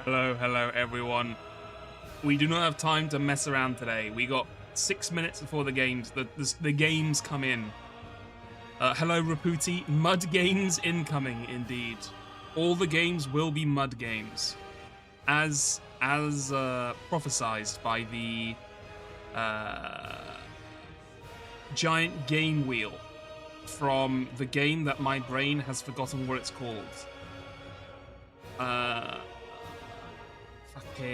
Hello, everyone. We do not have time to mess around today. We got 6 minutes before the games come in. Hello, Raputi. Mud games incoming, indeed. All the games will be mud games, as prophesized by the giant game wheel from the game that my brain has forgotten what it's called. Fucking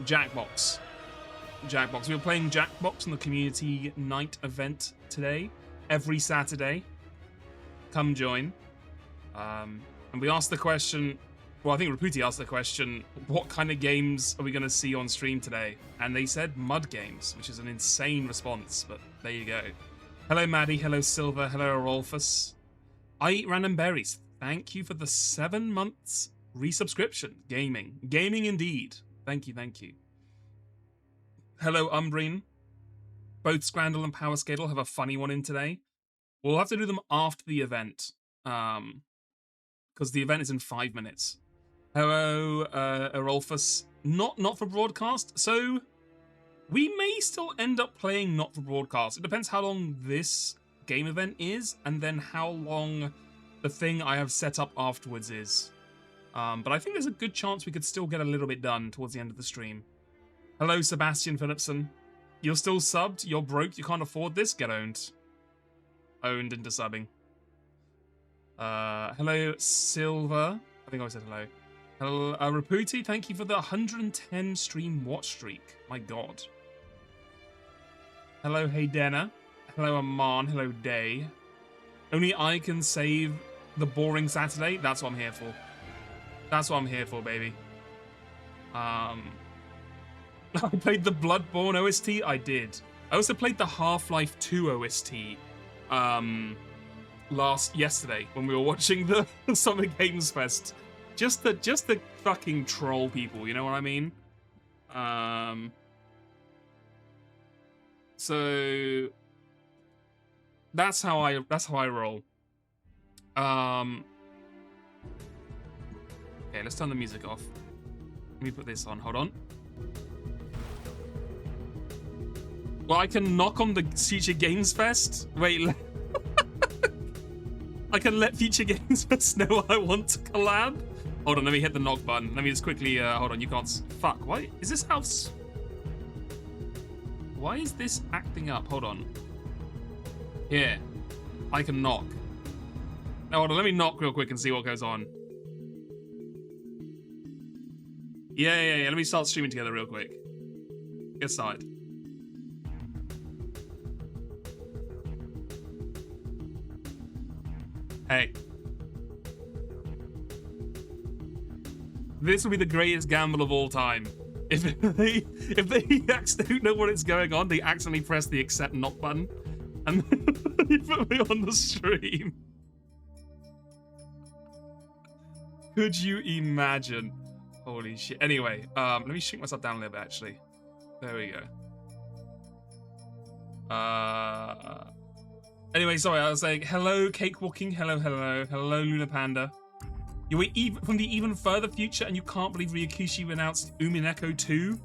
Jackbox. We were playing Jackbox on the community night event today, every Saturday. Come join. And we asked the question, well, I think Raputi asked the question, what kind of games are we going to see on stream today? And they said mud games, which is an insane response, but there you go. Hello, Maddie. Hello, Silver. Hello, Arolphus. I eat random berries. Thank you for the 7 months resubscription. Gaming indeed. Thank you. Hello, Umbrine. Both Scrandle and Power Skadle have a funny one in today. We'll have to do them after the event, because the event is in 5 minutes. Hello, Arolphus. Not for broadcast, so we may still end up playing not for broadcast. It depends how long this game event is, and then how long the thing I have set up afterwards is. But I think there's a good chance we could still get a little bit done towards the end of the stream. Hello, Sebastian Phillipson. You're still subbed? You're broke? You can't afford this? Get owned. Owned into subbing. Hello, Silver. I think I said hello. Hello, Raputi. Thank you for the 110 stream watch streak. My God. Hello, Haydena. Hello, Aman. Hello, Day. Only I can save the boring Saturday. That's what I'm here for. That's what I'm here for, baby. I played the Bloodborne OST. I did. I also played the Half-Life 2 OST yesterday when we were watching the Summer Games Fest. Just to fucking troll people, you know what I mean? So that's how I roll. Okay, let's turn the music off. Let me put this on. Hold on. Well, I can knock on the Future Games Fest. Wait, I can let Future Games Fest know I want to collab. Hold on, let me hit the knock button. Let me just quickly, hold on, you can't, fuck, why, is this house? Why is this acting up? Hold on. Here, I can knock. Now, hold on, let me knock real quick and see what goes on. Yeah, let me start streaming together real quick. Get started. Hey. This will be the greatest gamble of all time. If they don't know what is going on, they accidentally press the accept knock button and they put me on the stream. Could you imagine? Holy shit. Anyway, let me shrink myself down a little bit actually. There we go. Anyway, sorry, I was saying, hello, Cakewalking. Hello, Luna Panda. You were from the even further future, and you can't believe Ryakushi announced Umineko 2?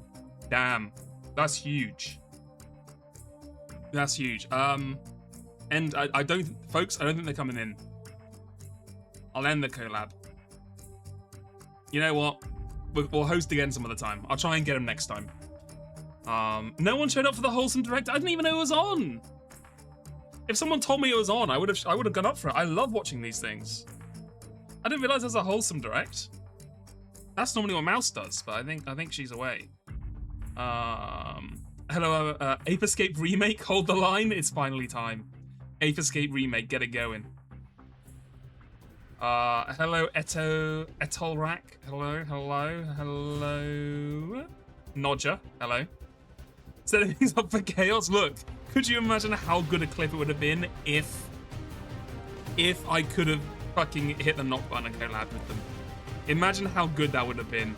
Damn, that's huge. That's huge. And I don't, folks, I don't think they're coming in. I'll end the collab. You know what? We'll host again some other time. I'll try and get them next time. No one showed up for the Wholesome Direct. I didn't even know it was on. If someone told me it was on, I would have gone up for it. I love watching these things. I didn't realize there's a Wholesome Direct. That's normally what Mouse does, but I think she's away. Hello, Ape Escape Remake. Hold the line. It's finally time. Ape Escape Remake. Get it going. Hello, Etolrak. Hello. Nodger. Hello. Setting things up for chaos. Look. Could you imagine how good a clip it would have been if I could have fucking hit the knock button and collab with them? Imagine how good that would have been.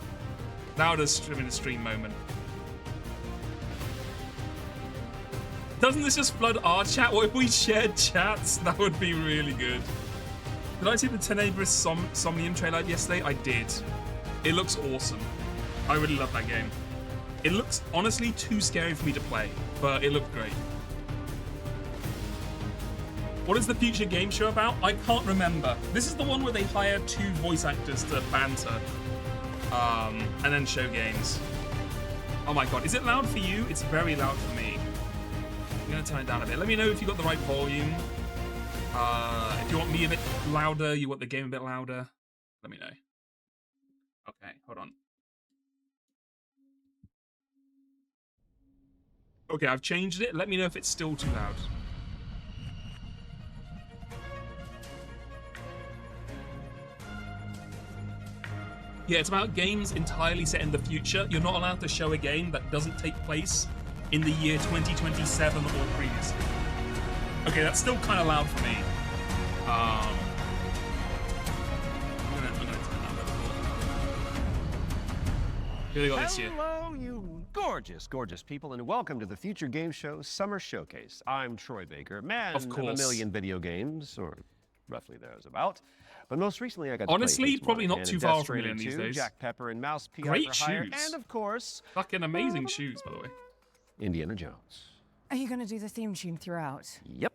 That would have been a stream moment. Doesn't this just flood our chat? What if we shared chats? That would be really good. Did I see the Tenebrous Somnium trailer yesterday? I did. It looks awesome. I really love that game. It looks honestly too scary for me to play, but it looked great. What is the future game show about? I can't remember. This is the one where they hire 2 voice actors to banter, and then show games. Oh my god, is it loud for you? It's very loud for me. I'm gonna turn it down a bit. Let me know if you got the right volume. If you want me a bit louder, you want the game a bit louder, let me know. Okay, hold on. Okay, I've changed it. Let me know if it's still too loud. Yeah, it's about games entirely set in the future. You're not allowed to show a game that doesn't take place in the year 2027 or previously. Okay, that's still kind of loud for me. I'm gonna turn that level. Here we go this year. Hello, you gorgeous, gorgeous people, and welcome to the Future Game Show Summer Showcase. I'm Troy Baker, man of a million video games, or roughly there's about. But most recently, I got honestly to play probably not too far from million these days. Jack Pepper and Mouse PI Great for Hire, shoes, and of course, fucking amazing shoes, by the way. Indiana Jones. Are you going to do the theme tune throughout? Yep.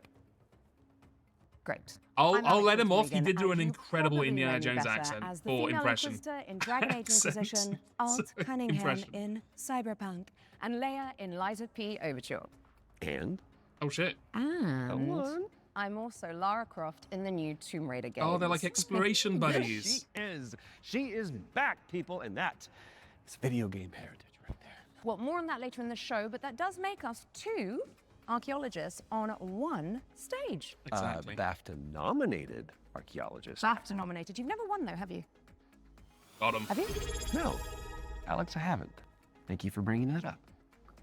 Great. I'll let him off. He Regan, did do an and you incredible probably Indiana know me Jones better accent as the or female impression. Inquisitor in Dragon Age Accent. Inquisition, Alt Cunningham Impression. in Cyberpunk, and Leia in Lies of P Overture. And? Oh shit. And I'm also Lara Croft in the new Tomb Raider game. Oh, they're like exploration buddies. She is back, people, and that is video game heritage right there. Well, more on that later in the show, but that does make us 2 archaeologists on 1 stage. Exactly. BAFTA-nominated archaeologist. BAFTA nominated. You've never won though, have you? Got him. Have you? No, Alex, I haven't. Thank you for bringing that up.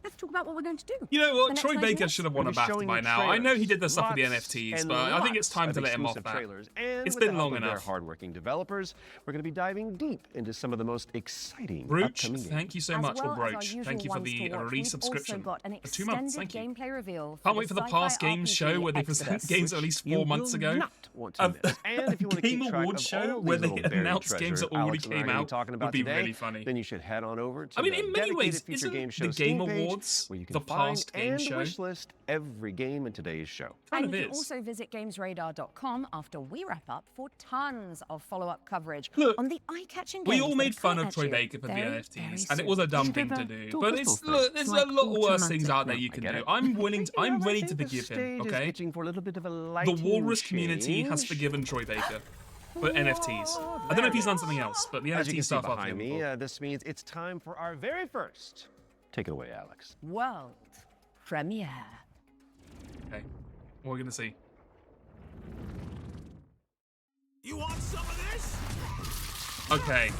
Let's talk about what we're going to do. You know The what? next Troy night Baker was. should have won a We'll be BAFTA showing by you now. I know he trailers, did the stuff with the lots NFTs, and but I think it's lots time of to let him off exclusive that. trailers. And It's with been the long help of their enough. hardworking developers, we're going to be diving deep into some of the most exciting Brooch, upcoming games. thank you so As much. well Or as our Broach, usual thank you for ones the to watch, we've resubscription. also got an For 2 months, extended thank you. gameplay reveal Can't wait for the Sci-Fi past games RPG show where they present Exodus. games at least You 4 months will ago. not want to miss. And if you want to Game keep track Awards of show all where these they little buried announce games that treasures already Alex and I are came gonna be out talking would about be today, really funny. then you should head on over to I mean, the in many dedicated ways, Future isn't Game Show the Game Steam page, Awards where you can the find past game and show? wish list every game in today's show. Kind And of you can is. also visit GamesRadar.com after we wrap up for tons of follow-up coverage Look, on the eye-catching games. We all that made are fun coming of at Troy you Baker for the very, NFTs, very and it was a soon. dumb thing to do. But it's look, there's a lot worse things out there you can do. I'm willing to. I'm ready to forgive him. Okay. Itching for a little bit of a The lighting Walrus community has change. forgiven Troy Baker for NFTs. I don't know if he's done something else, but the As you NFT can see stuff I've behind forgiven me, for. this means it's time for our very first. Take it away, Alex. World premiere. Okay, what are we gonna see? You want some of this? Okay,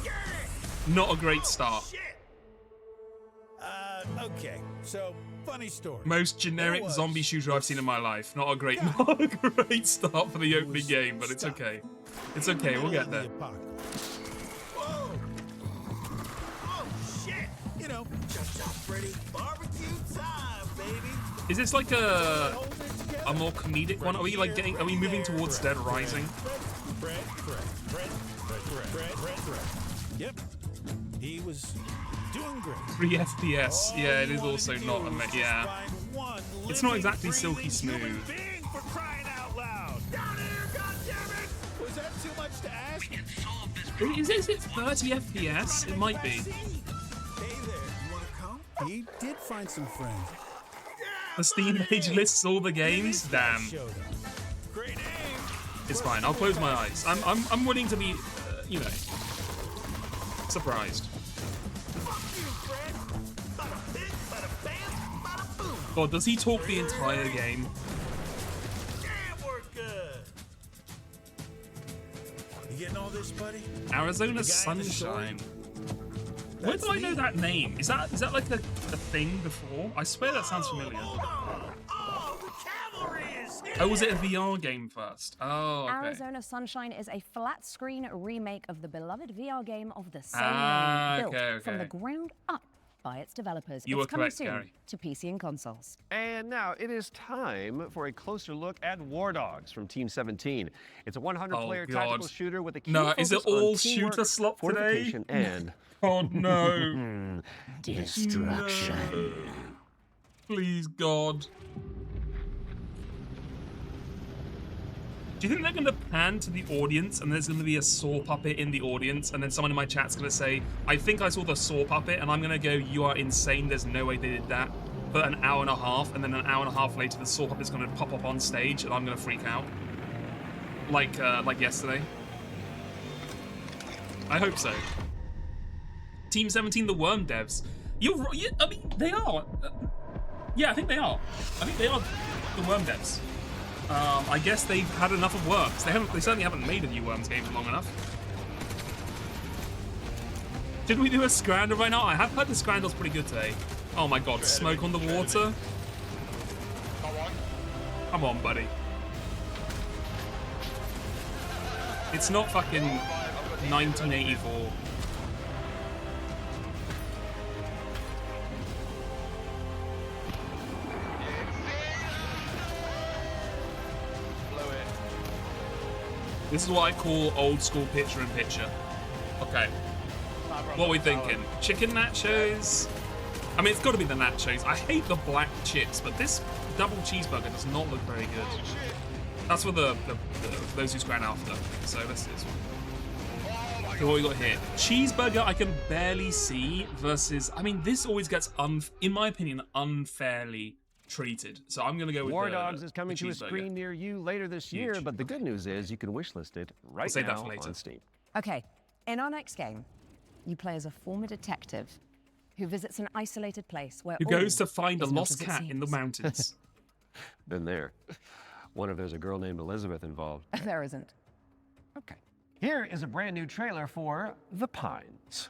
not a great start. Shit. Okay. So, funny story. Most generic zombie shooter I've seen in my life. Not a great start for the opening game, but it's okay. It's okay, we'll get there. Whoa. Oh shit! You know, Chop Freddy barbecue time, baby. Is this like a more comedic one? Are we like getting? Are we moving towards Dead Rising? Fred. Yep. He was doing great. 3 FPS. Yeah, it is also not. Yeah, it's not exactly silky smooth. For crying out loud! Down here, goddammit! Was that too much to ask? Is it 30 FPS? It might be. Hey there, you wanna come? He did find some friends. The Steam page lists all the games. Damn, Showed up. Great aim! it's fine. I'll close my eyes. I'm willing to be, you know, surprised. Fuck you, Fred! Bada bing, bada bam, bada boom! God, does he talk the entire game? Damn, we're good! You getting all this, buddy? Arizona The guy in the story? Sunshine. Where That's do I know me. that name? Is that like a thing before? I swear that sounds familiar. Hold on! Oh, the cavalry is here! Oh, was it a VR game first? Oh, okay. Arizona Sunshine is a flat-screen remake of the beloved VR game of the same Ah, name, built okay, from the okay. ground up by its developers. You it's are coming correct, soon Gary. to PC and consoles. And now it is time for a closer look at War Dogs from Team 17. It's a 100-player tactical shooter with a key No, is it focus on all teamwork, shooter slop today? fortification, and Oh no. destruction. No. Please, God. Do you think they're going to pan to the audience and there's going to be a saw puppet in the audience and then someone in my chat's going to say, I think I saw the saw puppet, and I'm going to go, you are insane, there's no way they did that, for an hour and a half, and then an hour and a half later the saw puppet's going to pop up on stage and I'm going to freak out. Like yesterday. I hope so. Team 17, the Worm devs. I mean, they are. Yeah, I think they are. I think they are the Worm devs. I guess they've had enough of Worms. They certainly haven't made a new Worms game for long enough. Did we do a Scrandle right now? I have heard the Scrandle's pretty good today. Oh my God, smoke on the water. Come on, buddy. It's not fucking 1984. This is what I call old school picture-in-picture. Okay. What are we thinking? Chicken nachos? I mean, it's got to be the nachos. I hate the black chips, but this double cheeseburger does not look very good. That's for those who scran after. So let's do this one. So what we got here? Cheeseburger I can barely see versus... I mean, this always gets, in my opinion, unfairly treated. So I'm gonna go with War Dogs is coming to a screen near you later this year, Huge. but the good news is you can wishlist it right save that now for later. on Steam. Okay, in our next game, you play as a former detective who visits an isolated place where Who goes to find a is not lost as it cat in the seems. mountains. Been there. Wonder if there's a girl named Elizabeth involved. There isn't. Okay. Here is a brand new trailer for The Pines.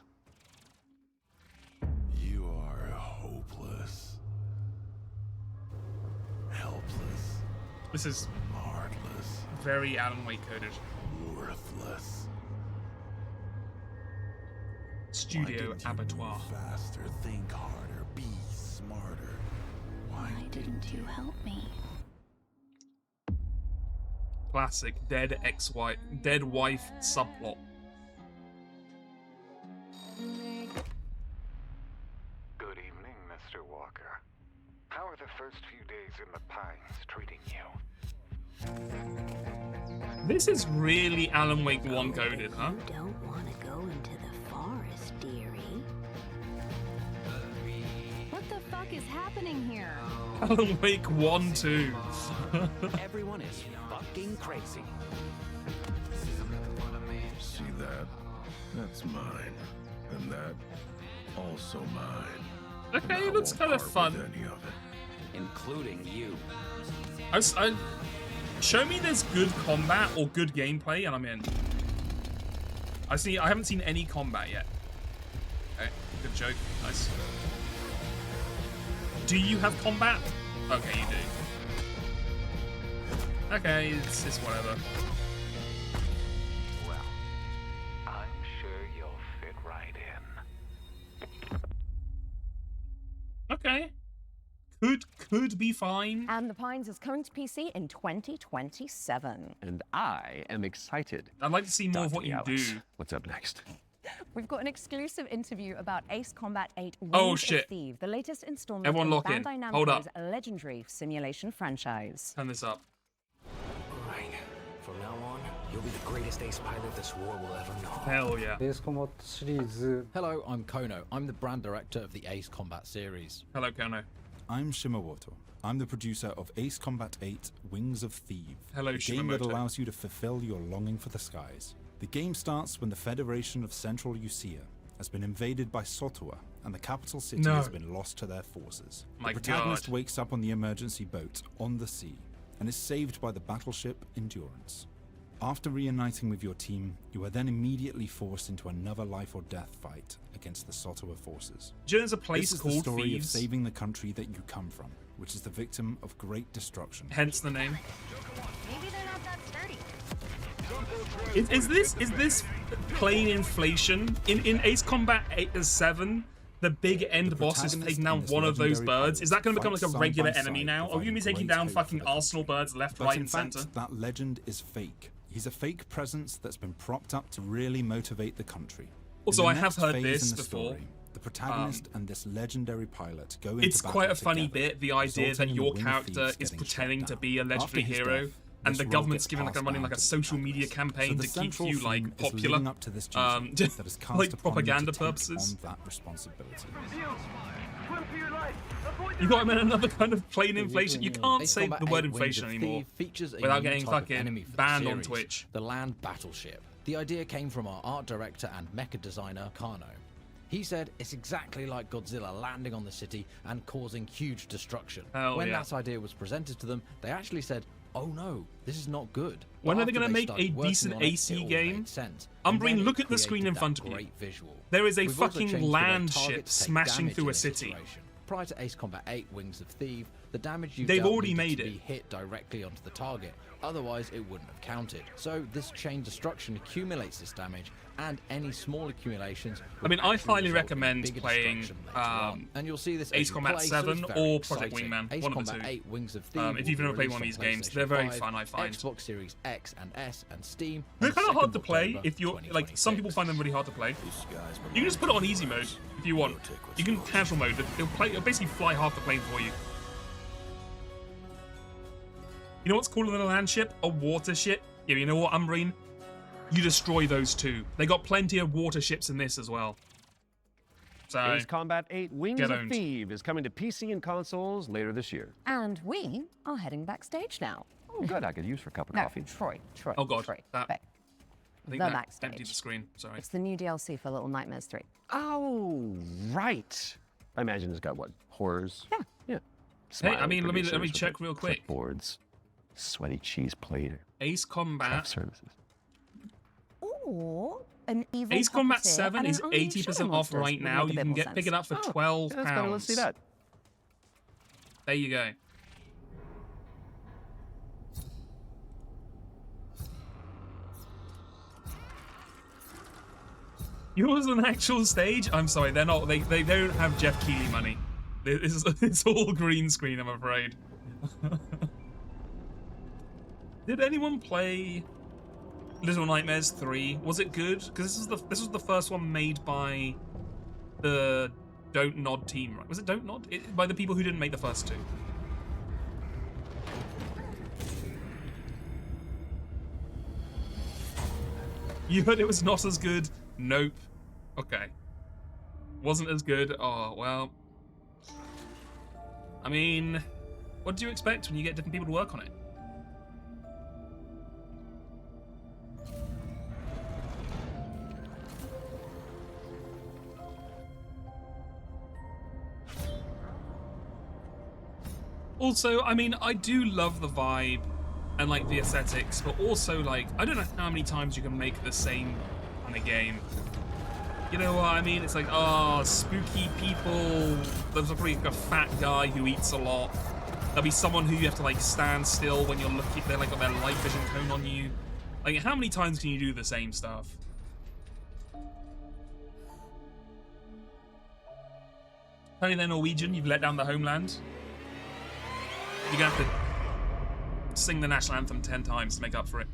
You are hopeless. Helpless. This is Heartless. very Alan Wake coded. Worthless. Why Studio didn't you Abattoir. move faster, think harder, be smarter. Why Didn't you help me? Classic dead wife subplot. Good evening, Mr. Walker. How are the first few days in the Pines treating you? This is really Alan Wake 1 coded, huh? You don't want to go into the forest, dearie. What the fuck is happening here? Alan Wake 1 too. Everyone is fucking crazy. see that? That's mine. And that also mine. Okay, And I it looks won't kind of part fun. with any of it. Including you. Show me there's good combat or good gameplay, and I'm in. I haven't seen any combat yet. Okay, good joke. Nice. Do you have combat? Okay, you do. Okay, it's whatever. Well, I'm sure you'll fit right in. Okay. Could be fine. And The Pines is coming to PC in 2027. And I am excited. I'd like to see more of what Dr. you Alex, do. What's up next? We've got an exclusive interview about Ace Combat 8 Wings Oh, of shit. Thief, the latest installment Everyone in lock in. Bandai Hold up. Namco's legendary simulation franchise. Turn this up. Right. From now on, you'll be the greatest ace pilot this war will ever know. Hell yeah. Ace Combat シリーズ Hello, I'm Kono. I'm the brand director of the Ace Combat series. Hello, Kono. I'm Shimamoto. I'm the producer of Ace Combat 8 Wings of Thieves, Hello, a game that Shimamoto. allows you to fulfill your longing for the skies. The game starts when the Federation of Central Usia has been invaded by Sotua, and the capital city No. has been lost to their forces. My the protagonist God. wakes up on the emergency boat on the sea and is saved by the battleship Endurance. After reuniting with your team, you are then immediately forced into another life or death fight against the Sotua forces. Do you know there's a place This is the called story Thieves? of saving the country that you come from, which is the victim of great destruction. Hence the name. Maybe they're not that sturdy. Is this plain inflation in Ace Combat 7? the big end boss is taking down one of those birds, is that going to become like a regular enemy now? Are we going to be taking down fucking Arsenal birds left, right, and center? That legend is fake. He's a fake presence that's been propped up to really motivate the country. Also, I have heard this before. The protagonist and this legendary pilot go into It's quite a funny bit, the idea that your character is pretending to be a legendary hero, and the government's running like a social media campaign to keep you like popular, like propaganda purposes. You got him in another kind of plain inflation. You can't say the word inflation anymore without getting fucking banned on Twitch. The land battleship. The idea came from our art director and mecha designer, Kano. He said it's exactly like Godzilla landing on the city and causing huge destruction. When that idea was presented to them, they actually said, oh no, this is not good. When are they going to make a decent AC game? Umbreen, look at the screen in front of you. There is a fucking land ship smashing through a city. Prior to Ace Combat 8 Wings of Thieves, the damage you They've dealt already needed made to it. be hit directly onto the target, otherwise it wouldn't have counted. So this chain destruction accumulates this damage, and any small accumulations. I mean, I highly recommend playing and you'll see this Ace Combat 7 or Project Wingman, Ace one of Combat the two. 8 Wings of Thieves if you've never played one of these games, they're very fun, I find. Xbox Series X and S and Steam. They're kind of hard to play if you're like, some people find them really hard to play. You can just put it on easy mode if you want. You can casual mode. It'll basically fly half the plane for you. You know what's cooler than a land ship? A water ship. Yeah, you know what, Umbreen? You destroy those too. They got plenty of water ships in this as well. So, Ace Combat 8 Wings of Thieves is coming to PC and consoles later this year. And we are heading backstage now. Oh, good. I could use for a cup of No, coffee. Troy. Oh god, Troy. I think the that backstage. emptied the screen. Sorry. It's the new DLC for Little Nightmares 3. Oh, right. I imagine it's got what, horrors? Yeah. Yeah. Hey, I mean, let me producers check with real quick. Clipboards, sweaty cheese plate, Ace Combat services. Or an evil Ace Combat puppeteer 7 and is an unleashed 80% shadow off monsters right would now. make a You bit can more pick it up for sense. £12. Yeah, that's better. Let's see that. There you go. Yours an actual stage? I'm sorry, they're not. They don't have Jeff Keighley money. It's all green screen, I'm afraid. Did anyone play Little Nightmares 3? Was it good? Because this was the first one made by the Don't Nod team, right? Was it Don't Nod? By the people who didn't make the first two. You heard it was not as good? Nope. Okay. Wasn't as good? Oh, well. I mean, what do you expect when you get different people to work on it? Also, I mean, I do love the vibe and like the aesthetics, but also like, I don't know how many times you can make the same in a game. You know what I mean? It's like, oh, spooky people. There's probably like a fat guy who eats a lot. There'll be someone who you have to like stand still when you're looking. They're like got their light vision cone on you. Like, how many times can you do the same stuff? Apparently they're Norwegian. You've let down the homeland. You're gonna have to sing the national anthem 10 times to make up for it.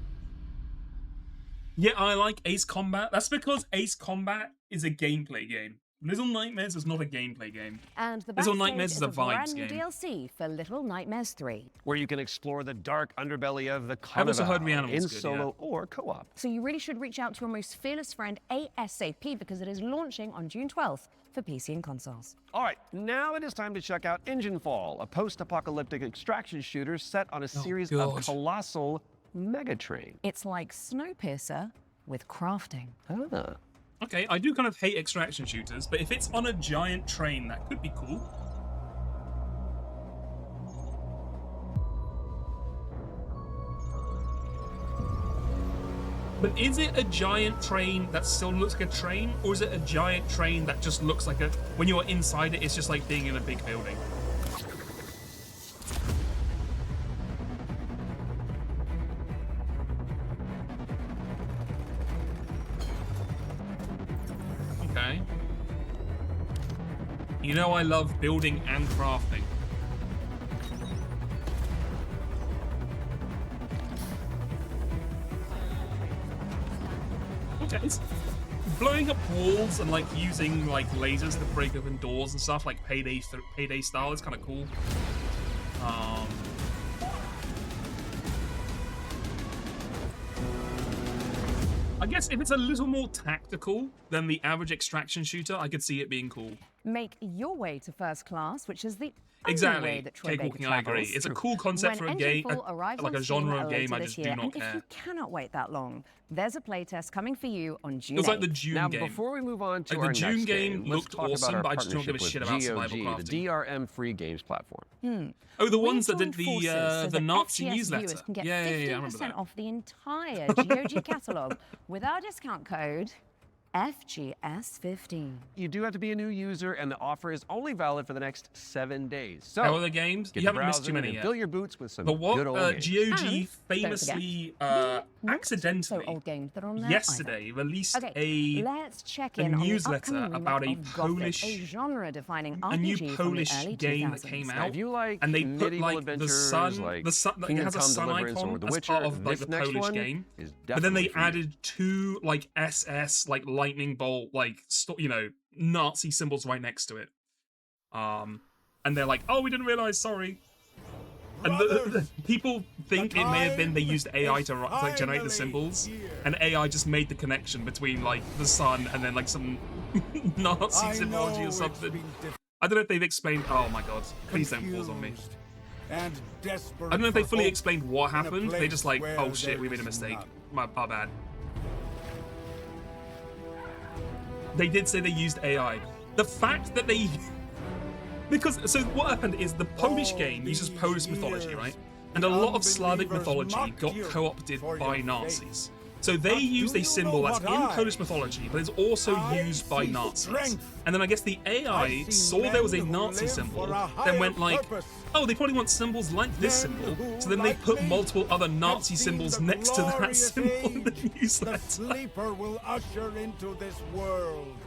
Yeah, I like Ace Combat. That's because Ace Combat is a gameplay game. Little Nightmares is not a gameplay game. And the Little Backstage Nightmares is a brand vibes new game. DLC for Little Nightmares 3. Where you can explore the dark underbelly of the I've also heard carnival Reanimal's in good, solo yeah. or co-op. So you really should reach out to your most fearless friend ASAP because it is launching on June 12th for PC and consoles. All right, now it is time to check out Engine Fall, a post-apocalyptic extraction shooter set on a series of colossal megatrain. It's like Snowpiercer with crafting. Ah. Okay, I do kind of hate extraction shooters, but if it's on a giant train, that could be cool. But is it a giant train that still looks like a train, or is it a giant train that just looks like a... When you're inside it, it's just like being in a big building? Okay. You know I love building and crafting. Okay, it's blowing up walls and like using like lasers to break open doors and stuff, like Payday style, is kind of cool. I guess if it's a little more tactical than the average extraction shooter, I could see it being cool. Make your way to first class, which is the exactly. only way that Troy Baker Cakewalking, I agree. It's a cool concept for a game, like a genre of game I just do not care. If you cannot wait that long, there's a playtest coming for you on June 8th. It was like the June now, game. Before we move on to like our the June next game looked awesome, but I just don't give a shit about survival crafting. The DRM free games platform. Oh, the ones that did the Nazi newsletter. Viewers can get yeah, I remember that. off the entire GOG catalog with our discount code FGS15. You do have to be a new user, and the offer is only valid for the next 7 days. So, how are the games? You haven't missed too many yet. Fill your boots with some but what good old games. GOG famously accidentally yesterday released a newsletter about a Polish game that came out, and they put like the sun, it has a sun icon as part of like the Polish game, but then they added 2 like SS like lightning bolt like Nazi symbols right next to it, and they're like, oh, we didn't realize, sorry. And the people think it may have been they used AI to generate the symbols, and AI just made the connection between like the sun and then like some Nazi symbology or something. I don't know if they've explained. Oh my god, please don't pause on me. I don't know if they fully explained what happened. They just like, oh shit, we made a mistake. My bad. They did say they used AI. The fact that they... so what happened is the Polish game uses Polish mythology, right? And a lot of Slavic mythology got co-opted by Nazis. So they used a symbol that's in Polish mythology, but is also used by Nazis. And then I guess the AI saw there was a Nazi symbol, then went like, oh, they probably want symbols like this symbol, so then they put multiple other Nazi symbols next to that symbol in the newsletter.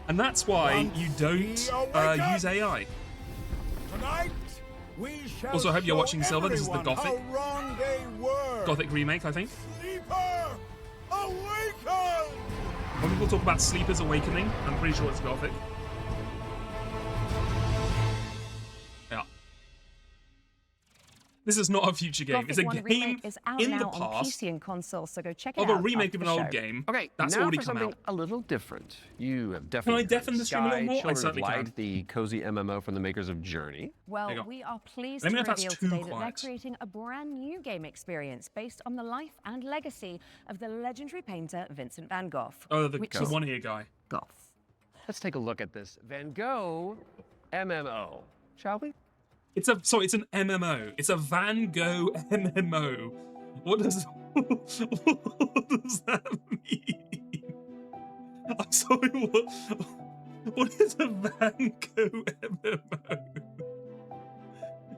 And that's why you don't use AI. Also, I hope you're watching Silver. This is the Gothic remake, I think. When people talk about Sleeper's Awakening, I'm pretty sure it's Gothic. Yeah. This is not a future game. It's a game in the past and console, so go check it out of a remake of an old game. Okay, that's now already for come something out. A little different. You have definitely. Can I deafen the stream a little more? I certainly can. The cozy MMO from the makers of Journey. Well, we are pleased to reveal today that they're creating a brand new game experience based on the life and legacy of the legendary painter Vincent van Gogh. Oh, the one-ear guy. Goth. Let's take a look at this Van Gogh MMO, shall we? It's an MMO. It's a Van Gogh MMO. What does that mean? I'm sorry. What is a Van Gogh MMO?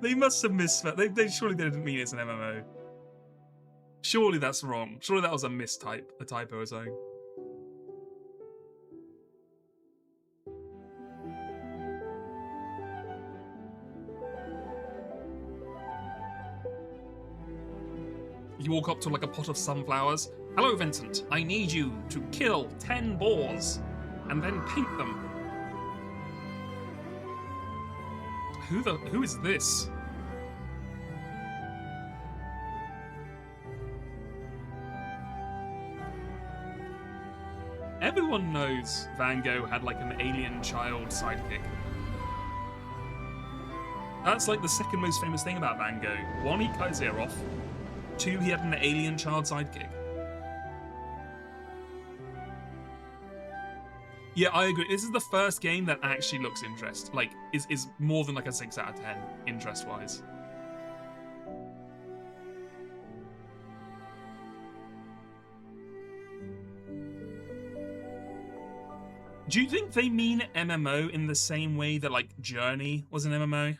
They must have misspelled. They surely didn't mean it's an MMO. Surely that's wrong. Surely that was a typo or something. You walk up to like a pot of sunflowers. Hello, Vincent. I need you to kill 10 boars and then paint them. Who is this? Everyone knows Van Gogh had like an alien child sidekick. That's like the second most famous thing about Van Gogh. 1, he cut his ear off. 2, he had an alien child sidekick. Yeah, I agree. This is the first game that actually looks interest. Like, is more than like a 6 out of 10 interest-wise. Do you think they mean MMO in the same way that like Journey was an MMO?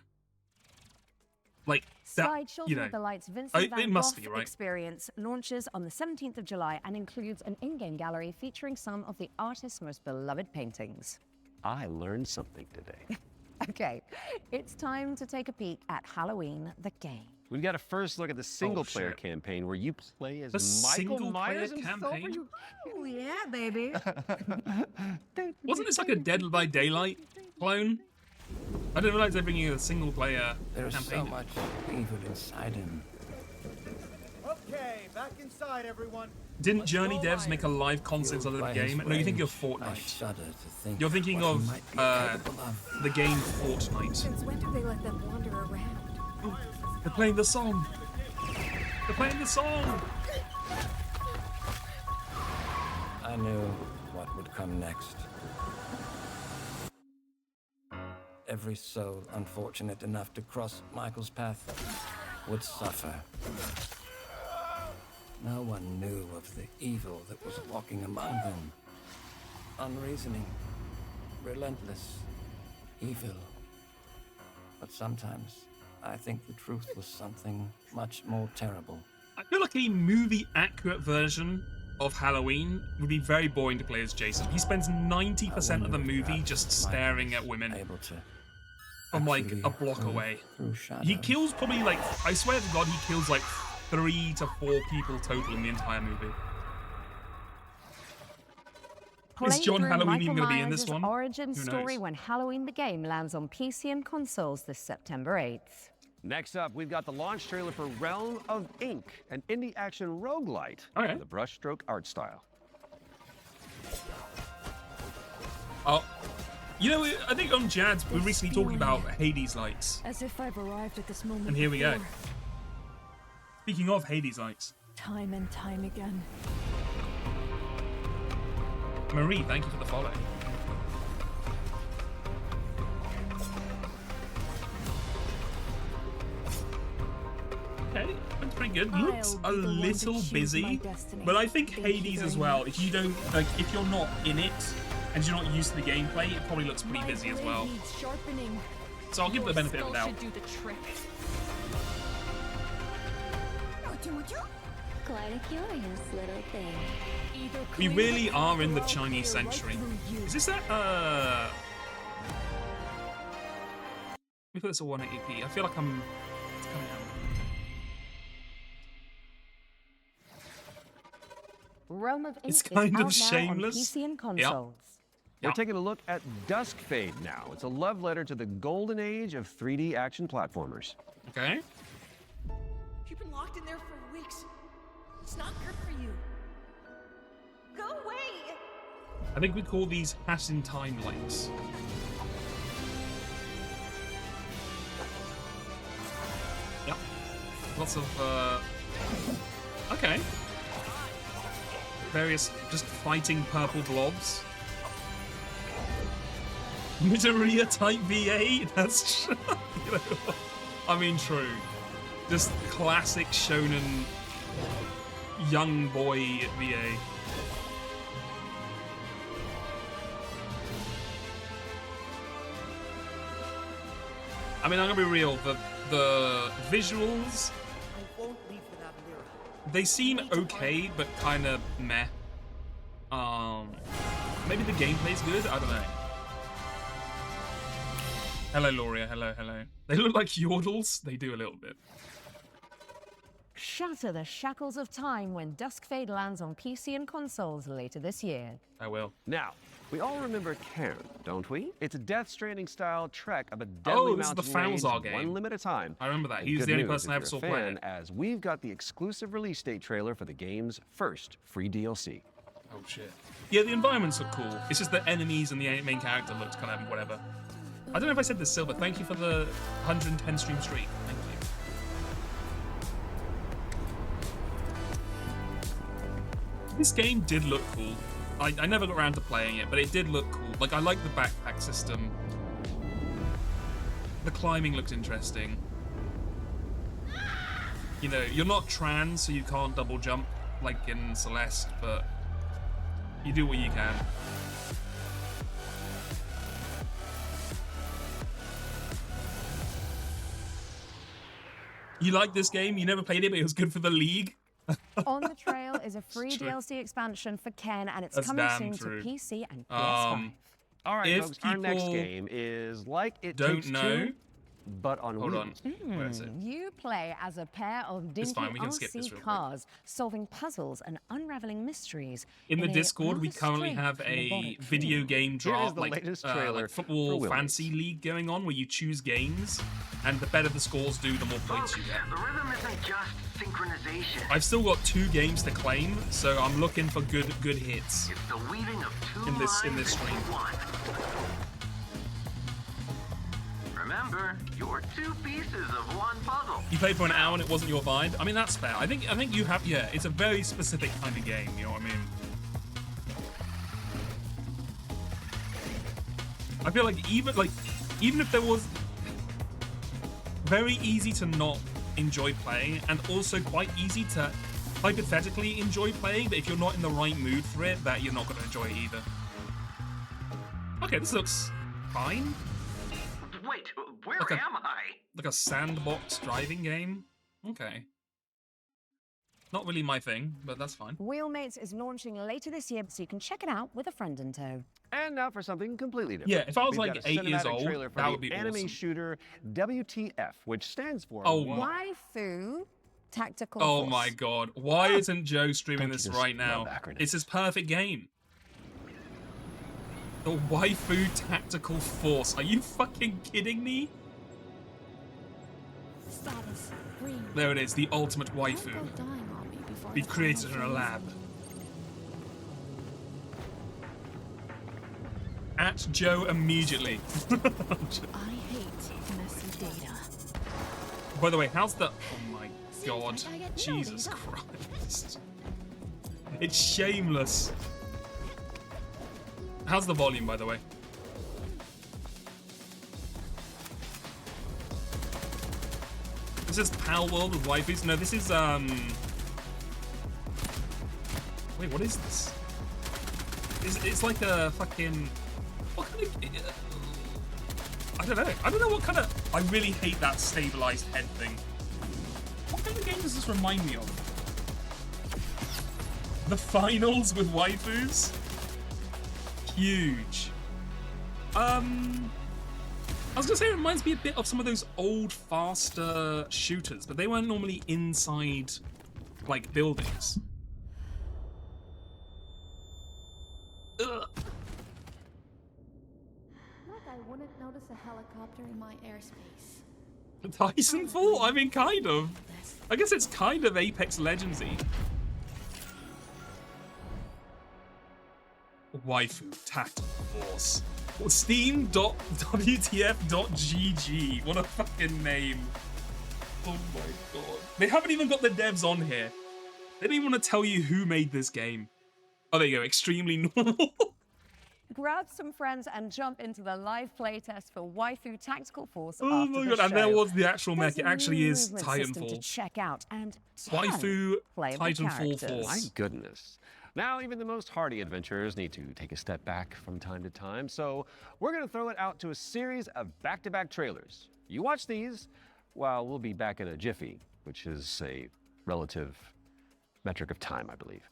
Like that, Children of the Light's Vincent van Gogh right? experience launches on the 17th of July and includes an in-game gallery featuring some of the artist's most beloved paintings. I learned something today. Okay, it's time to take a peek at Halloween the game. We've got a first look at the single-player campaign where you play as Michael Myers himself. Oh yeah, baby. Wasn't this like a Dead by Daylight clone? I didn't realize they're bringing a single-player There's campaign. so much evil inside him. Okay, back inside, everyone. Didn't Journey devs make a live concert of the game? No, you think of Fortnite. You're thinking of the game Fortnite. Since when do they let them wander around? They're playing the song. They're playing the song. I knew what would come next. Every soul unfortunate enough to cross Michael's path would suffer. No one knew of the evil that was walking among them. Unreasoning, relentless, evil. But sometimes I think the truth was something much more terrible. I feel like a movie-accurate version of Halloween would be very boring to play as Jason. He spends 90% of the movie just staring at women from like a block away. He kills probably like, I swear to God, he kills like 3 to 4 people total in the entire movie. Is John Halloween even going to be in this one? Origin story when Halloween the game lands on PC and consoles this September 8th. Next up, we've got the launch trailer for Realm of Ink, an indie action roguelite with a brushstroke art style. Oh, you know, I think on Jads, we're recently talking about Hades lights. As if I've arrived at this moment. And here we go. Speaking of Hades lights. Time and time again. Marie, thank you for the follow. Okay, that's pretty good. Looks a little busy, but I think Hades as well. If you don't, like, if you're not in it and you're not used to the gameplay, it probably looks pretty busy as well. So I'll give it the benefit of the doubt. Quite a curious little thing. We really are in the Chinese century. Is this that, let me put this at 180p. I feel like it's coming out. Realm of Ink It's kind of is out shameless. now on PC and consoles. We're taking a look at Duskfade now. It's a love letter to the golden age of 3D action platformers. Okay. You've been locked in there for weeks. It's not good for you. Go away! I think we call these passing time lights. Yep. Lots of, okay. Various just fighting purple blobs. Midoriya type VA? That's, you know, I mean, true. Just classic shonen young boy VA. I mean, I'm gonna be real, the visuals, they seem okay, but kind of meh. Maybe the gameplay's good, I don't know. Hello, Loria, hello. They look like yordles, they do a little bit. Shatter the shackles of time when Duskfade lands on PC and consoles later this year. I will. Now, we all remember Cairn, don't we? It's a Death Stranding-style trek of a deadly mountain range, one limb at a time. I remember that. He's the only person I ever saw play it. As we've got the exclusive release date trailer for the game's first free DLC. Oh shit. Yeah, the environments look cool. It's just the enemies and the main character looked kind of whatever. I don't know if I said this, Silver. Thank you for the 110 stream streak. Thank you. This game did look cool. I never got around to playing it, but it did look cool. Like, I like the backpack system. The climbing looked interesting. You know, you're not trans, so you can't double jump like in Celeste, but you do what you can. You like this game? You never played it, but it was good for the League? On the Trail is a free DLC expansion for Ken, and it's coming soon to PC and PS5. All right, folks, our next game is like It Takes Two, but on Hold wheels. on. Where is it? You play as a pair of dinky RC cars, solving puzzles and unraveling mysteries. In the Discord, we currently have a video game draft, like football fantasy league going on, where you choose games, and the better the scores do, the more points you get. The rhythm isn't just synchronization. I've still got 2 games to claim, so I'm looking for good hits. It's the weaving of 2 in this stream. Remember, you're 2 pieces of 1 puzzle. You played for an hour and it wasn't your vibe. I mean, that's fair. I think you have. Yeah, it's a very specific kind of game. You know what I mean? I feel like even if there was very easy to not enjoy playing, and also quite easy to hypothetically enjoy playing, but if you're not in the right mood for it, that you're not going to enjoy it either. Okay, this looks fine. Wait, where am I? Like a sandbox driving game? Okay. Not really my thing, but that's fine. Wheelmates is launching later this year, so you can check it out with a friend in tow. And now for something completely different. Yeah, if I was like 8 years old, that would be anime awesome. shooter WTF, which stands for Waifu Tactical Force. Oh my god. Why isn't Joe streaming this right now? It's his perfect game. The Waifu Tactical Force. Are you fucking kidding me? There it is, the ultimate waifu. We've created in a lab. At Joe immediately. I hate messy data. By the way, how's the... Oh my god. Jesus Christ. It's shameless. How's the volume, by the way? This is Pal World with waifus? No, this is, Wait, what is this? It's like a fucking... What kind of... I don't know. I don't know what kind of... I really hate that stabilized head thing. What kind of game does this remind me of? The finals with waifus? Huge. I was gonna say it reminds me a bit of some of those old, faster shooters, but they weren't normally inside, like, buildings. Ugh. Like I wouldn't notice a helicopter in my airspace. Titanfall? I mean, kind of. I guess it's kind of Apex Legends-y. Waifu Tactical Force. Steam.wtf.gg. What a fucking name. Oh my god. They haven't even got the devs on here. They don't even want to tell you who made this game. Oh, there you go. Extremely normal. Grab some friends and jump into the live playtest for Waifu Tactical Force. Oh after my the god, show. and there was the actual mech. It There's a actually is movement system to Titanfall. check out and Waifu Titanfall characters. Force. My goodness. Now, even the most hardy adventurers need to take a step back from time to time, so we're going to throw it out to a series of back-to-back trailers. You watch these, while we'll be back in a jiffy, which is a relative metric of time, I believe.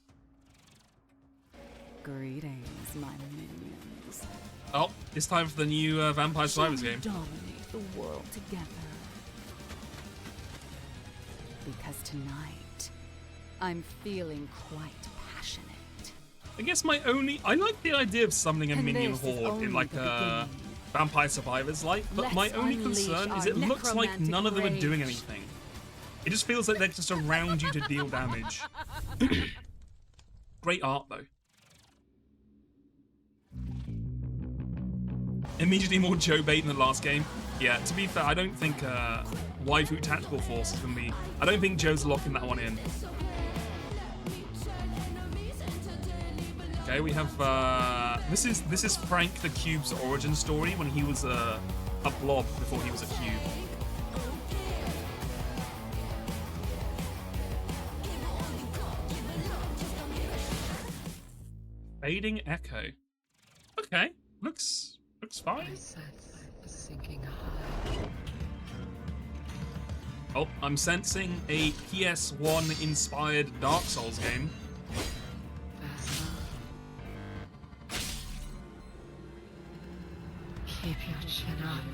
Greetings, my minions. Oh, it's time for the new Vampire Survivors game. Dominate the world together. Because tonight, I'm feeling quite passionate. I guess I like the idea of summoning a minion horde in like a Vampire Survivors like, but my only concern is it looks like none of them are doing anything. It just feels like they're just around you to deal damage. Great art though. Immediately more Joe bait than the last game. Yeah, to be fair, I don't think Waifu Tactical Force is gonna be... I don't think Joe's locking that one in. Okay, we have this is Frank the Cube's origin story when he was a blob before he was a cube. Fading Echo. Okay, looks fine. Oh, I'm sensing a PS1 inspired Dark Souls game.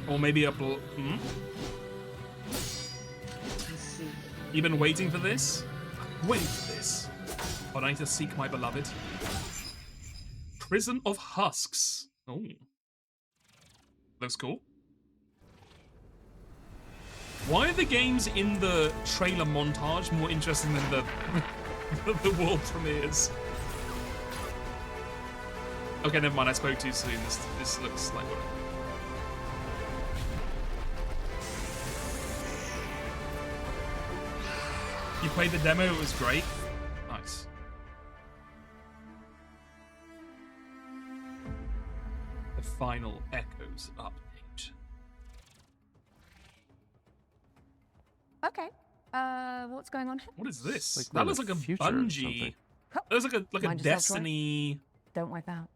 Or maybe a You've been waiting for this? Waiting for this. But I need to seek my beloved. Prison of Husks. Oh. Looks cool. Why are the games in the trailer montage more interesting than the world premieres? Okay, never mind. I spoke too soon. This looks like what. You played the demo. It was great. Nice. The final Echoes update. Okay. What's going on here? What is this? Like that looks like a Bungie. That looks like a Destiny. Don't wipe out.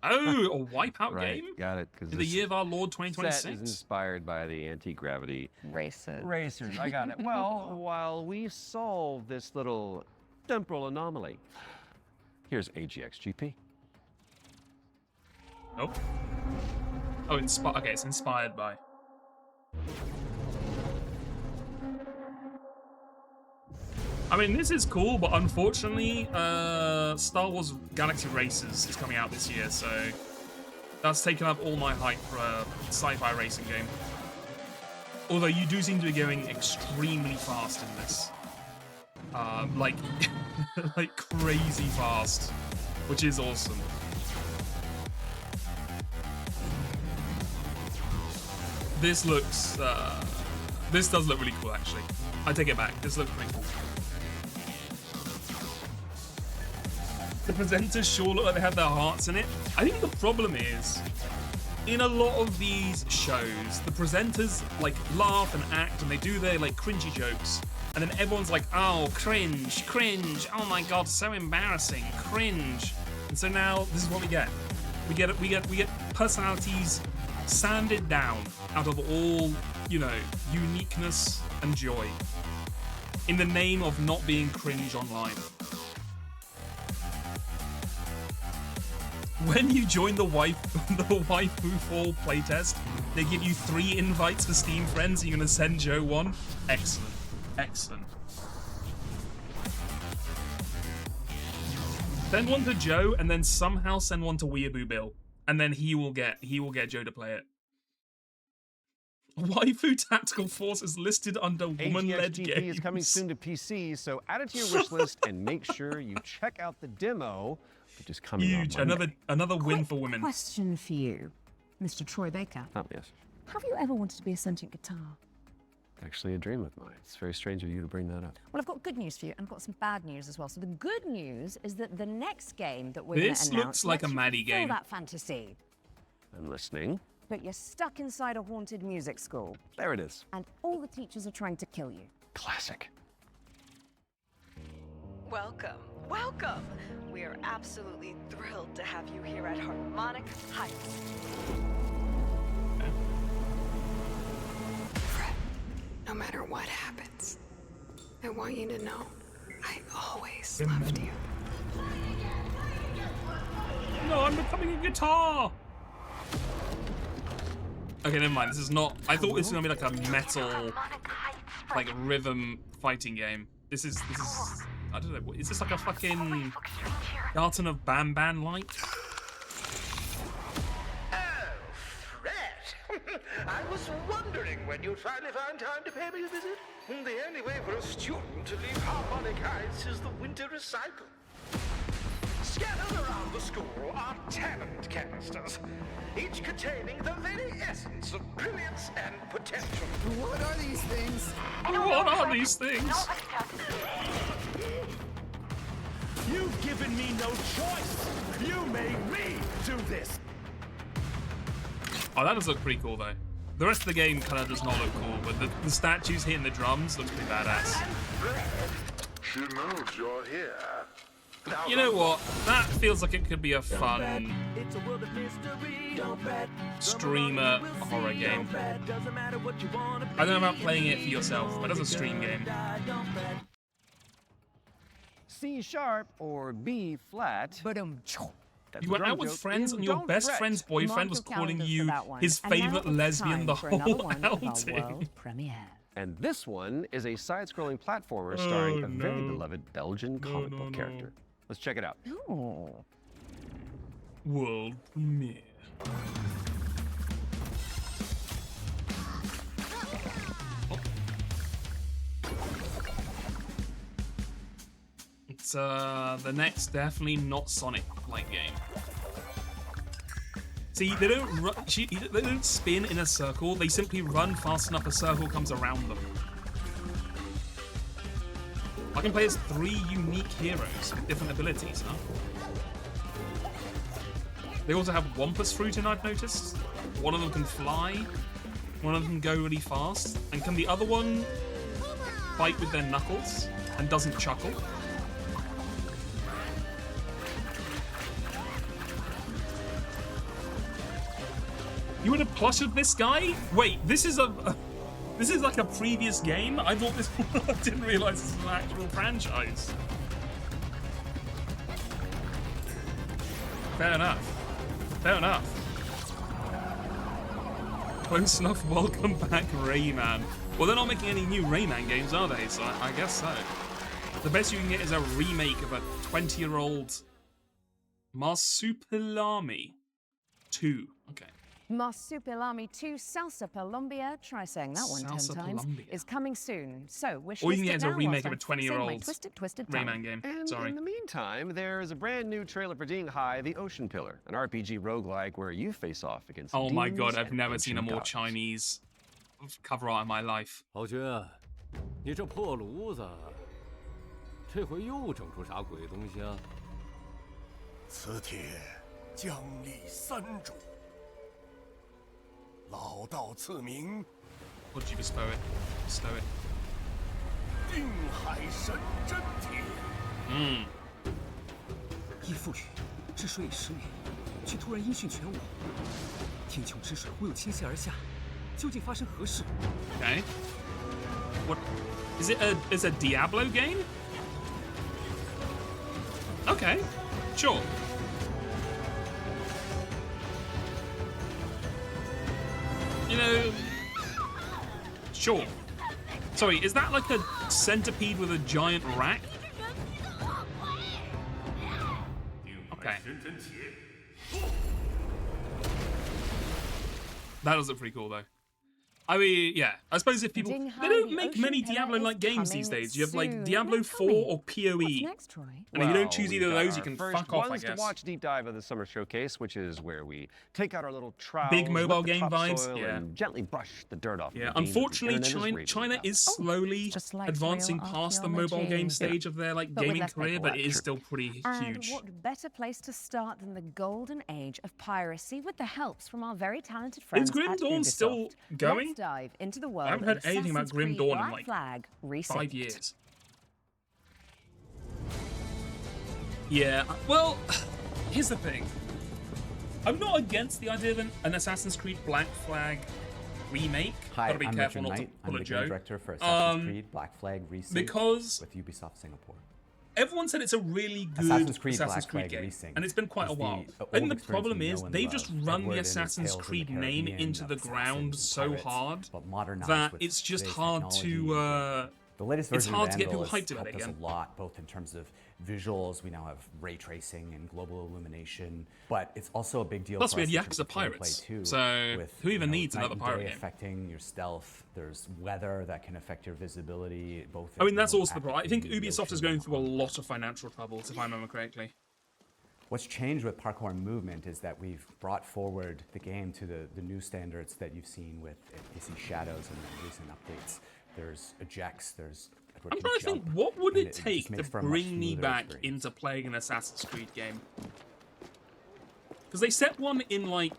Oh, a Wipeout right, game? Got it. In the year of our Lord 2026. Set is inspired by the anti-gravity racers. I got it. Well, while we solve this little temporal anomaly, here's AGXGP. Oh. Oh, okay, it's inspired by. I mean, this is cool, but unfortunately, Star Wars Galaxy Racers is coming out this year, so that's taken up all my hype for a sci-fi racing game. Although you do seem to be going extremely fast in this. Like, like crazy fast, which is awesome. This looks, this does look really cool, actually. I take it back, this looks pretty cool. The presenters sure look like they have their hearts in it. I think the problem is, in a lot of these shows, the presenters like laugh and act and they do their like cringy jokes, and then everyone's like, oh, cringe, cringe, oh my god, so embarrassing, cringe. And so now this is what we get. We get personalities sanded down out of all, you know, uniqueness and joy in the name of not being cringe online. When you join the Waifu Fall playtest, they give you 3 invites for Steam friends. You're gonna send Joe one. Excellent, excellent. Send one to Joe, and then somehow send one to Weeaboo Bill, and then he will get Joe to play it. Waifu Tactical Force is listed under woman-led games. AGXGP is coming soon to PC, so add it to your wish list and make sure you check out the demo. Which is coming huge. Another win for women. Question for you, Mr. Troy Baker. Oh, yes. Have you ever wanted to be a sentient guitar? Actually, a dream of mine. It's very strange of you to bring that up. Well, I've got good news for you, and I've got some bad news as well. So the good news is that the next game that we're going to announce looks like a Maddie game. That fantasy. I'm listening. But you're stuck inside a haunted music school. There it is. And all the teachers are trying to kill you. Classic. Welcome, welcome. We are absolutely thrilled to have you here at Harmonic Heights. Fred, no matter what happens, I want you to know I always loved you. No, I'm becoming a guitar! Okay, never mind. This is not... I thought this was gonna be like a metal, like rhythm fighting game. This is... I don't know. Is this like a fucking Garden of Banban light? Oh, Fred! I was wondering when you'd finally find time to pay me a visit. The only way for a student to leave Harmonic Heights is the winter recycle. Scattered around the school are talent canisters, each containing the very essence of brilliance and potential. What are these things? What are these things? You've given me no choice. You made me do this. Oh, that does look pretty cool though. The rest of the game kind of does not look cool, but the statues hitting the drums looks pretty badass. She knows you're here. You know what? That feels like it could be a fun streamer horror game. I don't know about playing it for yourself, but as a stream game. C# or B flat That's You went out with friends and your best friend's boyfriend was calling you his favorite lesbian the whole outing. And this one is a side-scrolling platformer starring a very beloved Belgian comic book character. Let's check it out. Ooh. World premiere. It's the next definitely not Sonic-like game. See, they don't spin in a circle. They simply run fast enough a circle comes around them. I can play as 3 unique heroes with different abilities, huh? They also have Wampus Fruit, and I've noticed. One of them can fly, one of them can go really fast, and can the other one fight with their knuckles and doesn't chuckle? You would have plush of this guy? Wait, this is like a previous game? I thought this I didn't realize this was an actual franchise. Fair enough. Fair enough. Close enough, welcome back, Rayman. Well, they're not making any new Rayman games, are they? So I guess so. The best you can get is a remake of a 20-year-old Marsupilami 2. Okay. Marsupilami 2 Salsa Colombia, try saying that one 10 times, Colombia. is coming soon. So wish All you can list get is it a now remake whilst of a I'm fixing my 20-year-old twisted Rayman tongue. game. And Sorry. in the meantime, there is a brand new trailer for Ding Hai, the Ocean Pillar, an RPG roguelike where you face off against Oh my god, demons I've and never seen a ancient more gods. Chinese cover art in my life. 豪爵，你这破炉子，这回又整出啥鬼东西啊？此帖将立三主，老道赐名 What did you bestow it? Bestow it. 定海神针帖。依父语，治水已10年，却突然音讯全无，天穹之水忽又倾泻而下，究竟发生何事？ Okay. What is it? Is a Diablo game? Okay, sure. You know, sure. Sorry, is that like a centipede with a giant rack? Okay. That does look pretty cool, though. I mean, yeah. I suppose if people... They don't make many Diablo-like games these days. You have, like, Diablo 4 or PoE. And if you don't choose either of those, you can fuck off, I guess. To watch Deep Dive of the Summer Showcase, which is where we take out our little trowels, Big mobile whip the game vibes, topsoil, yeah. and gently brush the dirt off. Yeah, the games that the unfortunately, internet is raving China about. is slowly advancing past the mobile game stage of their, like, gaming career, but it is still pretty huge. And what better place to start than the golden age of piracy with the helps from our very talented friends Is Grim at Dawn Ubisoft. still going? Let's dive into the world I haven't heard of anything about Assassin's Grim Creed Dawn in Black like Flag 5 Resynced. years. Yeah, well, here's the thing. I'm not against the idea of an Assassin's Creed Black Flag remake. Hi, Gotta be I'm careful Richard not to Knight. pull I'm a the joke. game director for Assassin's Creed Black Flag Resynced because with Ubisoft Singapore. Everyone said it's a really good Assassin's Creed Black Flag game, Resynced and it's been quite a is while. the I think old the experience problem we is know and they've love. just run Edward the and his Assassin's Tales from Creed the name Caribbean, into the ground assassins, so pirates, hard but modernized that with it's just today's hard to. The latest It's version hard of to get Anvil people has hyped about it helped us again. a lot, both in terms of visuals. We now have ray tracing and global illumination, but it's also a big deal. Plus, for we us had in terms Yakuza of gameplay, Pirates, too, so with, who even needs night another and pirate day game? affecting your stealth. There's weather that can affect your visibility. Both. I mean, that's remote also the problem. I think activity, Ubisoft is ocean, going through a lot of financial troubles, if I remember correctly. What's changed with Parkour and Movement is that we've brought forward the game to the new standards that you've seen with AC Shadows and the recent updates. There's ejects, there's Edward I'm can trying to jump, think, what would and it just take makes to for a much bring me smoother back experience. into playing an Assassin's Creed game? Because they set one in, like,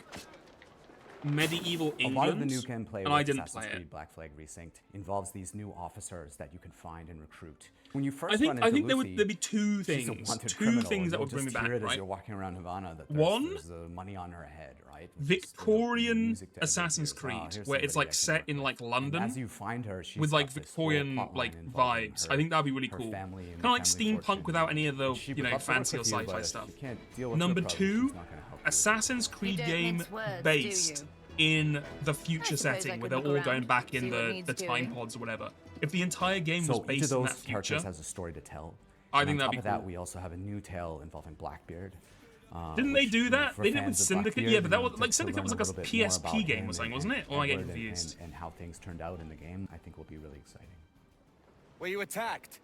medieval England, a lot of the new gameplay and I with didn't Assassin's play Creed it. Black Flag Resynced involves these new officers that you can find and recruit. When you first I think run into there'd be two she's a things. wanted Two criminal, things that and would bring me you'll just back, hear it as right? you're walking around Havana that One, there's money on her head, right? Victorian Assassin's Creed, where it's like set in like London, as you find her, she's with like got this whole Victorian plot line like involving vibes. her- I think that'd be really her cool. family and Kind of like family steampunk fortune. without any of the She would love to work fancy or with you, sci-fi but if stuff. you can't deal with Number her, probably two, she's not gonna help you. Assassin's Creed don't game mince words, do based in the future suppose I setting where could they're look all going around, back in see what the needs time doing. pods or whatever. If the entire game was So each based of in those that future, characters has a story to tell. I And think on that'd top be of that, cool. we also have a new tale involving Blackbeard. Didn't they which, do you know, that? for They did it with fans of Syndicate, Blackbeard, yeah, but that you know, was like to Syndicate was learn like a little bit more PSP about game him or something, and wasn't it? Or am I getting Edward confused? and how things turned out in the game, I think will be really exciting. Were you attacked?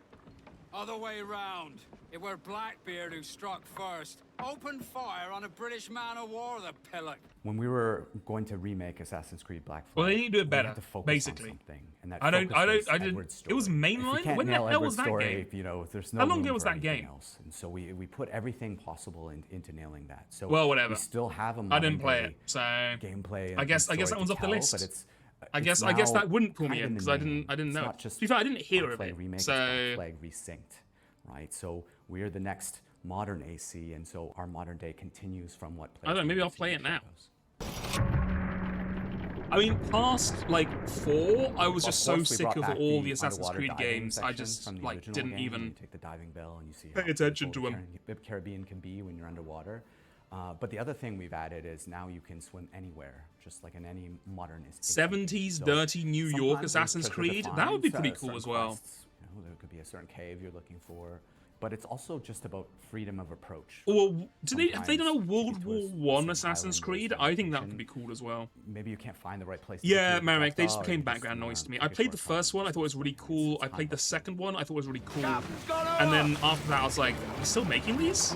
Other way round. It were Blackbeard who struck first. Opened fire on a British man of war, the pillock. When we were going to remake Assassin's Creed Black Flag, Well, they need to do it we better, had to focus basically. On something, and that I didn't. Edward's It was story. If mainline. you can't When the nail hell was Edward's that story, game? you know, there's no How long room ago was for that anything game? else. And so we put everything possible into nailing that. So Well, whatever. We still have a I didn't play modern-day it, so gameplay. I guess and that story one's to off the tell, list. But it's I guess now that wouldn't pull me kind of in the because I name. didn't It's know. not To just be fair, I didn't hear Black of Flag it. Remake, So it's Black Flag Resynced, right? So we're the next modern AC, and so our modern day continues from what. I don't know. Maybe I'll players play in it now. shadows. I mean, past like 4, I was Of just so course, we sick brought of back all the Assassin's underwater Creed diving games. I sections just from the like original didn't game, and even you take the diving bell and you see pay how attention beautiful to them. the Caribbean can be when you're underwater. But the other thing we've added is now you can swim anywhere, just like in any modern 70s So dirty New York sometimes there's Assassin's treasure to Creed. That find, would be pretty certain cool as well. quests. You know, there could be a certain cave you're looking for, but it's also just about freedom of approach. Well, have they done a Sometimes World War One some Assassin's island Creed? goes to I think that location. would be cool as well. Maybe you can't find the right place. To Yeah, get to, Merrick, they oh, just you became just, background you know, noise to me. I take a played the shortcut. first one, I thought it was really cool. I played the second one, I thought it was really cool. And then after that, I was like, you're still making these?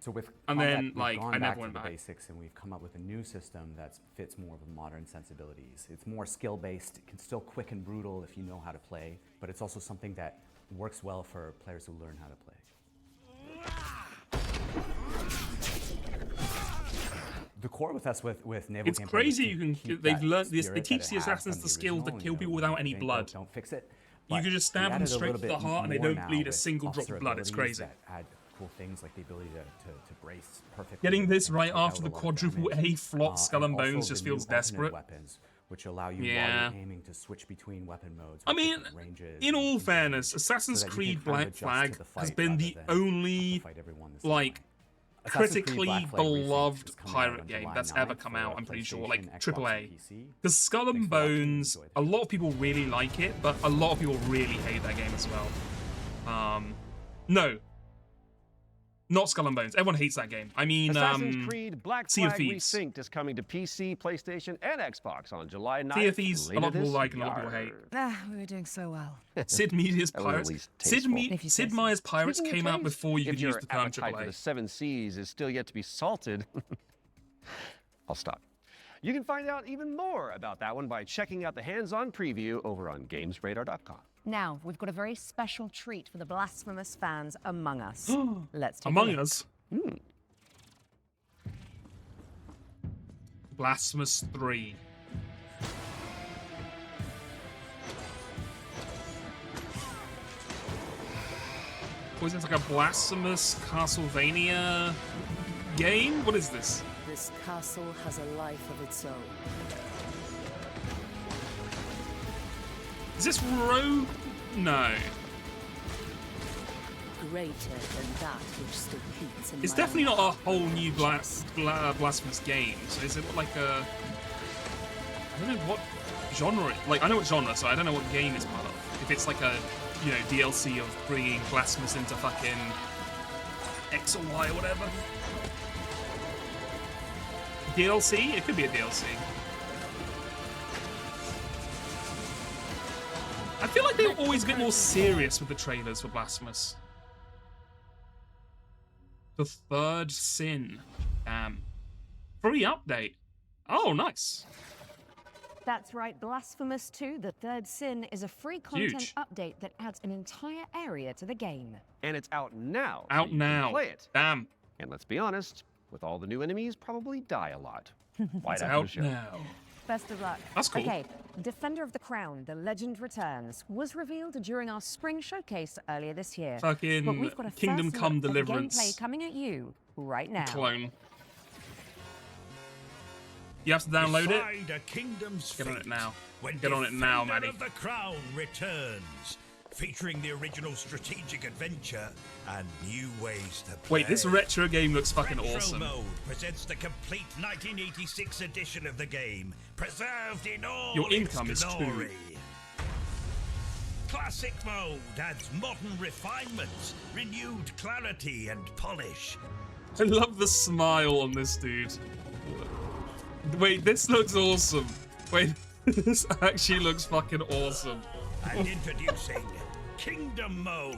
So with And combat, then, we've like, gone I never to went the back. basics, and we've come up with a new system that fits more of a modern sensibilities. It's more skill-based. It can still quick and brutal if you know how to play, but it's also something that works well for players who learn how to play. The core with us with naval It's gameplay crazy is to you can. keep They've that learned this. They spirit teach that the it had assassins from the skills to original, kill you people know, without any ain't blood. Don't fix it. You But could just we stab them added a straight little to the bit heart and they more don't now bleed a with single drop officer of blood. It's abilities crazy. That add cool things like the ability to brace perfectly. Getting this and right take out after a the lot of quadruple damage. A flop Skull and also Bones just the new feels alternate desperate. Weapons, which allow you Yeah. while you're aiming to switch between weapon modes. I with mean, different ranges in and all things fairness, so Assassin's that you can Creed kind of Black adjust to Flag the has fight been rather the than only, fight everyone the same like, way. Assassin's Creed critically Black Flag Resynced beloved is coming out pirate on game July that's 9th ever come out, for I'm pretty sure, PlayStation, like Xbox, AAA. and PC. Because Skull and Thanks for watching. Bones, Enjoy a lot of people really like it, but a lot of people really hate that game as well. No. Not Skull and Bones. Everyone hates that game. I mean, Assassin's Creed Black Sea of Flag Thieves. Resynced is coming to PC, PlayStation, and Xbox on July 9th. Sea of Thieves, a lot of people this like and a lot of people hate. year. We were doing so well. Sid Meier's That was at Pirates. least tasteful. Sid Meier's Pirates Speaking of came out taste, before you if could use your the term appetite for AAA. the Seven Seas is still yet to be salted, I'll stop. You can find out even more about that one by checking out the hands-on preview over on GamesRadar.com. Now, we've got a very special treat for the Blasphemous fans among us. Let's take a Among look. Us. Blasphemous 3. Was this like a Blasphemous Castlevania game? What is this? This castle has a life of its own. Is this Rogue? No. Greater than that which still beats in It's my definitely own not a whole new Blasphemous game. So is it like a... I don't know what genre... Like, I know what genre, so I don't know what game it's part of. If it's like a, you know, DLC of bringing Blasphemous into fucking X or Y or whatever. DLC? It could be a DLC. I feel like they're always a bit more serious with the trailers for Blasphemous. The Third Sin. Damn. Free update. Oh, nice. That's right, Blasphemous 2, The Third Sin, is a free content Huge. update that adds an entire area to the game. And it's out now. Out so you can now. Play it. Damn. And let's be honest, with all the new enemies, probably die a lot. Right It's after out the show. now. Best of luck. That's cool. Okay, Defender of the Crown, The Legend Returns, was revealed during our spring showcase earlier this year. Fucking But we've got a Kingdom first Come look at the Deliverance. gameplay coming at you right now. Clone. You have to download it. Find a kingdom's Get on it fate now. when Get on it now, Defender Maddie. of the Crown returns, featuring the original strategic adventure and new ways to play. Wait, this retro game looks fucking Retro awesome. Mode presents the complete 1986 edition of the game, preserved in all Your its income is 2. glory. Classic Mode adds modern refinements, renewed clarity and polish. I love the smile on this dude. Wait, this looks awesome. Wait, this actually looks fucking awesome. And introducing Kingdom Mode,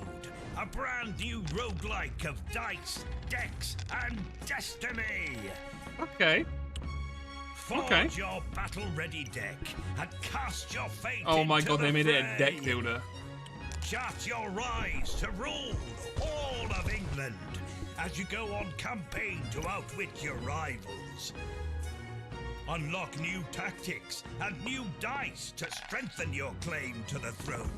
a brand new roguelike of dice, decks, and destiny. Okay. Forge your battle-ready deck and cast your fate Oh my into god, they the made it a fray. deck builder. Chart your rise to rule all of England as you go on campaign to outwit your rivals. Unlock new tactics and new dice to strengthen your claim to the throne.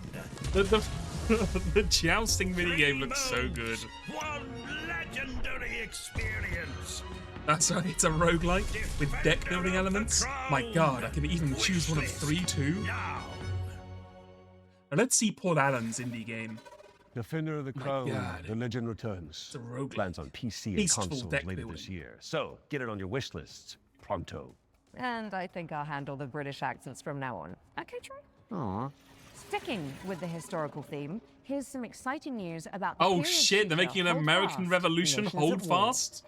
The jousting minigame looks so good. One legendary experience. That's right, it's a roguelike with deck building elements. My god, I can even choose one of 3 too. Now let's see Paul Allen's indie game. Defender of the Crown, God. The Legend Returns. It's a roguelike. Lands on PC and Peaceful consoles deck later building. this year. So get it on your wish list pronto. And I think I'll handle the British accents from now on. Okay, Troy? Aww. Sticking with the historical theme, here's some exciting news about the Oh period shit, they're feature making an Hold American Fast, Revolution Nations Hold at War. Fast?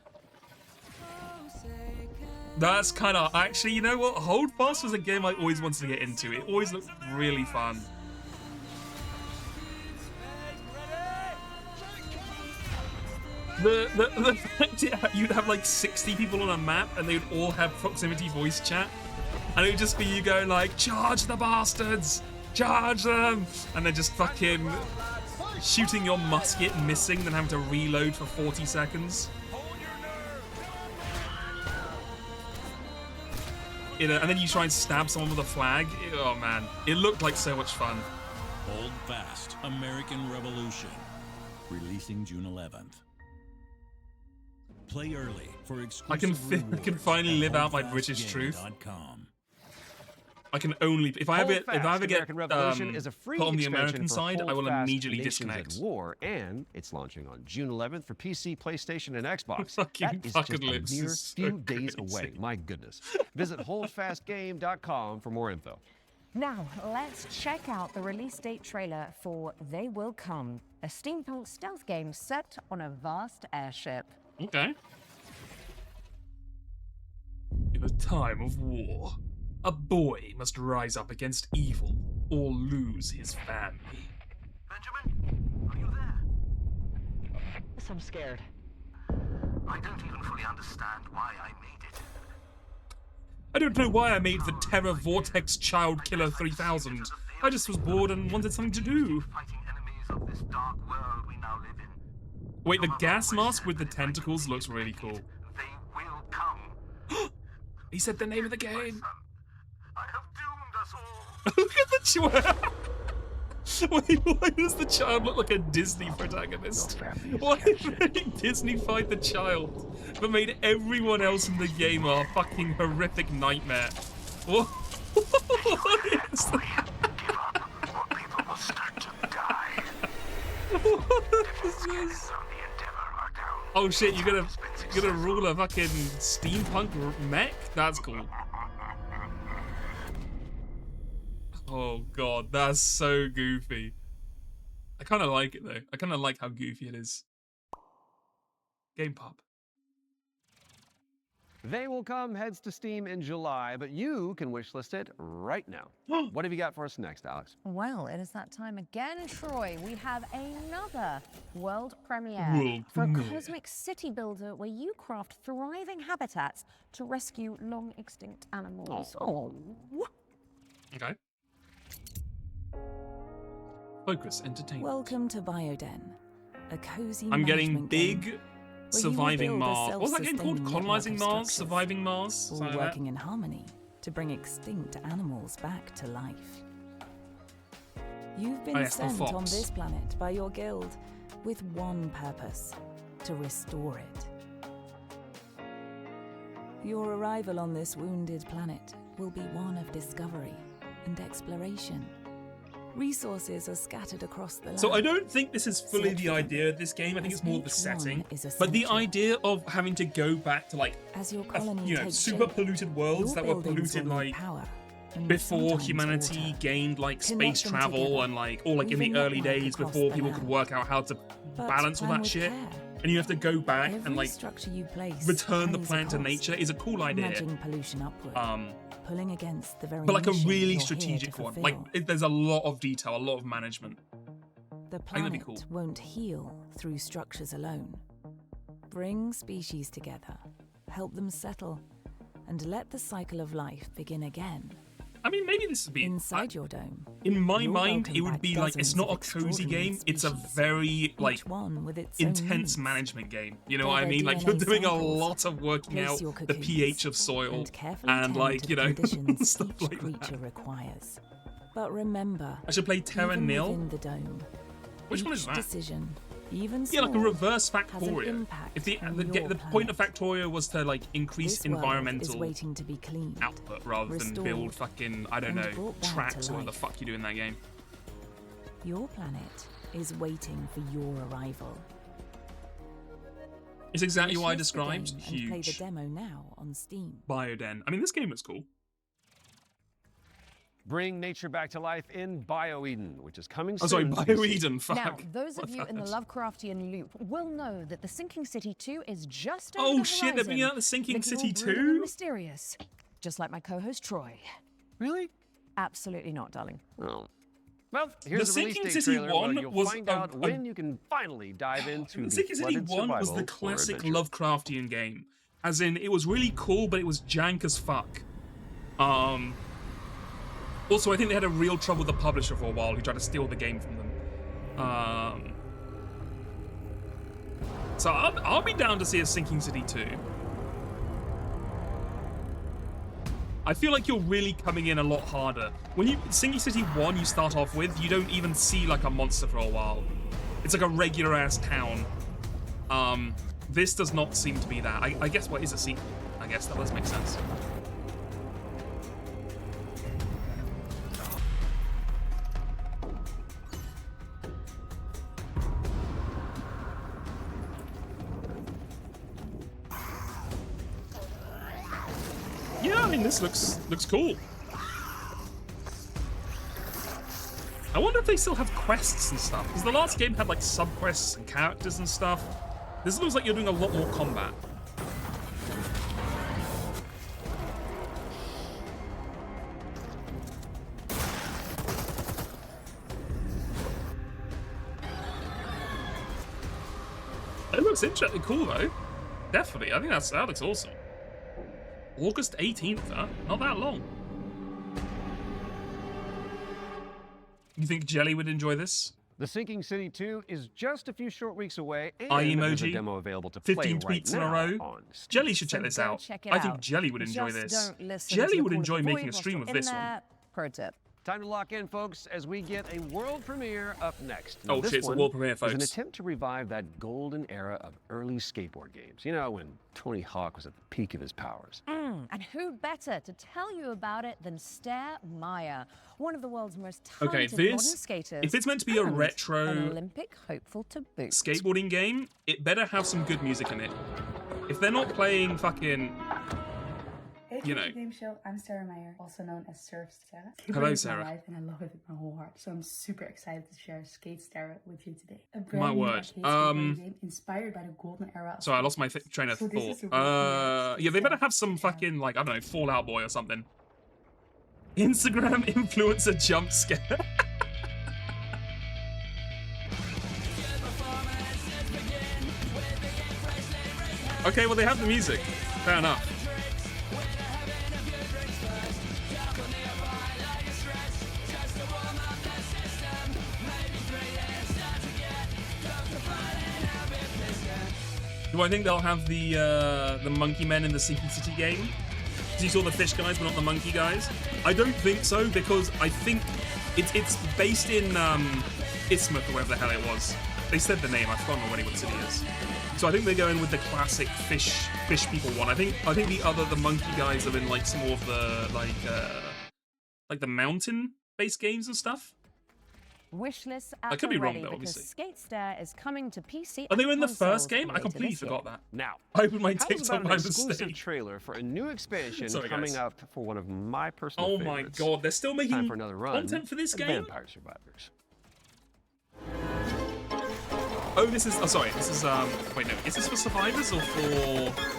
That's kind of... Actually, you know what? Hold Fast was a game I always wanted to get into. It always looked really fun. The fact that you'd have like 60 people on a map and they would all have proximity voice chat, and it would just be you going like, charge the bastards, charge them, and then just fucking shooting your musket, missing, then having to reload for 40 seconds. You know, and then you try and stab someone with a flag. Oh man, it looked like so much fun. Hold Fast, American Revolution. Releasing June 11th. Play early for exclusive I can finally live out my British truth. I can only if I ever get American Revolution is a free put on the expansion American for side, I will Hold Fast immediately Nations disconnect. at War, and it's launching on June 11th for PC, PlayStation, and Xbox. Fucking that is fucking just a lips mere is so few days crazy. away. My goodness. Visit holdfastgame.com for more info. Now, let's check out the release date trailer for They Will Come, a steampunk stealth game set on a vast airship. Okay. In a time of war, a boy must rise up against evil or lose his family. Benjamin, are you there? Yes, I'm scared. I don't even fully understand why I made it. I don't know why I made the Terror Vortex Child Killer 3000. I just was bored and wanted something to do. Fighting enemies of this dark world we now live in. Wait, the gas mask with the tentacles looks really cool. They will come. He said the name of the game. I have doomed us all. Look at the child. Wait, why does the child look like a Disney protagonist? Why did they Disney-fied the child, but made everyone else in the game a fucking horrific nightmare? What? What is that? People will start to die. What is this? Oh shit, you're gonna rule a fucking steampunk mech? That's cool. Oh god, that's so goofy. I kind of like it though. I kind of like how goofy it is. Game Pop. They Will Come heads to Steam in July, but you can wishlist it right now. What have you got for us next, Alex? Well, it is that time again, Troy. We have another world premiere for a cosmic city builder where you craft thriving habitats to rescue long extinct animals. Oh. Okay. Focus Entertainment. Welcome to Bioden, a cozy I'm getting management big game Surviving Mars. What was that game called? Colonizing Mars? Surviving Mars? All working in harmony to bring extinct animals back to life. You've been sent on this planet by your guild with one purpose: to restore it. Your arrival on this wounded planet will be one of discovery and exploration. Resources are scattered across the land. So I don't think this is fully the idea of this game. I think it's more the setting. But the idea of having to go back to like, super polluted worlds that were polluted like before humanity gained like space travel and like, or like in the early days before people could work out how to balance all that shit. And you have to go back and like return the planet to nature is a cool idea. Pollution upward. Pulling against the very but like a really strategic one. Like there's a lot of detail, a lot of management. The planet won't heal through structures alone. Bring species together, help them settle, and let the cycle of life begin again. I mean, maybe this would be inside your dome. In my mind, it would be like it's not a cozy game. It's a very like intense management game. You know what I mean? Like you're doing a lot of working out the pH of soil and like stuff like that. Requires. But remember, I should play Terra Nil. Which one is that? Decision, even like a reverse Factorio. If the point of Factorio was to like increase environmental output rather than build fucking, I don't know, tracks or what the fuck you do in that game. Your planet is waiting for your arrival. It's exactly what I described. Huge. Play the demo now on Steam. Bioden. I mean, this game looks cool. Bring nature back to life in BioEden, which is coming soon. Oh, sorry, BioEden, fuck. Now, those of you in the Lovecraftian loop will know that the Sinking City 2 is just over the horizon. Shit, they're bringing out the Sinking City 2? Mysterious. Just like my co-host, Troy. Really? Absolutely not, darling. Oh. Well, here's the release Sinking date City trailer 1 you'll was find out when you can finally dive into the Sinking City 1 was the classic Lovecraftian game. As in, it was really cool, but it was jank as fuck. Also, I think they had a real trouble with the publisher for a while who tried to steal the game from them. So I'll be down to see a Sinking City 2. I feel like you're really coming in a lot harder. When you Sinking City 1 you start off with, you don't even see like a monster for a while. It's like a regular ass town. This does not seem to be that. I guess what is a sequel? I guess that does make sense. Yeah, I mean, this looks cool. I wonder if they still have quests and stuff, because the last game had like sub-quests and characters and stuff. This looks like you're doing a lot more combat. It looks interesting, cool though. Definitely, I think that looks awesome. August 18th, huh? Not that long. You think Jelly would enjoy this? The Sinking City 2 is just a few short weeks away, and emoji, there's a demo available to 15 play tweets right in a row. on Steam. Jelly should check this out. I think Jelly would enjoy this. Jelly would enjoy making a stream of this one. Pro tip. Time to lock in, folks, as we get a world premiere up next. Oh shit, it's a world premiere, folks. It's an attempt to revive that golden era of early skateboard games. You know, when Tony Hawk was at the peak of his powers. And who better to tell you about it than Stair Meyer, one of the world's most talented modern skaters. If it's meant to be a retro an Olympic hopeful to boot. skateboarding game, it better have some good music in it. If they're not playing fucking... Hey, Game Show. I'm Sarah Meyer, also known as Surf Sarah. Hello, Sarah. My life, and I love it with my whole heart. So I'm super excited to share Skate Sarah with you today. My word. Game inspired by the golden era. Sorry, I lost my train of thought. Yeah, they better have some fucking like I don't know, Fallout Boy or something. Instagram influencer jump scare. Okay, well they have the music. Fair enough. Do I think they'll have the monkey men in the Sinking City game? Because you saw the fish guys, but not the monkey guys. I don't think so, because I think it's based in Isthmus or wherever the hell it was. They said the name. I can't remember what city it is. So I think they're going with the classic fish people one. I think the monkey guys are in like some more of the like the mountain-based games and stuff. Wishlist I could be wrong though, because obviously. Skate Stair is coming to PC. Are they in the consoles first game? I completely later this forgot year. that. Now, I opened my how's TikTok about by an exclusive mistake. trailer for a new expansion Sorry, coming guys. up for one of my personal Oh favorites. my god, they're still making Time for another run content for this of game? Vampire Survivors. Oh, this is. Oh, sorry. This is. Wait, no. Is this for Survivors or for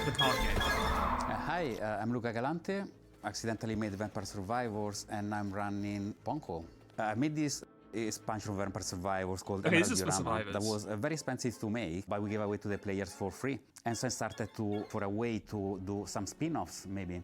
the card game? Hi, I'm Luca Galante. Accidentally made Vampire Survivors, and I'm running Ponko. I made this expansion of Vampire Survivors called Okay, this Emerald is for Diorama Survivors. that was very expensive to make, but we gave away to the players for free. And so I started for a way to do some spin-offs, maybe.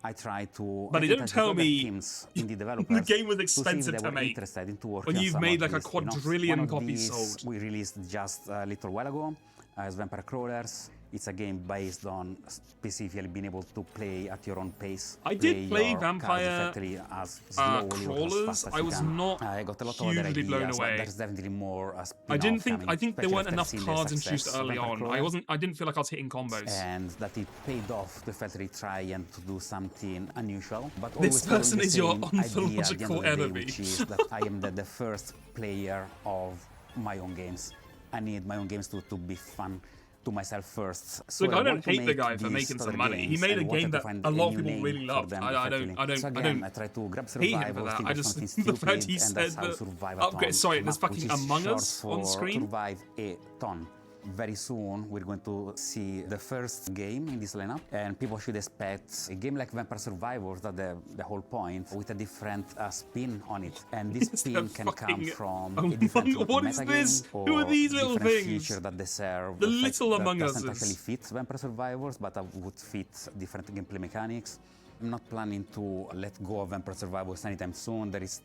I tried to. But they don't tell me teams, indie developers, the game was to see if expensive they to were make interested into working when on you've some made of like a these spin-offs. quadrillion One of copies these sold. We released just a little while ago as Vampire Crawlers. It's a game based on specifically being able to play at your own pace. I did play your cards Vampire effectively as slowly or as Crawlers. fast as I you was can. not I got a lot of other hugely blown ideas, but away. there's definitely more I didn't think. coming, I think there especially weren't after enough seeing the cards introduced success of early Vampire on. Crawlers. I didn't feel like I was hitting combos. And that it paid off to effectively try and to do something unusual. But This always person is your following the same idea at the end ontological of the day, enemy. which is that I am the first player of my own games. I need my own games to be fun to myself first. So Look, I don't want to hate the make guy for these making some other money. He games made a and wanted game to that find a lot of new people name really for loved. them I effectively. So again, I tried to grab hate him Survivors, for that. think I of just something the stupid, fact he and said that's how that Survive a upgrade. Ton Sorry, came there's up, fucking which is Among short Us for on screen. Survive a Ton. Very soon, we're going to see the first game in this lineup, and people should expect a game like Vampire Survivors, that the whole point, with a different spin on it. And this spin can come from a different What is metagame this? or Who are these little different things? feature that they serve. The fact little that Among doesn't Uses. actually fit Vampire Survivors, but would fit different gameplay mechanics. I'm not planning to let go of Vampire Survivors anytime soon. There is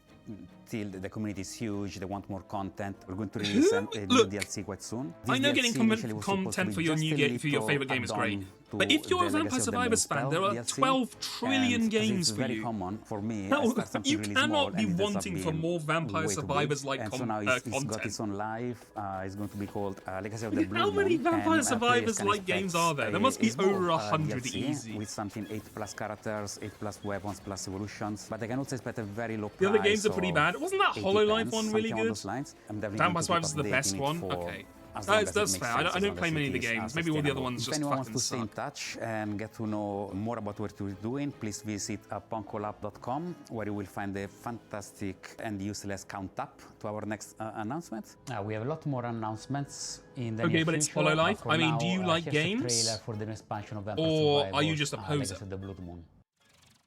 still, the community is huge. They want more content. We're going to release a new Look, DLC quite soon. I This know DLC getting initially was supposed to content be for your just new a game for your little favorite game is great. add-on to But if you're a the Vampire Legacy of the Survivors fan, Moonspell there are DLC, 12 trillion and games it's for very you. common for me. No, I start something you really cannot small, be and it ends up wanting for being more Vampire way too big. Survivors-like And so now it's got content. its own live. It's going to be called Legacy of the Blue How many Moon, Vampire and, Survivors players can like games expect are there? There must be a small, over 100 DLC easy. with something 8+ characters, 8+ weapons, plus evolutions. But I can also expect a very low price. The other games are pretty of bad. Wasn't that 80 HoloLive pence, one really something along good? those lines. I'm definitely Vampire going to keep Survivors is the best updating it one? for Okay. as long as it That's makes fair. sense, I as don't long play as many it of the is, games. Maybe all the other sustainable. ones If just anyone fucking wants to stay in suck. touch and get to know more about what we're doing, please visit ponkolab.com, where you will find a fantastic and useless count up to our next announcement. We have a lot more announcements in the Okay, near but it's future. HoloLive. For I mean, now, do you like here's a games? trailer for the new expansion of Vampire Or Survivors, are you just a poser? Legacy of the Blood Moon.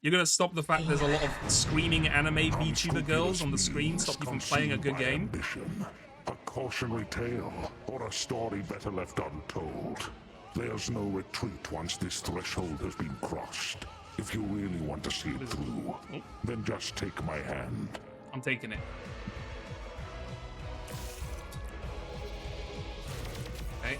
You're gonna stop the fact there's a lot of screaming anime VTuber girls on the screen, stop you from playing a good game? A cautionary tale, or a story better left untold. There's no retreat once this threshold has been crossed. If you really want to see it through, then just take my hand. I'm taking it. Okay.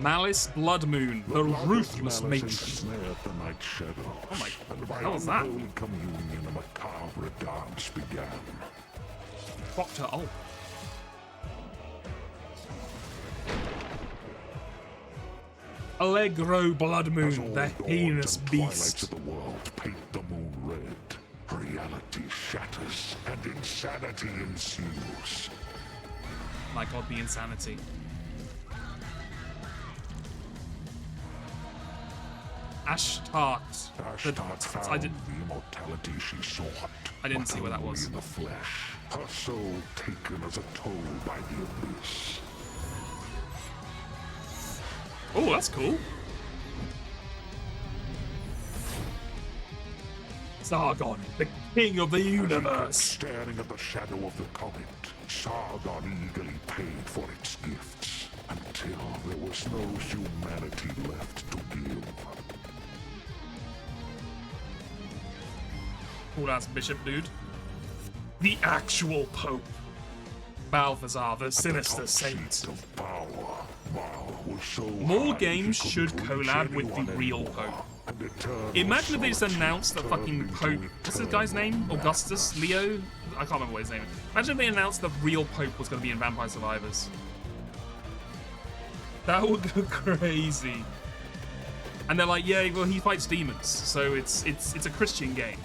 Malice Blood Moon, the ruthless matron. Ensnared the night shadow. Oh my And by hell is that? unholy communion, a macabre dance began. Proctor, oh. Allegro Blood Moon, the heinous beast. Twilights of the world paint the moon red. Reality shatters and insanity ensues. My god, the insanity. Ashtart. Ashtart found I didn't. the immortality she sought. I didn't but see what that only was. in the flesh. Her soul taken as a toll by the abyss. Oh, that's cool. Sargon, the king of the universe. Staring at the shadow of the comet, Sargon eagerly paid for its gifts until there was no humanity left to give. Cool ass bishop, dude. The actual Pope. Balthazar, the sinister saint. Of power, Baal was so more hard games you should couldn't reach collab with the anyone real anymore. Pope. And it turned Imagine if they just solid, announced that fucking turned Pope. into What's this guy's name? Augustus? Leo? I can't remember what his name is. Imagine if they announced the real Pope was going to be in Vampire Survivors. That would go crazy. And they're like, yeah, well, he fights demons, so it's a Christian game.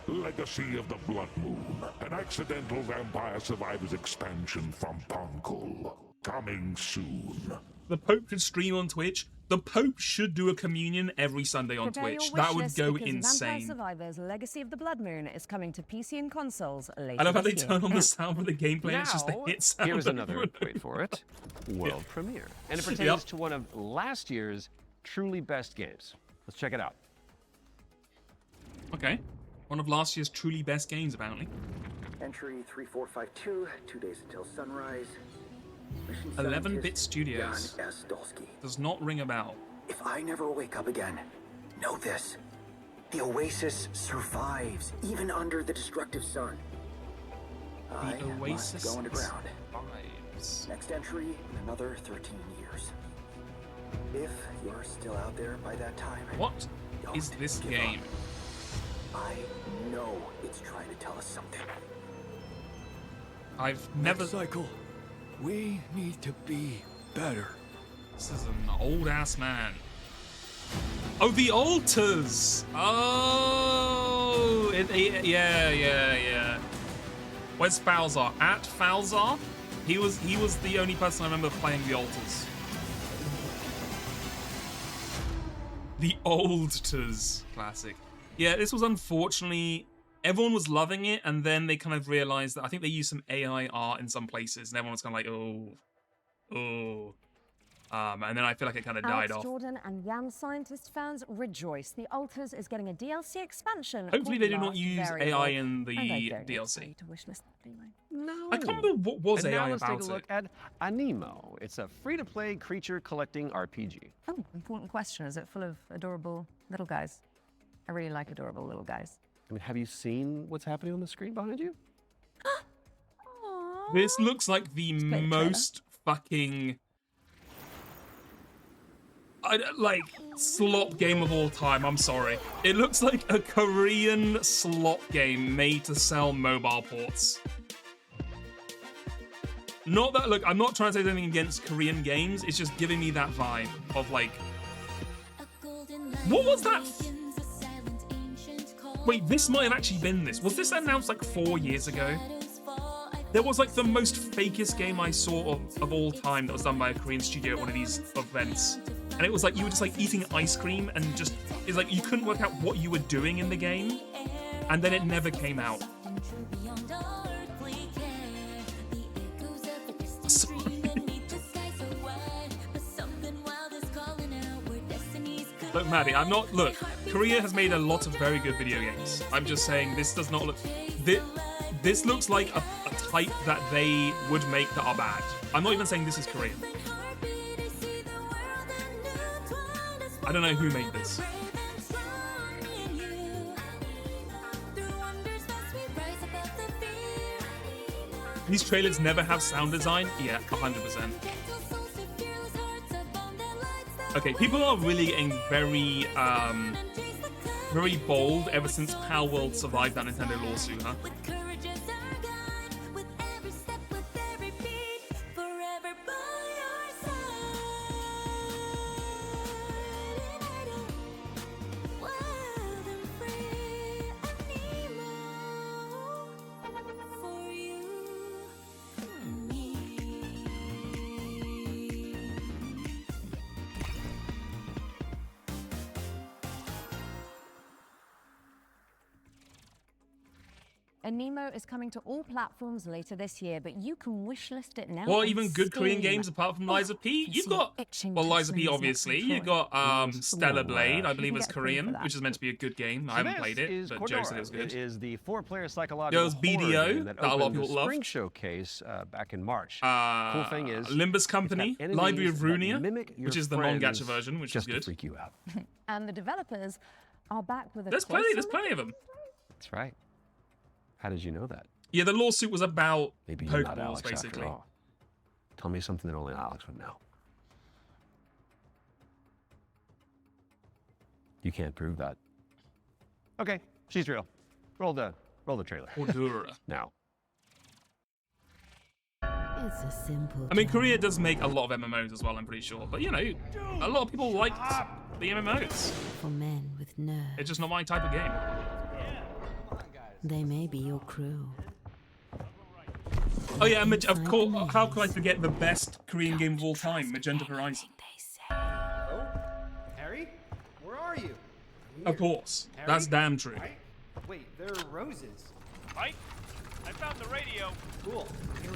Legacy of the Blood Moon, an accidental Vampire Survivors expansion from Punkle. Coming soon. The Pope should stream on Twitch. The Pope should do a communion every Sunday on Prepare Twitch. your That wish would list go because Vampire insane. Survivors: Legacy of the Blood Moon is coming to PC and consoles later. I love how they this year. turn on the sound for the gameplay. And it's just the Now, hit sound. here's another, wait for it, world premiere. And it pertains to one of last year's truly best games. Let's check it out. Okay. One of last year's truly best games, apparently. Entry 3452, 2 days until sunrise. Mission 11-bit scientist Studios. Jan S. Dolsky. Does not ring a bell. If I never wake up again, know this. The Oasis survives, even under the destructive sun. I Oasis must go underground. survives. Next entry in another 13 years. If you're still out there by that time, What is this give game? up. I know it's trying to tell us something. I've never. Next cycle, we need to be better. This is an old ass man. Oh, the altars. Oh, yeah. Where's Falzar? At Falzar? He was the only person I remember playing the altars. The altars, classic. Yeah, this was unfortunately, everyone was loving it, and then they kind of realized that I think they used some AI art in some places, and everyone was kind of like, oh. And then I feel like it kind of died Alex off. Jordan and Jan Scientist fans rejoice. The Altars is getting a DLC expansion. Hopefully called they do not Last use Variable, AI in the and I don't DLC. expect you to wishlist that, do I? No. I can't remember what was and AI now let's about take a look it. at Anemo. It's a free-to-play creature collecting RPG. Oh, important question. Is it full of adorable little guys? I really like adorable little guys. I mean, have you seen what's happening on the screen behind you? This looks like the play the most fucking like slop game of all time. I'm sorry. It looks like a Korean slop game made to sell mobile ports. Not that, look, I'm not trying to say anything against Korean games. It's just giving me that vibe of like, what was that? Wait, this might have actually been this. Was this announced like 4 years ago? There was like the most fakest game I saw of all time that was done by a Korean studio at one of these events. And it was like you were just like eating ice cream and just, it's like you couldn't work out what you were doing in the game. And then it never came out. Sorry. Look, Maddie, I'm not, look, Korea has made a lot of very good video games. I'm just saying this does not look, this looks like a type that they would make that are bad. I'm not even saying this is Korean. I don't know who made this. These trailers never have sound design? Yeah, 100%. Okay, people are really getting very, very bold ever since Palworld survived that Nintendo lawsuit, huh? Anemo is coming to all platforms later this year, but you can wishlist it now. Or on even good Korean Steam. games apart from Liza P. You've got, well, Liza P. obviously. You've got Stellar Blade, I believe is Korean, which is meant to be a good game. I haven't played it, but Joe said it was good. It is the 4-player psychological There's BDO, horror game that that a lot of opened the people love. Spring Showcase back in March. Cool thing is, Limbus Company, it's got Library of enemies that Runia, mimic your which is the friends non-gacha version, which is just to good. freak you out. And the developers are back with a There's closer plenty of them. That's right. How did you know that? Yeah, the lawsuit was about Maybe you're not Pokeballs, Alex basically. after all. Tell me something that only Alex would know. You can't prove that. Okay, she's real. Roll the trailer. Cordura. Now. It's a simple. I mean, Korea does make a lot of MMOs as well, I'm pretty sure. But, you know, a lot of people liked the MMOs. For men with nerves. It's just not my type of game. They may be your crew. Oh yeah, of course. How could I forget the best Korean game of all time, Magenta Horizon? Hello? Harry? Where are you? Of course. Harry? That's damn true. Wait, there are roses. Mike, I found the radio. Cool.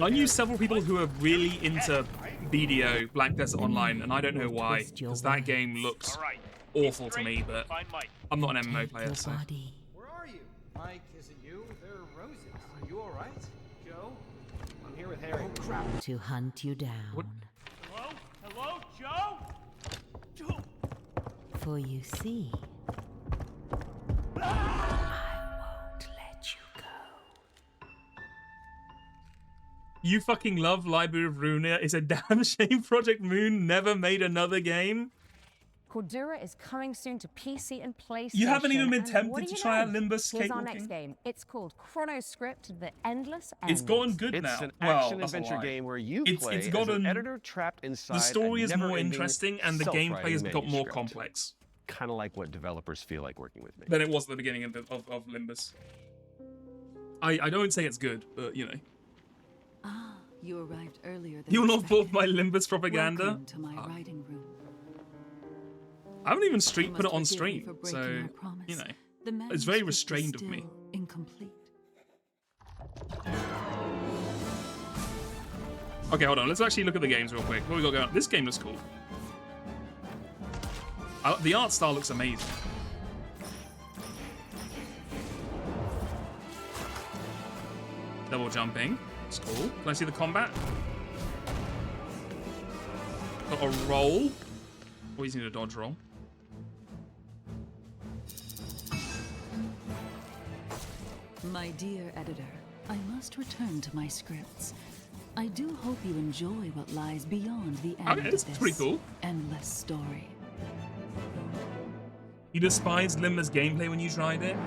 I knew several people who are really into BDO, Black Desert Online, and I don't know why, because that game looks awful to me, but I'm not an MMO player, so... Where are you? Mike, is it you? There are roses. Are you alright? Joe? I'm here with Harry. Oh, crap. To hunt you down. Hello? Hello, Joe? Joe? For you see, You fucking love Library of Runeterra. It's a damn shame Project Moon never made another game. Cordura is coming soon to PC and PlayStation. You haven't even been and tempted what do to you try know? out Limbus Here's our Cakewalking? next game. It's called Chronoscript: The Endless End. It's gotten good now. It's an Well, action that's a adventure lie. game where you play It's as gotten, an editor trapped inside. The story a is more never-ending, interesting, and the gameplay has got more self-writing complex Kind of like what developers feel like working with me. than it was at the beginning of Limbus. I don't say it's good, but you know. Ah, you arrived earlier than You're not expected. bought my Limbus propaganda? Welcome to my writing room. I haven't even You put it must on forgive me stream, for breaking so our promise. you know, The it's very manuscript is restrained of me. still Incomplete. Okay, hold on. Let's actually look at the games real quick. What we got going on? This game looks cool. The art style looks amazing. Double jumping. It's cool. Can I see the combat? Got a roll. Always need a dodge roll. My dear editor, I must return to my scripts. I do hope you enjoy what lies beyond the end Okay, of it's this pretty cool. endless story. You despised Limba's gameplay when you tried it?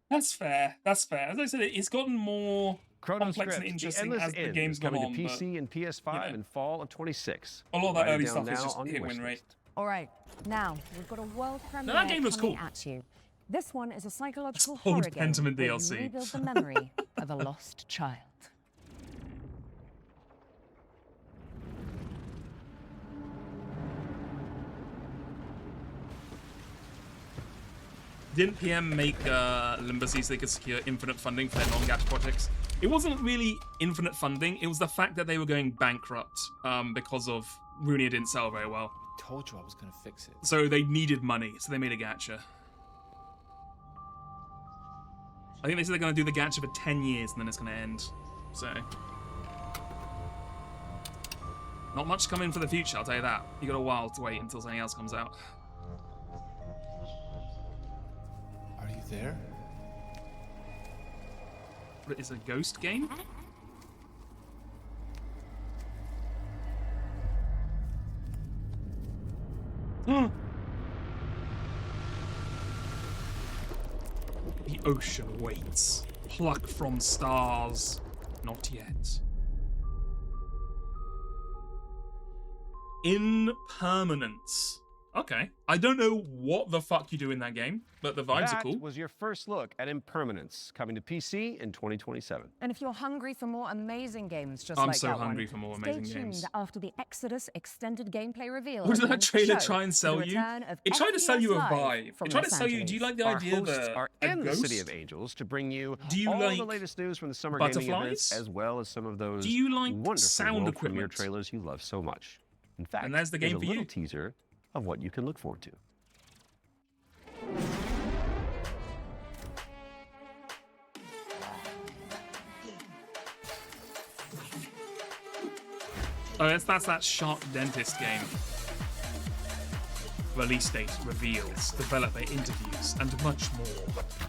That's fair. That's fair. As I said, it's gotten more complex and interesting as the game's gone coming on. to PC and PS5 you know, in fall of 26. a lot of that Write it early down stuff is now just on your hit wish win rate. All right, now we've got a world premiere that game looks coming cool. at you. This one is a psychological Old horror game Pentiment where DLC. you rebuild the memory of a lost child. Didn't PM make Limbacy so they could secure infinite funding for their non-gacha projects? It wasn't really infinite funding. It was the fact that they were going bankrupt because of Runeterra didn't sell very well. Told you I was gonna fix it. So they needed money, so they made a gacha. I think they said they're going to do the gacha for 10 years and then it's going to end. So... not much coming for the future, I'll tell you that. You got a while to wait until something else comes out. Are you there? It's a ghost game? The ocean waits. Pluck from stars. Not yet. Impermanence. Okay. I don't know what the fuck you do in that game, but the vibes are cool. That was your first look at Impermanence, coming to PC in 2027. And if you're hungry for more amazing games just I'm like so that hungry one, for more amazing stay tuned games. after the Exodus extended gameplay reveal. What at did the end that of the trailer show try and for sell the you? return of It tried to sell you a FPS Live vibe. from It tried to Los sell you, do you Angeles. like the Our idea of hosts are a in the City ghost? of Angels to bring you, Do you all like the latest news from the summer gaming events, butterflies? as well as some of those Do you like wonderful sound world premiere equipment? trailers you love so much. In fact, And that's the here's game a for little you. teaser of what you can look forward to. Oh, that's that Shark Dentist game. release date reveals, developer interviews, and much more.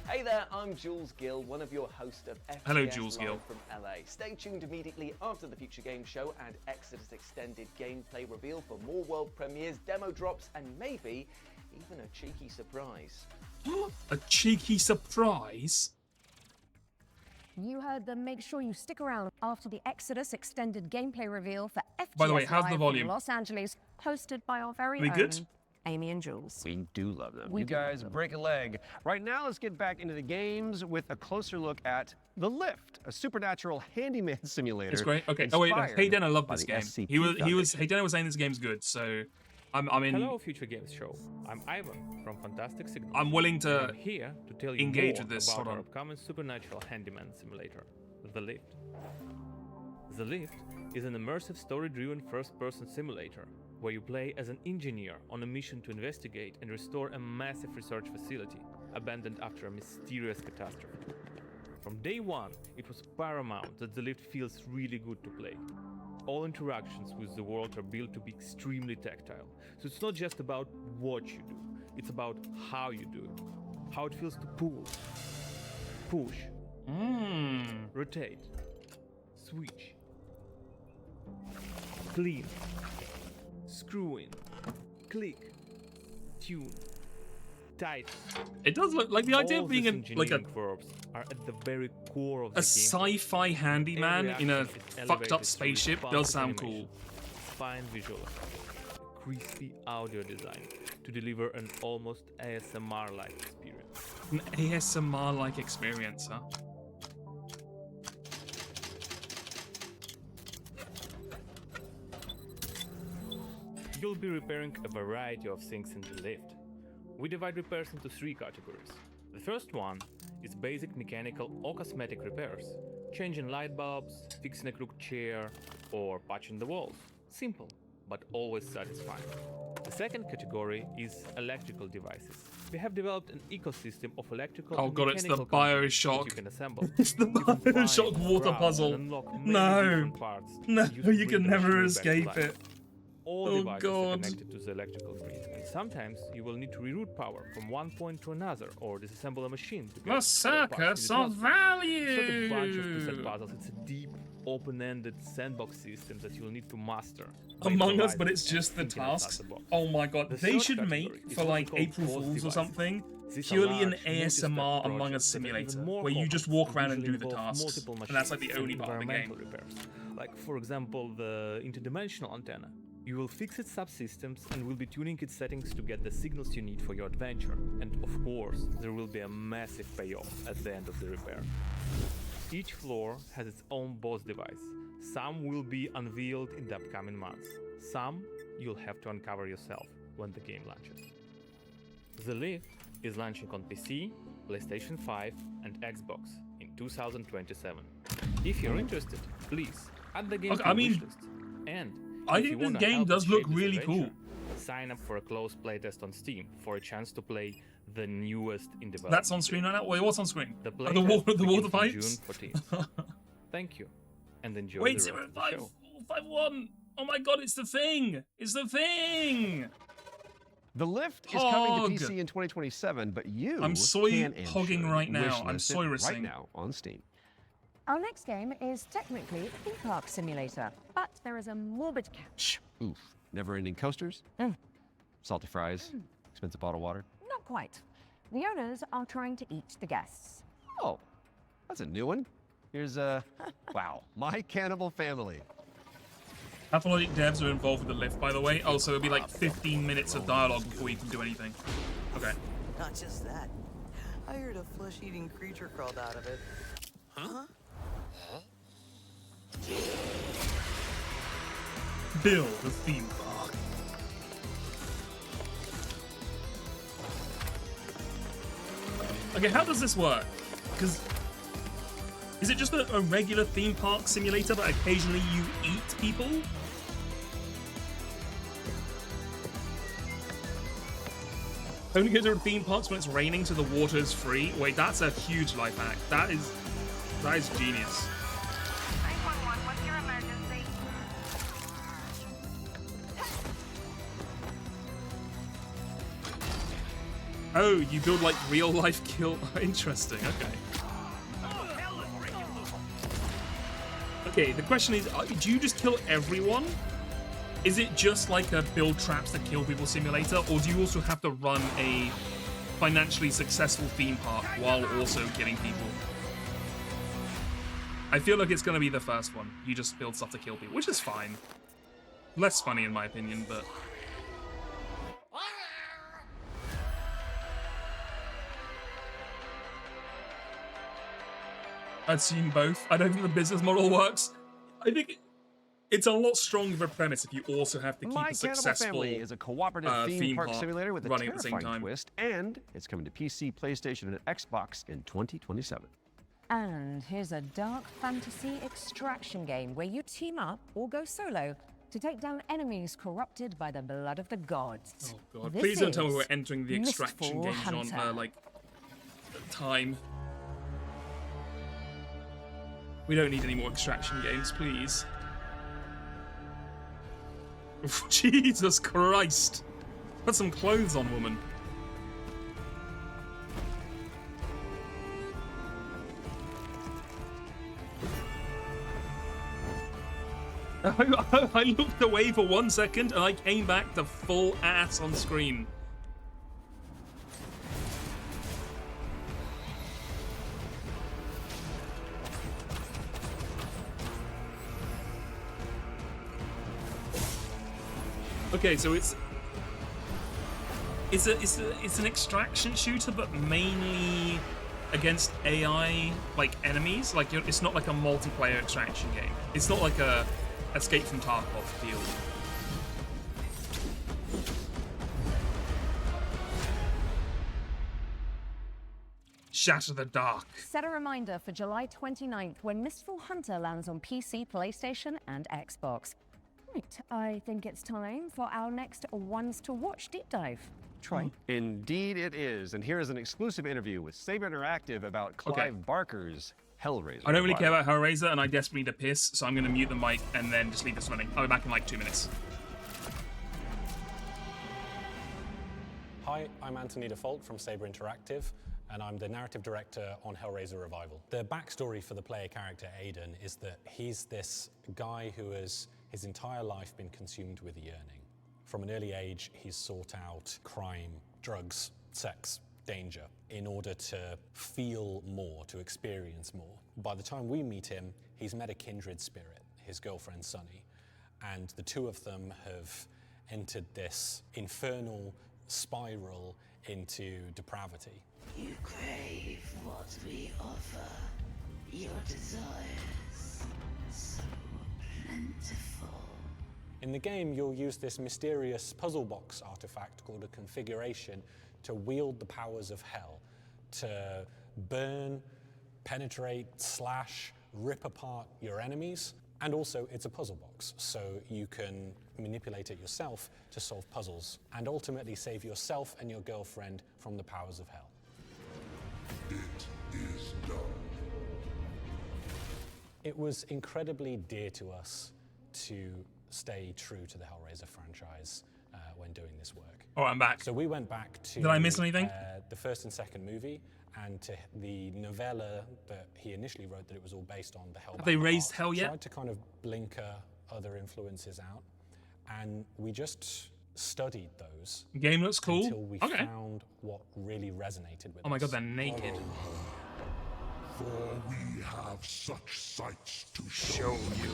Hey there, I'm Jules Gill, one of your hosts of FPS Hello, Jules Live Gill. from LA. Stay tuned immediately after the Future Game Show and Exodus Extended gameplay reveal for more world premieres, demo drops, and maybe even a cheeky surprise. A cheeky surprise? You heard them. Make sure you stick around after the Exodus extended gameplay reveal for FPS By the way, how's the Live from volume? Los Angeles, hosted by our very We own good? Amy and Jules. We do love them. We You do love guys them. break a leg. Right now, let's get back into the games with a closer look at The Lift, a supernatural handyman simulator. It's great. Okay. Oh wait, no. inspired Hayden, I love by this the game. SCP He was Foundation. Hayden was saying this game's good, so I'm in. Hello, Future Games Show. I'm Ivan from Fantastic Signals. I'm willing to I'm here to tell you engage more with this. about Hold our on. upcoming supernatural handyman simulator, The Lift. The Lift is an immersive, story-driven first-person simulator where you play as an engineer on a mission to investigate and restore a massive research facility abandoned after a mysterious catastrophe. From day one, it was paramount that The Lift feels really good to play. All interactions with the world are built to be extremely tactile, so it's not just about what you do, it's about how you do it, how it feels to pull, push, rotate, switch, clean, screw in, click, tune, tight. It does look like the idea All of being these like a engineering verbs are at the very core of the a gameplay. sci-fi handyman Every in a action is fucked elevated up through spaceship responsive does sound animation, cool. fine visual effects, crispy audio design to deliver an almost ASMR-like experience. An ASMR-like experience, huh? You'll be repairing a variety of things in the lift. We divide repairs into 3 categories. The first one is basic mechanical or cosmetic repairs, changing light bulbs, fixing a crooked chair, or patching the walls. Simple, but always satisfying. The second category is electrical devices. We have developed an ecosystem of electrical Oh and god, it's the mechanical components that Bioshock. you can assemble. It's the You can find, Bioshock water browse, puzzle. and unlock many No, different parts no, used to you bring can the never machinery back to escape life. it. All Oh devices are god. connected to the electrical grid, and sometimes you will need to reroute power from one point to another or disassemble a machine to get The other parts circus needed of elsewhere. It's not a bunch of value. preset puzzles, it's a deep, open-ended sandbox system that you'll need to master. Among Us, Improvising but it's and just the thinking outside tasks. the box. Oh my god, The they third should category make is for what we like call April pause Fools or devices. something These are purely an large, multi-step ASMR Among projects Us that are even simulator more where you just complex walk and around and do usually the involve tasks, multiple and that's like the machines only and part of the game. environmental repairs. Like for example, the interdimensional antenna. You will fix its subsystems and will be tuning its settings to get the signals you need for your adventure. And of course, there will be a massive payoff at the end of the repair. Each floor has its own boss device. Some will be unveiled in the upcoming months. Some you'll have to uncover yourself when the game launches. The Lift is launching on PC, PlayStation 5 and Xbox in 2027. If you're interested, please add the game Okay, to I your mean, wishlist. And I if think you this wanna game help does us look shape this really adventure, cool. Sign up for a closed playtest on Steam for a chance to play the newest in development. That's on screen right now? Wait, what's on screen? The Oh, the water, the water begins pipes? on June 14th. Thank you, and enjoy Wait, the rest of the 05, show. 51! Oh my god, it's the thing! It's the thing! The Lift is coming Hog. to PC in 2027, but you I'm soy can and hogging should right now. wish I'm list it soy right racing. now on Steam. Our next game is technically a theme park simulator, but there is a morbid catch. Oof. Never-ending coasters? Salty fries? Expensive bottled water? Not quite. The owners are trying to eat the guests. Oh, that's a new one. Here's wow, My Cannibal Family. Pathologic devs are involved with the Lift, by the way. Oh, so it'll be like 15 minutes of dialogue before you can do anything. Okay. Not just that. I heard a flesh-eating creature crawled out of it. Huh? Build a theme park. Okay, how does this work? Because is it just a regular theme park simulator, but occasionally you eat people? Only go to theme parks when it's raining, so the water's free. Wait, that's a huge life hack. That is genius. 911, what's your emergency? Oh, you build like real life kill. Interesting. Okay. Okay. The question is, do you just kill everyone? Is it just like a build traps to kill people simulator, or do you also have to run a financially successful theme park while also killing people? I feel like it's going to be the first one. You just build stuff to kill people, which is fine. Less funny in my opinion, but... I've seen both. I don't think the business model works. I think it's a lot stronger of a premise if you also have to keep My a successful Family is a cooperative theme park simulator with a running at the same terrifying time. twist, and it's coming to PC, PlayStation, and Xbox in 2027. And here's a dark fantasy extraction game where you team up or go solo to take down enemies corrupted by the blood of the gods. Oh god, This please don't tell me is we're entering the extraction Mistfall game Hunter. genre, like, time. We don't need any more extraction games, please. Jesus Christ! Put some clothes on, woman. I looked away for 1 second and I came back to full ass on screen. Okay, so it's an extraction shooter, but mainly against AI like enemies. Like it's not like a multiplayer extraction game. It's not like a Escape from Tarkov feel. Shatter the Dark. Set a reminder for July 29th when Mistfall Hunter lands on PC, PlayStation, and Xbox. Right, I think it's time for our next Ones to Watch deep dive. Troy? Indeed it is, and here is an exclusive interview with Saber Interactive about Clive Barker's Hellraiser. I don't really care about Hellraiser, and I desperately need to piss, so I'm going to mute the mic and then just leave this running. I'll be back in like 2 minutes. Hi, I'm Anthony Default from Saber Interactive, and I'm the narrative director on Hellraiser Revival. The backstory for the player character Aiden is that he's this guy who has his entire life been consumed with yearning. From an early age, he's sought out crime, drugs, sex, danger, in order to feel more, to experience more. By the time we meet him, he's met a kindred spirit, his girlfriend Sunny, and the two of them have entered this infernal spiral into depravity. You crave what we offer, your desires so plentiful. In the game, you'll use this mysterious puzzle box artifact called a configuration to wield the powers of hell, to burn, penetrate, slash, rip apart your enemies, and also it's a puzzle box, so you can manipulate it yourself to solve puzzles, and ultimately save yourself and your girlfriend from the powers of hell. It is done. It was incredibly dear to us to stay true to the Hellraiser franchise when doing this work. Oh, I'm back. So we went back to Did I miss anything? The first and second movie, and to the novella that he initially wrote that it was all based on, the Hellbound. Have they raised hell yet? Tried to kind of blinker other influences out, and we just studied those. Game looks cool. Until we Okay. found what really resonated with us. Oh my god, they're naked. For we have such sights to show you.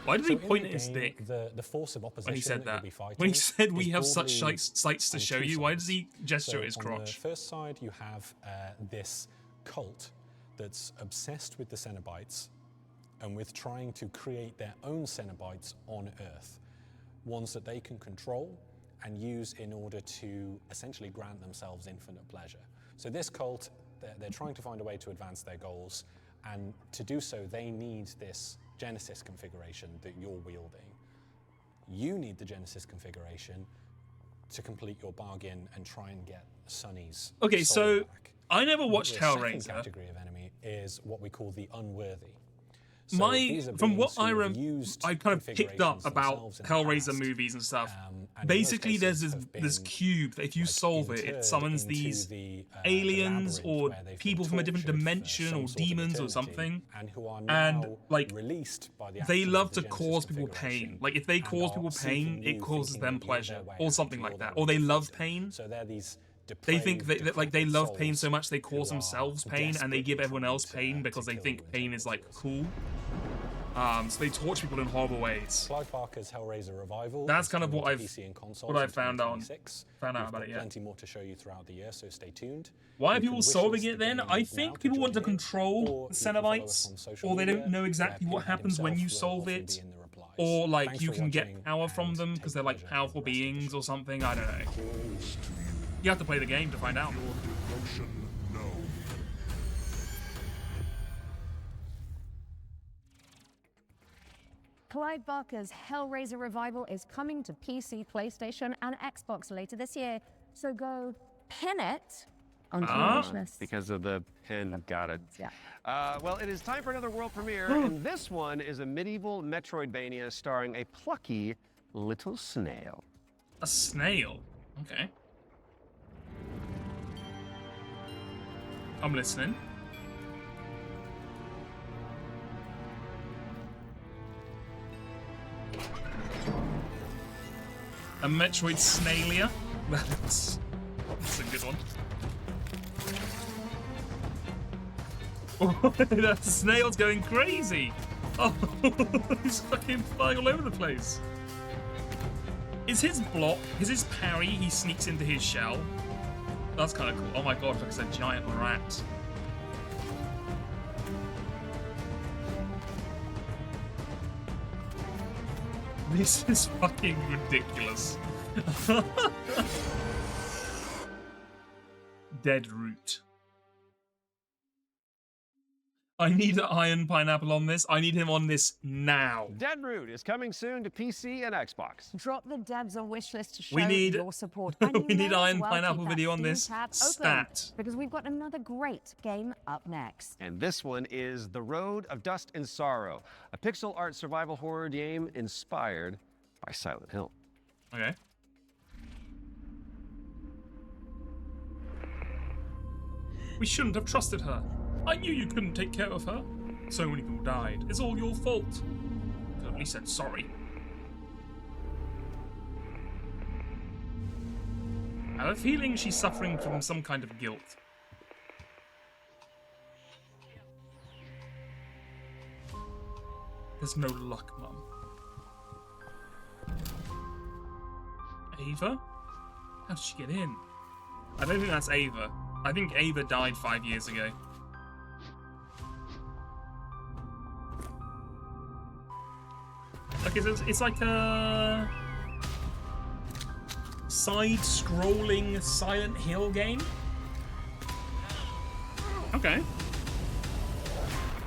Why did So he in point the at his game, dick the force of opposition when he said that you'll that? be fighting When he said we is have such broadly sights to on show two you, why sides. does he gesture So at his on crotch? the first side, you have this cult that's obsessed with the Cenobites and with trying to create their own Cenobites on Earth, ones that they can control and use in order to essentially grant themselves infinite pleasure. So this cult, they're trying to find a way to advance their goals, and to do so, they need this Genesis configuration that you're wielding. You need the Genesis configuration to complete your bargain and try and get Sunny's Okay, soul so back. I never watched The second Hellraiser. category of enemy is what we call the unworthy. So these are from what beings I who have remember, used I kind of picked up configurations about themselves in the Hellraiser past, movies and stuff. and Basically, in there's most this cases this have cube that if you solve it, it interred summons into these the aliens labyrinth or where they've been people from a different tortured for dimension some or sort of demons or eternity, something. and who are And now like released by the they actions love of the to Genesis cause people configuration pain. Like if they and cause are people seeking pain, it you, causes thinking them that you're pleasure their way or out, something you're like their that. Or they love defeater. pain. So they're these They think depraved, that like they decrepit love pain so souls much they cause who are themselves pain and they give everyone else pain because they think pain is like cool. So they torture people in horrible ways. Clive Barker's Hellraiser Revival. That's is kind of coming what to I've PC and consoles what I in found 2026. out We've about got it. Yeah. Plenty more to show you throughout the year, so stay tuned. Why are You people can solving wishlist it then? the game I now think to people want to join in, control or the you can follow us Cenobites, on social or they media, don't know exactly where what Pinhead happens when himself you will solve often it. be in the replies. Or like Thanks you for can get watching power from and them because they're like take powerful beings or something. I don't know. You have to play the game to find out. Clive Barker's Hellraiser Revival is coming to PC, PlayStation, and Xbox later this year. So go pin it onto your wish list. Because of the pin, got it. Yeah. Well, it is time for another world premiere, and this one is a medieval Metroidvania starring a plucky little snail. A snail? Okay. I'm listening. A Metroid Snailia? That's a good one. Oh, that snail's going crazy! Oh, he's fucking flying all over the place. Is his block, is his parry, he sneaks into his shell? That's kind of cool. Oh my god, look, it's a giant rat. This is fucking ridiculous. Dead root. I need an Iron Pineapple on this. I need him on this now. Deadroot is coming soon to PC and Xbox. Drop the devs on wishlist to show We need- your support. And you we need may as Iron well Pineapple keep that video on Steam this tab open, stat. because we've got another great game up next. And this one is The Road of Dust and Sorrow, a pixel art survival horror game inspired by Silent Hill. Okay. We shouldn't have trusted her. I knew you couldn't take care of her. So many people died. It's all your fault. Could have at least said sorry. I have a feeling she's suffering from some kind of guilt. There's no luck, Mum. Ava? How did she get in? I don't think that's Ava. I think Ava died 5 years ago. Like it's like a side-scrolling Silent Hill game. Okay.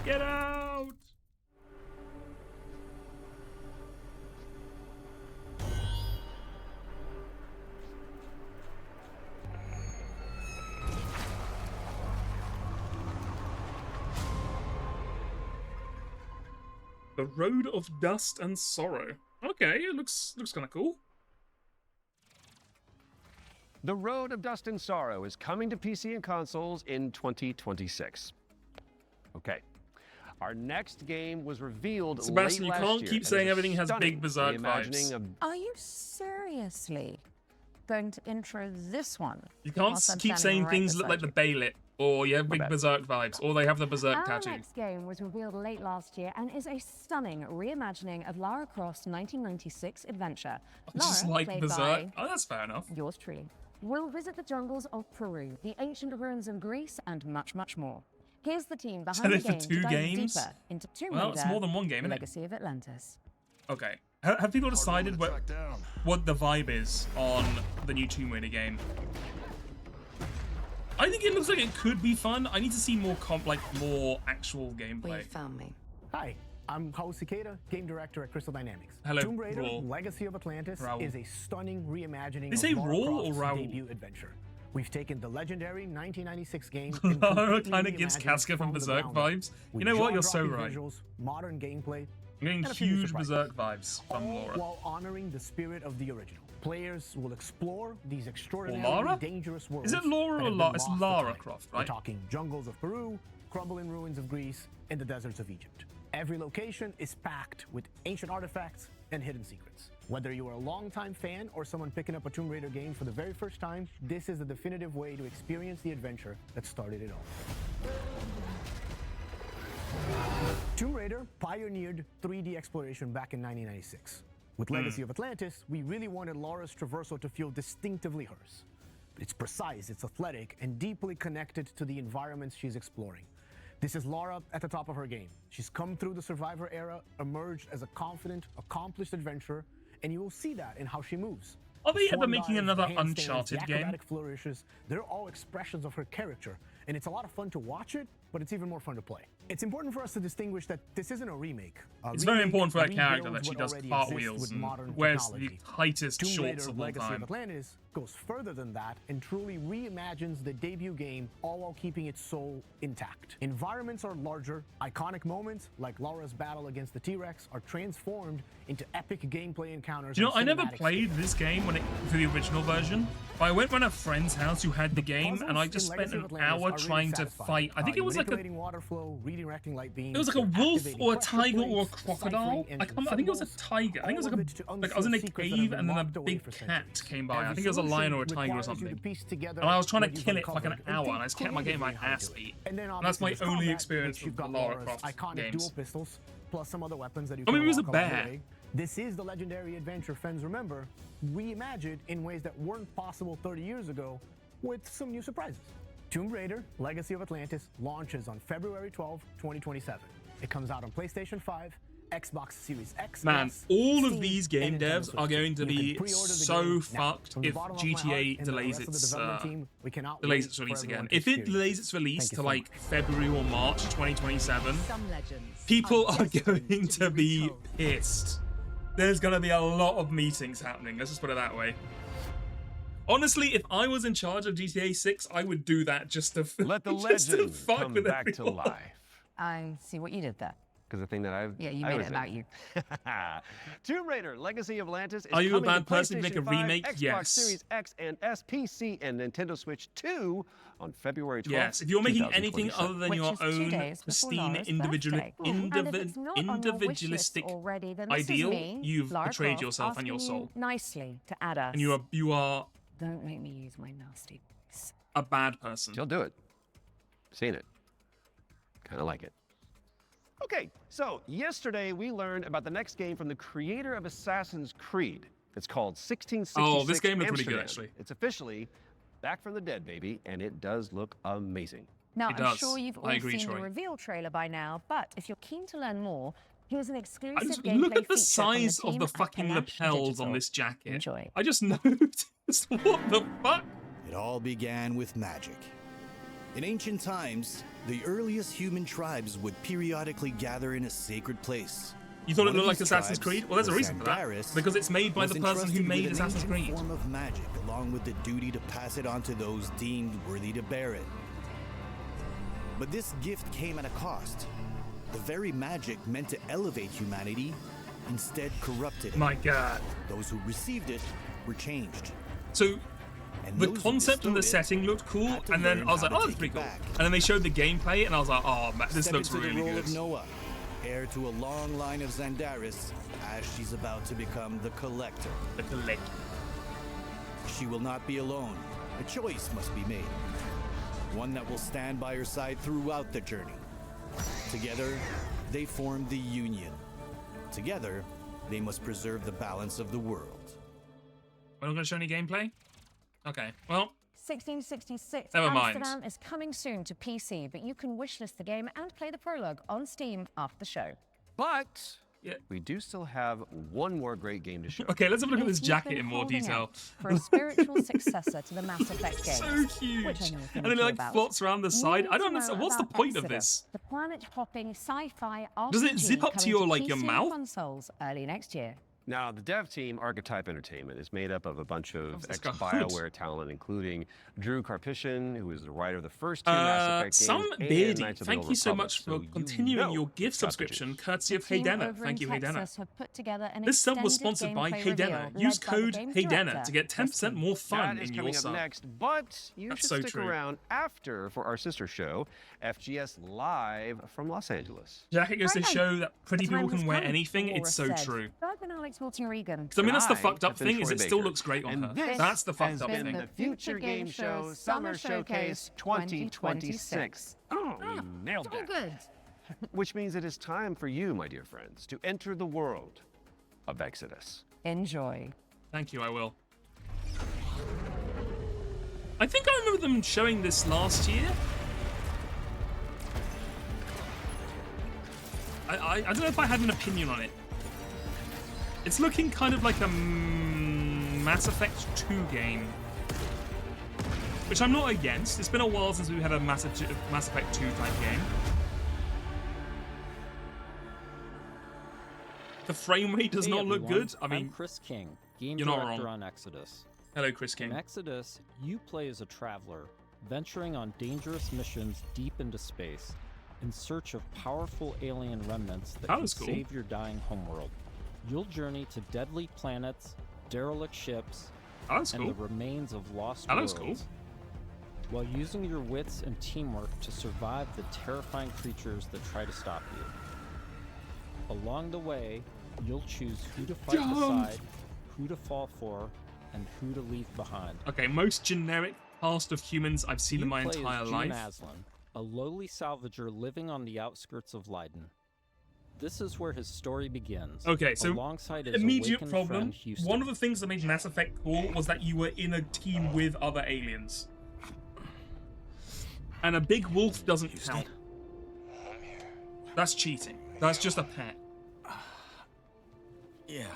Get out! The Road of Dust and Sorrow. Okay, it looks kind of cool. The Road of Dust and Sorrow is coming to PC and consoles in 2026. Okay. Our next game was revealed Sebastian, late you last can't year keep and saying is a everything has stunning big Berserk reimagining vibes. of Are you seriously going to intro this one? You can't whilst I'm keep standing saying right things look beside like the Baylit, or you have big bad. Berserk vibes, or they have the Berserk Our tattoo. next game was revealed late last year and is a stunning reimagining of Lara Croft's 1996 adventure. Just Lara, like played Berserk. by Oh, that's fair enough. yours truly, will visit the jungles of Peru, the ancient ruins of Greece, and much, much more. Here's the team behind the it for game 2 to dive games? deeper into Tomb Well, it's Raider, more than one game, The isn't it? Legacy of Atlantis. Okay. Have people decided what the vibe is on the new Tomb Raider game? I think it looks like it could be fun. I need to see more more actual gameplay. found me. Hi, I'm Raul Cicada, game director at Crystal Dynamics. Hello, Tomb Raider: Raul. Legacy of Atlantis Raul. is a stunning reimagining They say of Lara Raul or Croft's Raul? debut adventure. We've taken the legendary 1996 game. Lara kind of gives Casca from Berserk vibes. You know what? You're so right. Visuals, modern gameplay. I'm getting huge Berserk vibes from Lara. While honoring the spirit of the original. Players will explore these extraordinarily dangerous worlds. Is it Lara or Lara? It's Lara Croft, right? We're talking jungles of Peru, crumbling ruins of Greece, and the deserts of Egypt. Every location is packed with ancient artifacts and hidden secrets. Whether you are a longtime fan or someone picking up a Tomb Raider game for the very first time, this is the definitive way to experience the adventure that started it all. Tomb Raider pioneered 3D exploration back in 1996. With Legacy of Atlantis, we really wanted Lara's traversal to feel distinctively hers. It's precise, it's athletic, and deeply connected to the environments she's exploring. This is Lara at the top of her game. She's come through the Survivor era, emerged as a confident, accomplished adventurer, and you will see that in how she moves. Are they ever making another Uncharted game? Acrobatic flourishes, they're all expressions of her character, and it's a lot of fun to watch it, but it's even more fun to play. It's important for us to distinguish that this isn't a remake. It's very important for that character that she does cartwheels and wears the tightest shorts of all Legacy time. of Atlantis goes further than that and truly reimagines the debut game, all while keeping its soul intact. Environments are larger, iconic moments like Lara's battle against the T-Rex are transformed into epic gameplay encounters. Do you know, I never played this game for the original version. But I went to a friend's house who had the game, and I just spent an hour trying to fight. I think it was like a wolf or a tiger or a crocodile. I think it was a tiger. I think it was I was in a cave and then a big cat came by. I think it was a lion or a tiger or something. And I was trying to kill it for like an hour, and I just kept getting my ass beat. And that's my only experience with the Lara Croft games. Pistols, plus some other weapons that you I mean, it was a bear. This is the legendary adventure fans remember, reimagined in ways that weren't possible 30 years ago, with some new surprises. Tomb Raider Legacy of Atlantis launches on February 12, 2027. It comes out on PlayStation 5, Xbox Series X. Man, all of these game devs are going to be so fucked if GTA delays its release again. If it delays its release to like February or March 2027, people are going to be pissed. There's going to be a lot of meetings happening. Let's just put it that way. Honestly, if I was in charge of GTA 6, I would do that just to let the just legend to fuck come with back everyone. to life. I see what you did there. Because the thing that I've you made it about you. Tomb Raider Legacy of Atlantis is Are you a coming to bad person to make a PlayStation 5, remake? Xbox Yes. Series X and S, PC, and Nintendo Switch 2 on February 12th. Yes, if you're making anything other than your own pristine individualistic ideal, you've betrayed yourself and your soul. Nicely to add us. And you are Don't make me use my nasty voice. a bad person. She'll do it. Seen it. Kind of like it. Okay, so yesterday we learned about the next game from the creator of Assassin's Creed. It's called 1666 Oh, this game looked pretty good, Amsterdam. actually. It's officially back from the dead, baby, and it does look amazing. Now, It I'm does. sure you've all I agree, seen the Troy. reveal trailer by now, but if you're keen to learn more, here's an exclusive Just gameplay look at the feature size from of team the at fucking Panache lapels Digital. on this jacket. Enjoy. I just noticed. What the fuck? It all began with magic. In ancient times, the earliest human tribes would periodically gather in a sacred place. You thought it One of looked like these Assassin's tribes, Creed? Well, there's a the reason for that. Sandaris, Because it's made by was the person who entrusted made with an Assassin's ancient Creed. form of magic, along with the duty to pass it on to those deemed worthy to bear it. But this gift came at a cost. The very magic meant to elevate humanity instead corrupted it. My God. Those who received it were changed. So And the those who concept and the bestowed it setting looked cool, had to and then learn I was how like, to oh, that's take pretty it cool. back. And then they showed the gameplay, and I was like, oh, man, this Step looks into really the role good. of Noah, heir to a long line of Zandaris, as she's about to become the Collector. The Collector. She will not be alone. A choice must be made. One that will stand by her side throughout the journey. Together, they form the Union. Together, they must preserve the balance of the world. We're not going to show any gameplay? Okay, well, 1666 Never mind. Amsterdam is coming soon to PC, but you can wishlist the game and play the prologue on Steam after the show. But we do still have one more great game to show. okay, let's have a look at this You've jacket been in more holding detail. out for a spiritual successor to the Mass Effect games. So huge. Which I know a thing And or then it two like about. floats around the side. You I don't need to understand. know What's the about point of Exodus, this? The planet-hopping sci-fi RPG Does it zip up to coming your, like, your PC mouth? consoles early next year. Now, the dev team, Archetype Entertainment, is made up of a bunch of this guy ex-BioWare talent, including Drew Karpyshyn, who is the writer of the first two Mass Effect games, Some and Beardy, Knights of the thank Old you so Republic, much for so you continuing know your it's gift got the subscription, juice. courtesy of The team Heydena. over Thank in you, Heydena. Texas have put together an This sub was extended sponsored by gameplay Heydena. reveal Use led by the code game's Heydena director, to get 10% more fun That is in your coming up sub. next, but you That's should so stick true. around after for our sister show, FGS Live from Los Angeles. Jack, it goes to Right then. show that pretty The time people has can wear come, anything. Laura It's so said. true. I've been Alex Walton-Regan. Because I mean, that's the I fucked up have been thing is Troy it still Baker. looks great on And her. this That's the fucked has up been thing. the Future Game Show Summer Showcase 2026. Oh, we nailed It's all that. good. Which means it is time for you, my dear friends, to enter the world of Exodus. Enjoy. Thank you, I will. I think I remember them showing this last year. I don't know if I had an opinion on it. It's looking kind of like a Mass Effect 2 game. Which I'm not against. It's been a while since we had a Mass Effect 2 type game. The frame rate does Hey not look everyone, good. I mean, I'm Chris King, game you're not director wrong. on Exodus. Hello, Chris King. In Exodus, you play as a traveler, venturing on dangerous missions deep into space, in search of powerful alien remnants that That can was cool. save your dying homeworld. You'll journey to deadly planets, derelict ships, That was and cool. the remains of lost That was worlds. While using your wits and teamwork to survive the terrifying creatures that try to stop you. Along the way, you'll choose who to fight beside, who to fall for, and who to leave behind. Okay, most generic cast of humans I've seen in my You play entire as life. June Aslan, a lowly salvager living on the outskirts of Leiden. This is where his story begins. Okay, so alongside his immediate awakened problem. friend Houston. One of the things that made Mass Effect cool was that you were in a team with other aliens. And a big wolf doesn't count. That's cheating. That's just a pet. Yeah.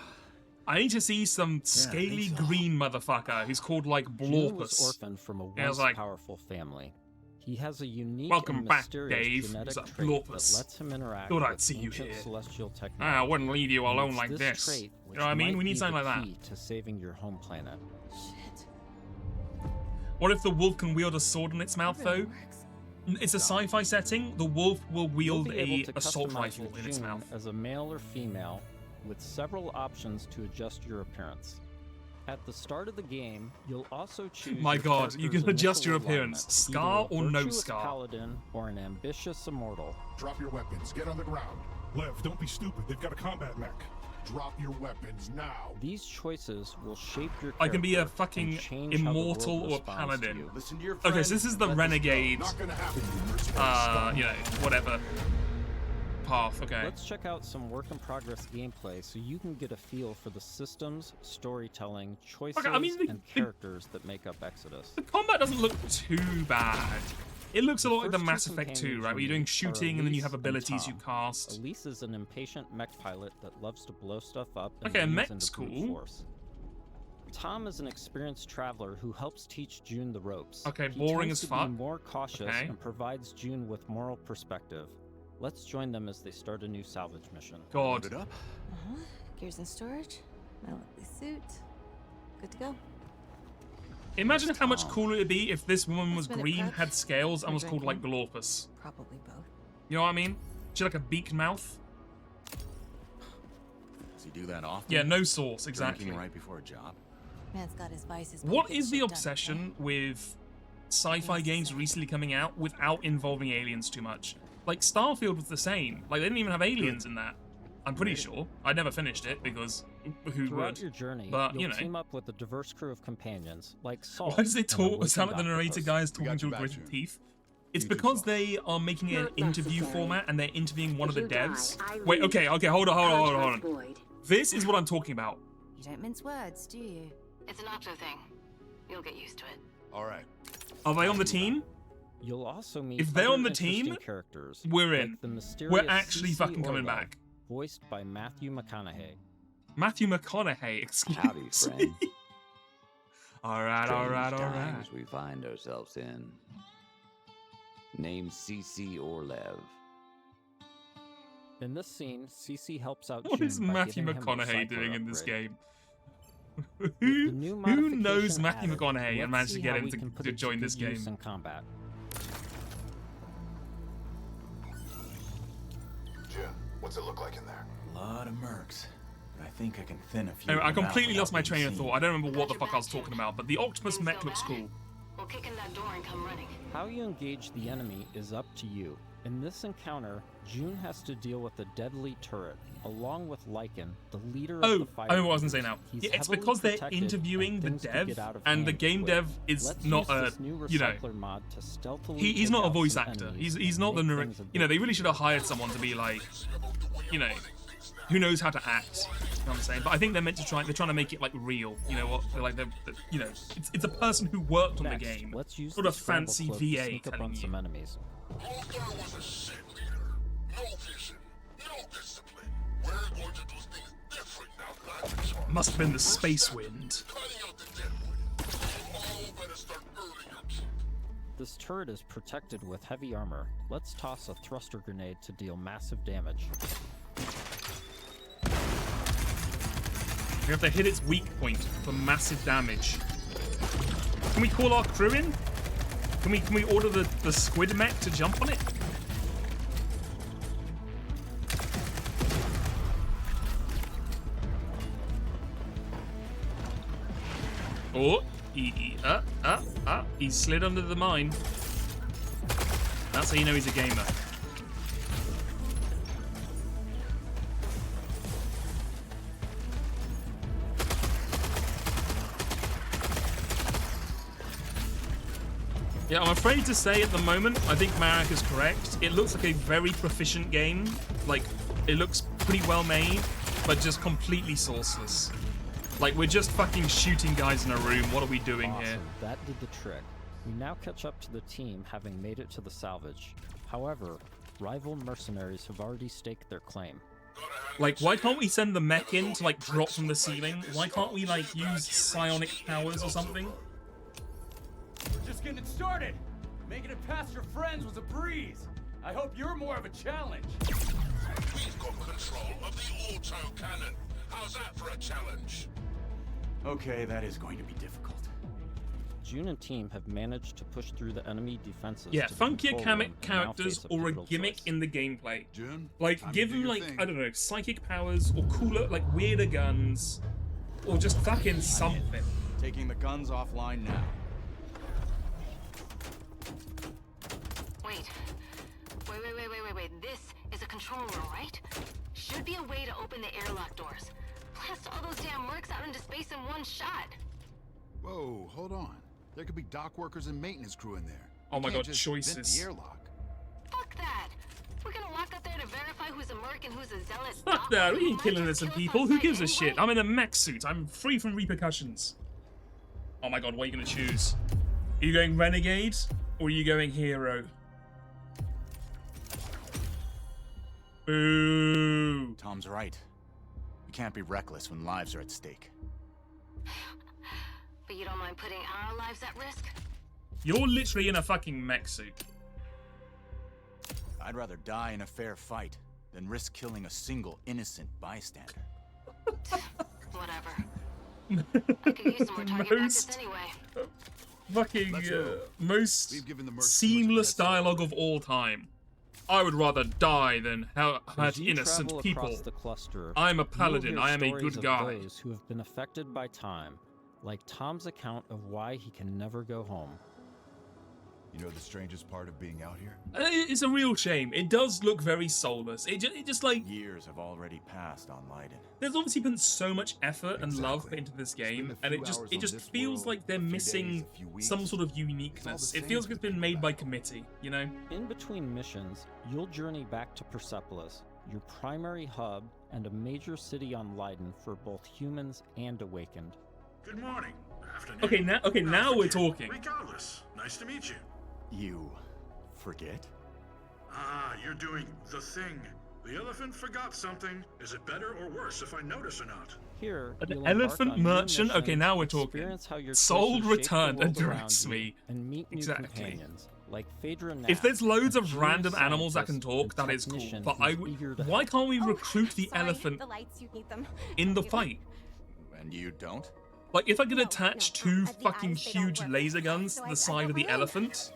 I need to see some scaly green motherfucker who's called like June was Blorpus. orphaned from a Yeah, I was once like, powerful family. He has a unique welcome and back, mysterious Dave. genetic Is that trait Blorpus? that lets him interact Thought I'd with see you ancient here. celestial technology. I wouldn't leave you And alone it's like this. Trait You which know what I mean? might We need be something the like that. key to saving your home planet. What if the wolf can wield a sword in its mouth, though? It's a sci-fi setting. The wolf will You'll wield be able a to assault customize rifle your in its June mouth. as a male or female, with several options to adjust your appearance. At the start of the game, you'll also choose. My your God, you character's can adjust your initial appearance. alignment, Scar either a or no virtuous scar. paladin or an ambitious immortal. Drop your weapons. Get on the ground. Lev, don't be stupid. They've got a combat mech. Drop your weapons now. These choices will shape your. I can be a character and fucking change how the world immortal or responds to paladin. you. Listen to your Okay, friend so this is and the let renegade, Not gonna happen, you mercenary you know, whatever path. Okay. Let's check out some work-in-progress gameplay so you can get a feel for the systems, storytelling, choices, I mean, and characters that make up Exodus. The combat doesn't look too bad. It looks a lot like the First Mass two Effect 2, companions right? Where you you're doing meet are shooting and then you Elise have and abilities you Tom. cast. Elise is an impatient mech pilot that loves to blow stuff up and Okay, leans mech's into brute cool. force. Tom is an experienced traveler who helps teach June the ropes. Okay, He boring tends as to fuck. Be more cautious Okay. and provides June with moral perspective. Let's join them as they start a new salvage mission. God. Gears in storage. My lovely suit. Good to go. Imagine how much cooler it'd be if this woman was Last minute green, prep had scales, and for was called like drinking. Glorpus. Probably both. You know what I mean? She had like a beaked mouth. Does he do that often? Yeah, no sauce, exactly. Drinking right before a job? Man's got his vices. but What he gets is the shit done, obsession with sci-fi games recently coming out without involving aliens too much? Like Starfield was the same. Like they didn't even have aliens in that. I'm pretty sure. I never finished it because who Throughout would? your journey, But you'll you know, team up with a diverse crew of companions, like Saul. why does it an talk? Sound like the awakened narrator octopus. guy is talking through gritted teeth. It's because they are making it an interview format and they're interviewing one of the devs. Wait, okay, hold on. This is what I'm talking about. You don't mince words, do you? It's an Octo thing. You'll get used to it. All right. Are they on the team? You'll also meet If they're other on the interesting team, characters, we're like in. the mysterious We're actually CC fucking coming Orwell, back. voiced by Matthew McConaughey. Matthew McConaughey, excuse Howdy, me. friend. all right. Times we find ourselves in. Named CC Orlev. In this scene, Cece helps out What June is by Matthew giving him a McConaughey recycler doing in this upgrade. game? With the new Who knows modification Matthew added, McConaughey and let's managed to see get how him we can put to it join good this use game? in combat. Jim, what's it look like in there? A lot of mercs. But I think I can thin a few. Anyway, I of them out completely lost my without train being of seen. thought. I don't remember what the fuck I was talking about, but the octopus mech looks cool. We'll kick in that door and come running. How you engage the enemy is up to you. In this encounter, June has to deal with a deadly turret, along with Lycan, the leader of Oh, the fire. I know what I was gonna say now. He's Yeah, it's heavily because they're protected interviewing and the things could dev, get out of and the hand game quick. dev is Let's not use a, this new you know, recycler mod to stealthily he's take not a out voice some actor. enemies He's not the and make narrator. things a You know, bit they really should have hired someone to be like, you know, who knows how to act. You know what I'm saying? But I think they're meant to try. They're trying to make it like real. You know what? They're like you know, it's a person who worked on the Next, game. let's use Not the a scramble fancy cloak to VA sneak up telling on you. some enemies. Must have been the space wind. This turret is protected with heavy armor. Let's toss a thruster grenade to deal massive damage. We have to hit its weak point for massive damage. Can we call our crew in? Can we order the squid mech to jump on it? Oh, he slid under the mine. That's how you know he's a gamer. Yeah, I'm afraid to say at the moment, I think Marek is correct. It looks like a very proficient game. Like, it looks pretty well made, but just completely sourceless. Like, we're just fucking shooting guys in a room. What are we doing here? That did the trick. We now catch up to the team having made it to the salvage. However, rival mercenaries have already staked their claim. Like, why can't we send the mech in to, like, drop from the ceiling? Why can't we, like, use psionic powers or something? We're just getting started. Making it past your friends was a breeze. I hope you're more of a challenge. We've got control of the auto cannon. How's that for a challenge? Okay, that is going to be difficult. June and team have managed to push through the enemy defenses. Yeah, to the funkier control room and now characters face a or a pivotal gimmick choice. in the gameplay. June, like, give them, like, I don't know, psychic powers or cooler, like, weirder guns. Or just fucking something. Taking the guns offline now. Wait. This is a control room, right? Should be a way to open the airlock doors. Blast all those damn mercs out into space in one shot. Whoa, hold on. There could be dock workers and maintenance crew in there. Oh my You can't god, just vent choices. the airlock. Fuck that. We're gonna walk up there to verify who's a merc and who's a zealot. Fuck that, we ain't killing innocent people. Who gives a shit? I'm in a mech suit. I'm free from repercussions. Oh my god, what are you gonna choose? Are you going renegade or are you going hero? Boo. Tom's right. We can't be reckless when lives are at stake. But you don't mind putting our lives at risk? You're literally in a fucking mech suit. I'd rather die in a fair fight than risk killing a single innocent bystander. Whatever. I could use some more target practice anyway. Fucking most We've given the mercs seamless dialogue of all time. I would rather die than hurt As you innocent travel people. across the cluster, I'm a you will paladin. hear I am a stories good of guy. Those who have been affected by time, like Tom's account of why he can never go home. You know the strangest part of being out here? It's a real shame. It does look very soulless. It just like Years have already passed on Leiden. there's obviously been so much effort and love put into this game, and it just feels like they're missing some sort of uniqueness. It feels like it's been made by committee, you know? In between missions, you'll journey back to Persepolis, your primary hub and a major city on Leiden for both humans and Awakened. Good morning. Afternoon. Okay, now we're talking. Regardless, nice to meet you. You forget? Ah, you're doing the thing. The elephant forgot something. Is it better or worse if I notice or not? Here, An you'll embark elephant on new merchant? Okay, missions, now we're talking. experience how your Soul choices shape the Returned world around address you, me. and meet new Exactly. companions, Like Phaedra If there's loads of June random animals that can scientist talk, and that is cool. technician But who's why can't we recruit the elephant The lights, you need them. in the fight? And you don't? Like, if I could attach two fucking huge laser guns to the side of the elephant,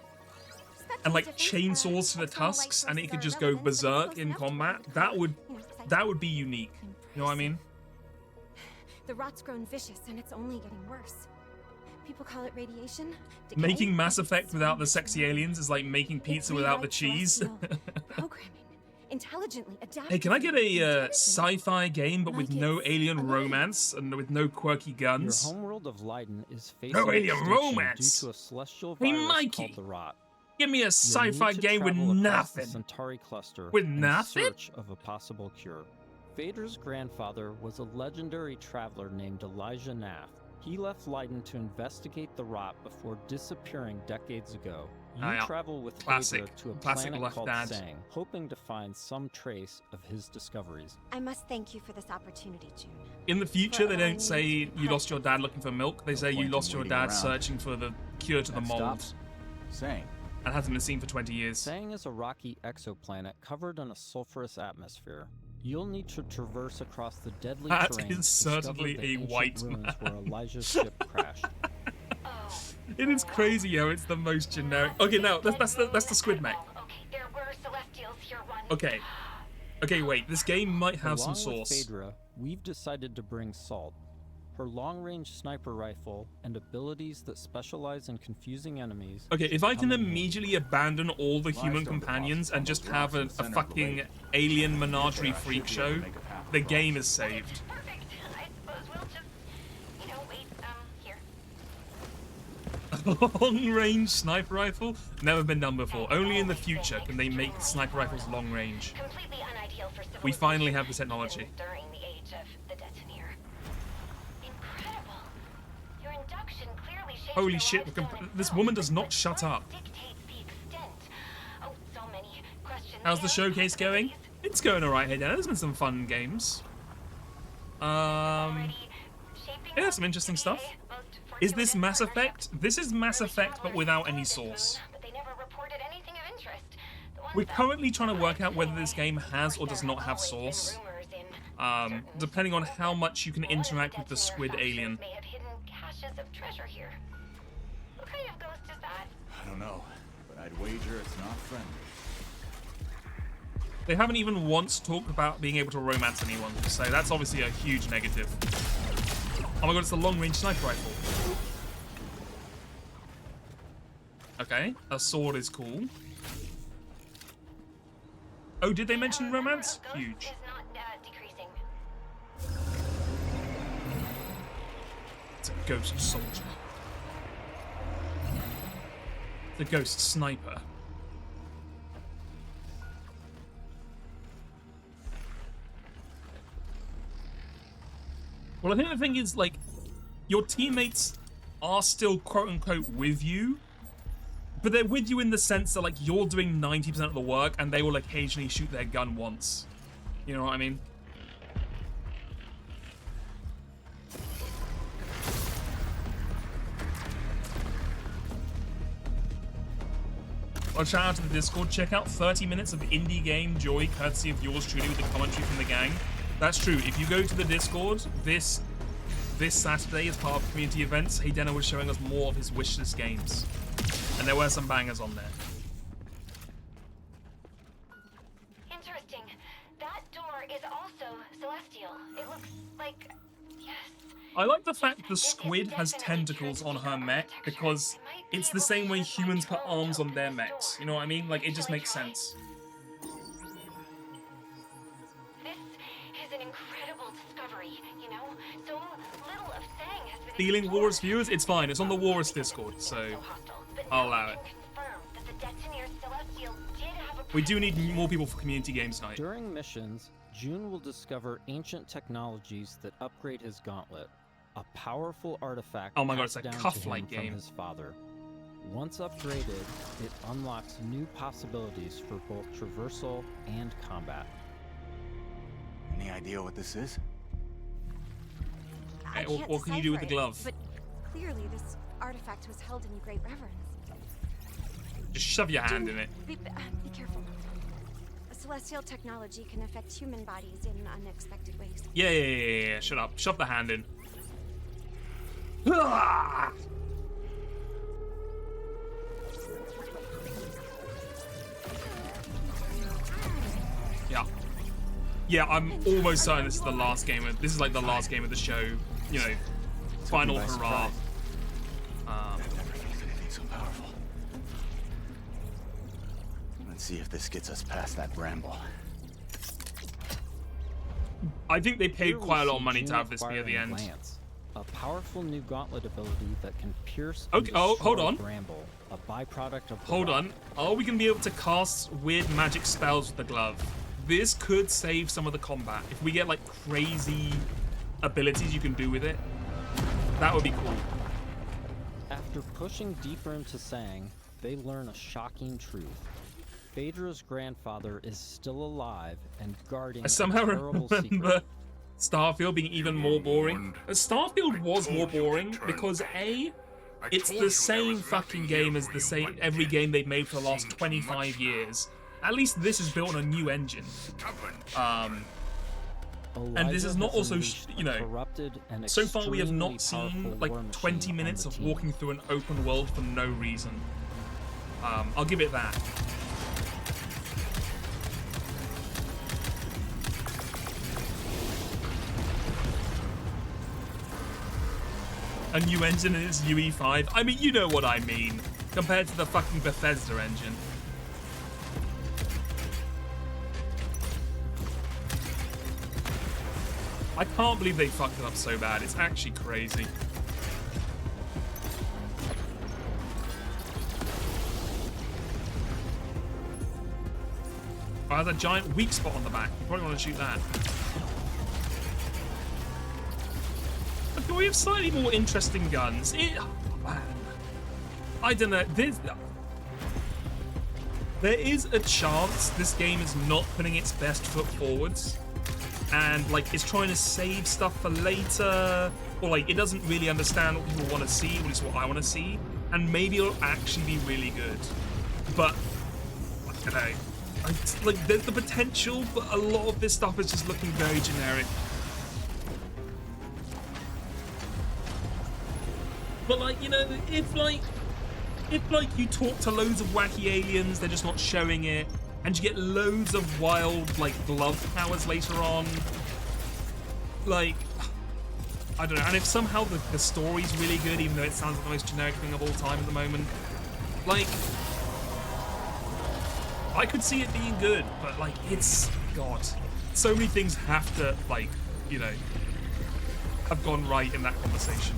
and like chainsaws to the tusks, and it could just go berserk in combat, that would be unique. You know what I mean? The rot's grown vicious, and it's only getting worse. People call it radiation. Decay. Making Mass Effect without the sexy aliens is like making pizza without the cheese. Programming, intelligently adapting. Hey, can I get a sci-fi game but with no alien romance and with no quirky guns? Your homeworld of Leiden is facing No alien extinction romance. due to a celestial Hey, virus Mikey, called the Rot. give me a You'll sci-fi need to game with travel across nothing. The Centauri cluster With in nothing? search of a possible cure. Phaedra's grandfather was a legendary traveler named Elijah Nath. He left Leiden to investigate the Rot before disappearing decades ago. You yeah. travel with Classic. Phaedra to a Classic planet left called dad. Sang, hoping to find some trace of his discoveries. I must thank you for this opportunity, June. In the future, they don't say you lost your dad looking for milk. They say you point lost in your waiting dad around. searching for the cure to the That mold. stops. Sang. And hasn't been seen for 20 years. Sang is a rocky exoplanet covered in a sulfurous atmosphere. You'll need to traverse across the deadly That terrain is to discover certainly the a ancient white ruins man. where Elijah's ship crashed. It is crazy, yo. It's the most generic. Okay, now that's the squid mech. There were Celestials here once. Okay. Okay, wait. This game might have some Along with sauce. Phaedra, we've decided to bring Salt. Her long-range sniper rifle and abilities that specialize in confusing enemies. Okay, if I can come in handy. immediately abandon all the human companions and just have a fucking alien menagerie freak show, the game is saved. Perfect. I suppose we'll just, wait, here. Long-range sniper rifle? Never been done before. Only in the future can they make sniper rifles long-range. Completely unideal for We finally have the technology. during the age of the detonator. Incredible. Your induction clearly shapes Holy your shit, lifestyle this itself, woman does but not shut up. dictates the extent. Oh, so many questions. How's the and showcase going? It's going alright, hey Dan. There's been some fun games. Yeah, some interesting stuff. Is this Mass Effect? This is Mass Effect, but without any source. But they never reported anything of interest. The ones We're that currently trying to work out whether this game has or does not have source. Depending on how much you can interact with the squid alien. may have hidden caches of treasure here. What kind of ghost is that? I don't know, but I'd wager it's not friendly. They haven't even once talked about being able to romance anyone, so that's obviously a huge negative. Oh my god, it's a long-range sniper rifle. Okay, a sword is cool. Oh, did they mention romance? Huge. Is not decreasing. It's a ghost soldier. The ghost sniper. Well, I think the thing is, like, your teammates are still quote-unquote with you, but they're with you in the sense that, like, you're doing 90% of the work and they will occasionally shoot their gun once. You know what I mean? Well, shout out to the Discord. Check out 30 minutes of indie game joy, courtesy of yours truly, with the commentary from the gang. That's true. If you go to the Discord, this Saturday, as part of community events, Heydena was showing us more of his wishlist games. And there were some bangers on there. Interesting. That door is also celestial. It looks like, yes. I like the fact the squid has tentacles on her mech, because it's the same way humans put arms on their mechs. You know what I mean? Like, it just makes sense. This is an incredible discovery, you know? So little of Sang has been Stealing Walrus viewers? It's fine. It's on the Walrus Discord, so I'll allow it. that the Detonator Celestial did have a We do need more people for community games night. During missions, June will discover ancient technologies that upgrade his gauntlet, a powerful artifact Oh my god, it's a passed down to cuff-like him game. from his father. Once upgraded, it unlocks new possibilities for both traversal and combat. Any idea what this is? I Okay, can't what can you do with the decipher it, glove? But clearly, this artifact was held in great reverence. Just shove your hand in it. Be careful. Celestial technology can affect human bodies in unexpected ways. Yeah. Shut up. Shove the hand in. Yeah, I'm almost certain this is the last game of this is like the last game of the show, you know, final hurrah. So powerful. Let's see if this gets us past that bramble. I think they paid Here we quite a lot see of money to June have this near the acquiring end. Lance, a powerful new gauntlet ability that can pierce Okay, and hold destroy on. Bramble, a byproduct of the Hold rock. on. Are we going to be able to cast weird magic spells with the glove? This could save some of the combat. If we get like crazy abilities you can do with it, that would be cool. After pushing deeper into Sang, they learn a shocking truth. Phaedra's grandfather is still alive and guarding I somehow a terrible remember secret. Starfield being even more boring. Starfield was more boring because A, it's the same fucking game as every game they've made for the last 25 years. At least this is built on a new engine. And this is not also, you know, so far we have not seen like 20 minutes of walking through an open world for no reason. I'll give it that. A new engine and it's UE5. I mean, you know what I mean. Compared to the fucking Bethesda engine. I can't believe they fucked it up so bad. It's actually crazy. Oh, there's a giant weak spot on the back. You probably want to shoot that. But can we have slightly more interesting guns? Oh, man. I don't know. There is a chance this game is not putting its best foot forwards. And like it's trying to save stuff for later, or like it doesn't really understand what people want to see, which is what I want to see, and maybe it'll actually be really good. But I don't know, like there's the potential, but a lot of this stuff is just looking very generic. But like, you know, if you talk to loads of wacky aliens, they're just not showing it. And you get loads of wild, like, glove powers later on. Like, I don't know. And if somehow the story's really good, even though it sounds like the most generic thing of all time at the moment, like, I could see it being good, but, like, it's, God, so many things have to, like, you know, have gone right in that conversation.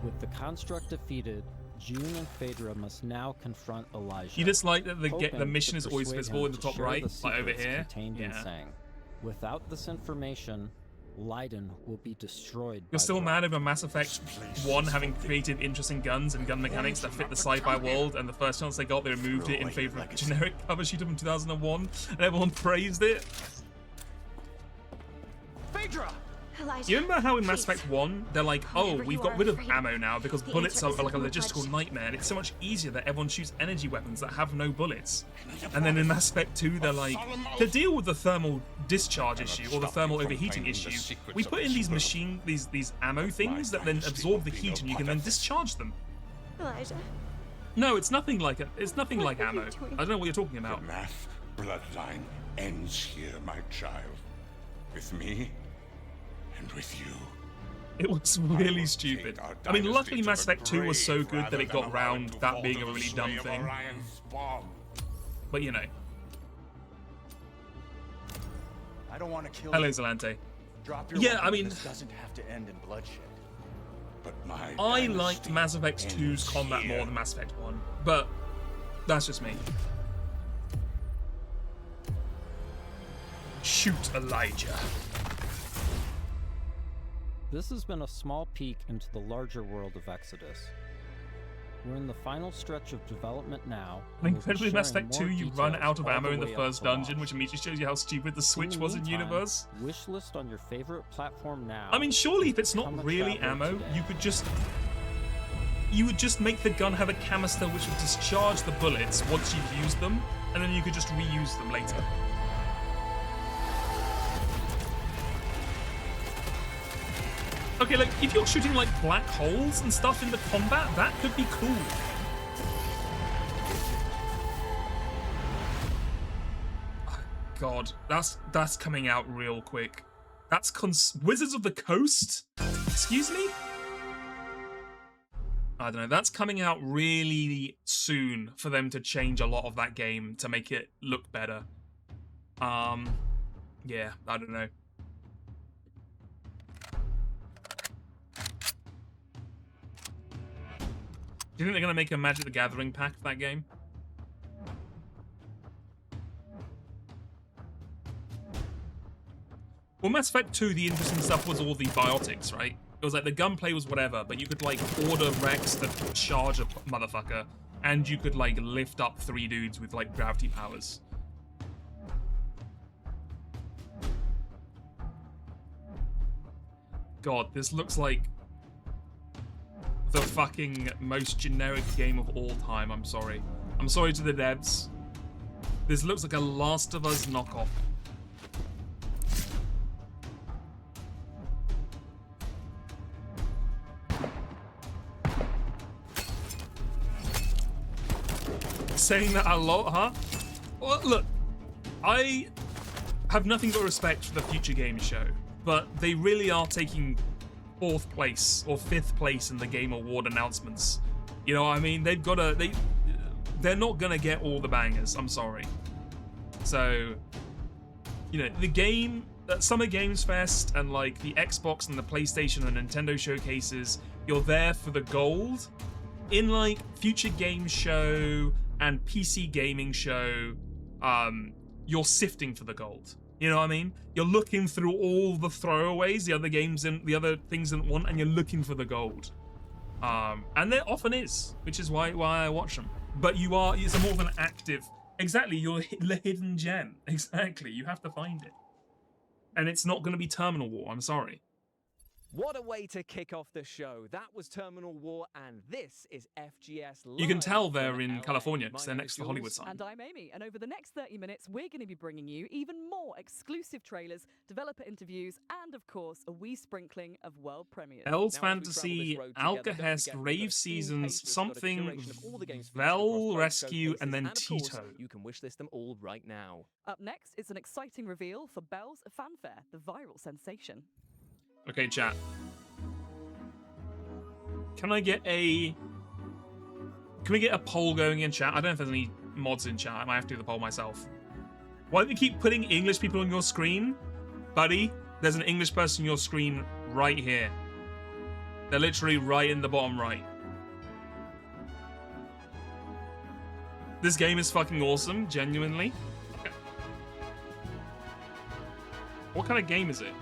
With the construct defeated, June and Phaedra must now confront Elijah. You just like that the hoping mission to is always persuade visible him in the to top share right, the like over secrets here. contained in Yeah. Sang. Without this information, Leiden will be destroyed. You're by still the mad over Mass Effect 1 having created interesting guns and gun mechanics that fit the sci-fi world, and the first chance they got, they removed it in favor of generic cover sheet from 2001, and everyone praised it. Phaedra! Elijah, You remember how in Mass please. Effect 1, they're like, oh, Whatever we've you got are rid of afraid ammo now because the bullets answer are isn't like a in the logistical pledge. nightmare, and it's so much easier that everyone shoots energy weapons that have no bullets. And then in Mass Effect 2, they're like, to deal with the thermal discharge issue or the thermal overheating issue, we put in these these ammo things that then absorb the heat and you can then discharge them. Elijah. No, it's nothing like it. It's nothing like ammo. I don't know what you're talking about. The math bloodline ends here, my child. With me and with you. It was really stupid. I mean, luckily Mass Effect 2 was so good that it got round that being a really dumb thing. But you know. I don't want to kill Hello, you. Zelante. Drop your Yeah, weapon. I mean, This doesn't have to end in bloodshed. But my I liked Mass Effect 2's combat more than Mass Effect 1, but that's just me. Shoot Elijah. This has been a small peek into the larger world of Exodus. We're in the final stretch of development now. And incredibly, Mass Effect 2, you run out of ammo in the first dungeon, which which immediately shows you how stupid the Switch was in universe. Wish list on your favorite platform now. I mean, surely if it's not Become a really traveler ammo, today. you could just... you would just make the gun have a canister which would discharge the bullets once you've used them, and then you could just reuse them later. Okay, like, if you're shooting, like, black holes and stuff in the combat, that could be cool. Oh, God, that's coming out real quick. That's Wizards of the Coast? Excuse me? I don't know, that's coming out really soon for them to change a lot of that game to make it look better. Yeah, I don't know. Do you think they're going to make a Magic the Gathering pack for that game? Well, Mass Effect 2, the interesting stuff was all the biotics, right? It was like the gunplay was whatever, but you could like order Rex to charge a motherfucker, and you could like lift up 3 dudes with like gravity powers. God, this looks like the fucking most generic game of all time. I'm sorry. I'm sorry to the devs. This looks like a Last of Us knockoff. Saying that a lot, huh? Well, look, I have nothing but respect for the Future Games show, but they really are taking 4th place or 5th place in the Game Award announcements. You know what I mean? They've got to, they're not gonna get all the bangers. I'm sorry. So, you know, the game, Summer Games Fest and like the Xbox and the PlayStation and Nintendo showcases, you're there for the gold. In like Future Games show and PC gaming show, you're sifting for the gold. You know what I mean? You're looking through all the throwaways, the other games and the other things that want, and you're looking for the gold. And there often is, which is why I watch them. But it's a more of an active, exactly, you're the hidden gem. Exactly, you have to find it. And it's not going to be Terminal War, I'm sorry. What a way to kick off the show. That was Terminal War, and this is FGS Live. You can tell they're in California because they're next to the Hollywood sign. And I'm Amy, and over the next 30 minutes, we're going to be bringing you even more exclusive trailers, developer interviews, and of course, a wee sprinkling of world premieres. Elves Fantasy, Alcahest, Rave Seasons, something, Vel Rescue, and then Tito. You can wishlist them all right now. Up next, it's an exciting reveal for Belle's Fanfare, the viral sensation. Okay, chat. Can we get a poll going in chat? I don't know if there's any mods in chat. I might have to do the poll myself. Why do you keep putting English people on your screen? Buddy, there's an English person on your screen right here. They're literally right in the bottom right. This game is fucking awesome, genuinely. What kind of game is it?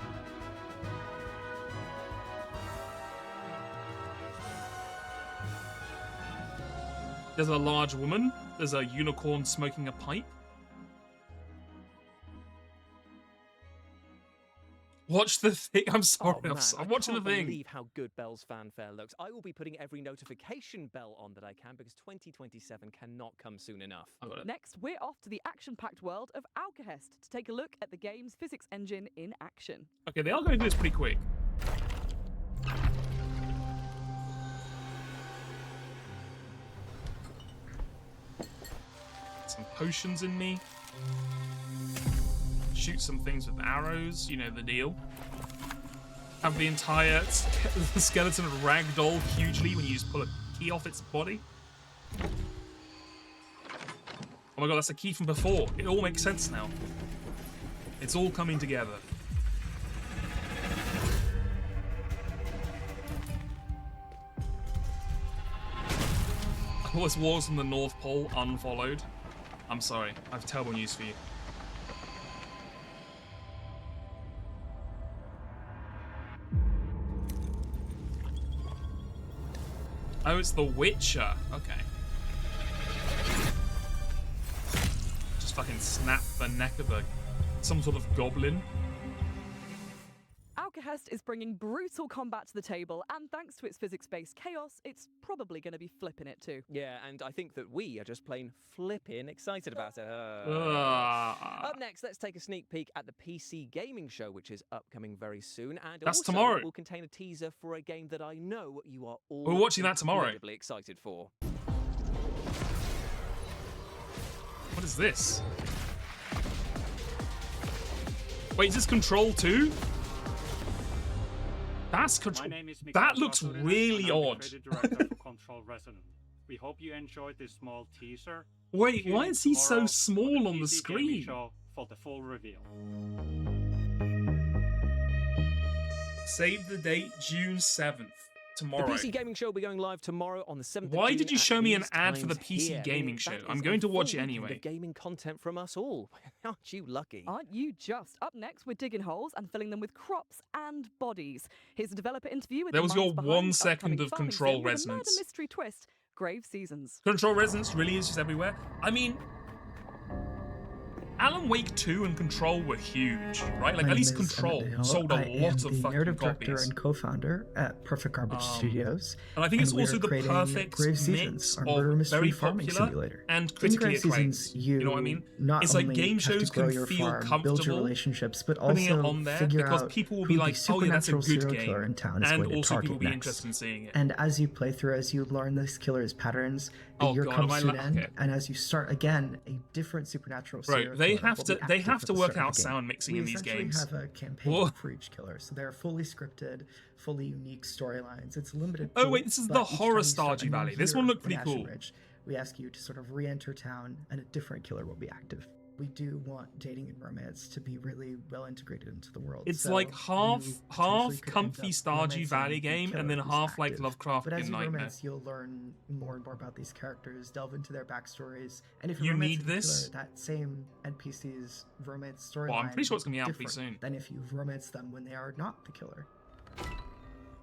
There's a large woman. There's a unicorn smoking a pipe. Watch the thing. I'm sorry. Oh, man, I'm watching the thing. I can't believe how good Belle's Fanfare looks. I will be putting every notification bell on that I can because 2027 cannot come soon enough. Next, we're off to the action-packed world of Alcahest to take a look at the game's physics engine in action. Okay, they are going to do this pretty quick. Some potions in me. Shoot some things with arrows, you know the deal. Have the entire skeleton ragdoll hugely when you just pull a key off its body. Oh my god, that's a key from before. It all makes sense now. It's all coming together. Was Wars on the North Pole unfollowed? I'm sorry, I have terrible news for you. Oh, it's The Witcher. Okay. Just fucking snap the neck of some sort of goblin. Hest is bringing brutal combat to the table, and thanks to its physics-based chaos, it's probably going to be flipping it too. Yeah, and I think that we are just plain flipping excited about it. Up next, let's take a sneak peek at the PC Gaming Show, which is upcoming very soon, and That's also tomorrow. will contain a teaser for a game that I know you are all We're watching that tomorrow. incredibly excited for. What is this? Wait, is this Control 2? That's Control. That looks really odd. Control Resonant. We hope you enjoyed this small teaser. Wait, why is he so small on the screen? Show for the full reveal. Save the date, June 7th. Tomorrow. The PC Gaming Show will be going live tomorrow on the 7th of June. Why did you show at me an these ad for the times PC here. Gaming That Show? is I'm a going to watch it full weekend anyway. of gaming content from us all. Aren't you lucky? Aren't you just? Up next, we're digging holes and filling them with crops and bodies. Here's a developer interview with There the was your minds 1 behind second upcoming of farming Control sim with a Resonance. murder mystery twist. Grave Seasons. Control Resonance really is just everywhere. I mean, Alan Wake 2 and Control were huge, right? Like, My at least name is Control Emmett Hill. sold a I lot am of the fucking narrative director copies. and co-founder at Perfect Garbage Studios. And I think it's we also are the creating perfect Grave Seasons, mix our of murder mystery very farming popular simulator. and In critically Grave acclaimed. Seasons, You know what I mean? Not It's like only game have to shows grow can your feel farm, build comfortable your relationships, but putting also it on there figure because out people will who be the like, oh yeah, that's a supernatural good serial killer game. in town is And going to also target people will be next. interested in seeing it. And as you play through, as you learn this killer's patterns, the year God, comes am I to an la- end, okay. and as you start again, a different supernatural serial Bro, they killer have will to be they active have at to the work start of out the game. sound mixing We in these essentially games. have a campaign Whoa. for each killer, so they're fully scripted, fully unique storylines. It's a limited. Oh, pool, wait, this is but the each time horror you start Stardew a new Valley. This year one looked in pretty Ashen cool. Ridge, we ask you to sort of re-enter town, and a different killer will be active. We do want dating and romance to be really well integrated into the world. It's so like half you potentially could end comfy up Stardew romancing Valley the game killer and then who's half like active. Lovecraft But as you Nightmare. romance, you'll learn more and more about these characters, delve into their backstories, and if You you're need romancing the this? killer, that same NPC's romance storyline. Well, I'm pretty sure it's will gonna be out different pretty soon. than if you've romanced them when they are not the killer.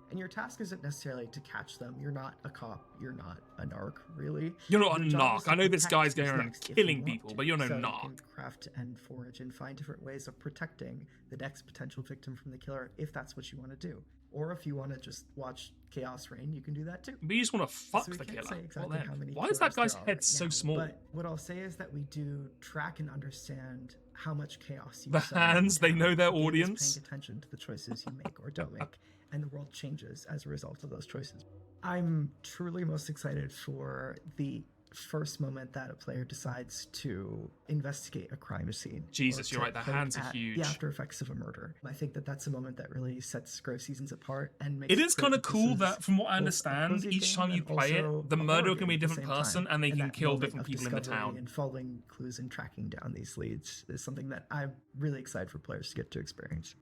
And your task isn't necessarily to catch them. You're not a cop. You're not a narc, really. You're not a Your job is narc. to I know this protect guy's who's going around next if you killing want people, to. but you're no So you narc. can craft and forage and find different ways of protecting the next potential victim from the killer if that's what you want to do. Or if you want to just watch chaos reign, you can do that too. But you just want to fuck So we the can't killer. say Well, exactly then, how many why is that killers guy's there are head right so now, small? But what I'll say is that we do track and understand how much chaos you The sow hands, in they town. know their The game is audience. Paying attention to the choices you make or don't make, and the world changes as a result of those choices. I'm truly most excited for the first moment that a player decides to investigate a crime scene. Jesus, or you're to right, the poke hands are at huge. The after effects of a murder. I think that that's a moment that really sets Grave Seasons apart and makes It is clear kind of that this cool is that, from what I both a understand, cozy each game time you and play also it, the a murderer horror can be a game at the different same person, time. and they And can that kill moment different of people in the discovery town. And following clues and tracking down these leads is something that I'm really excited for players to get to experience.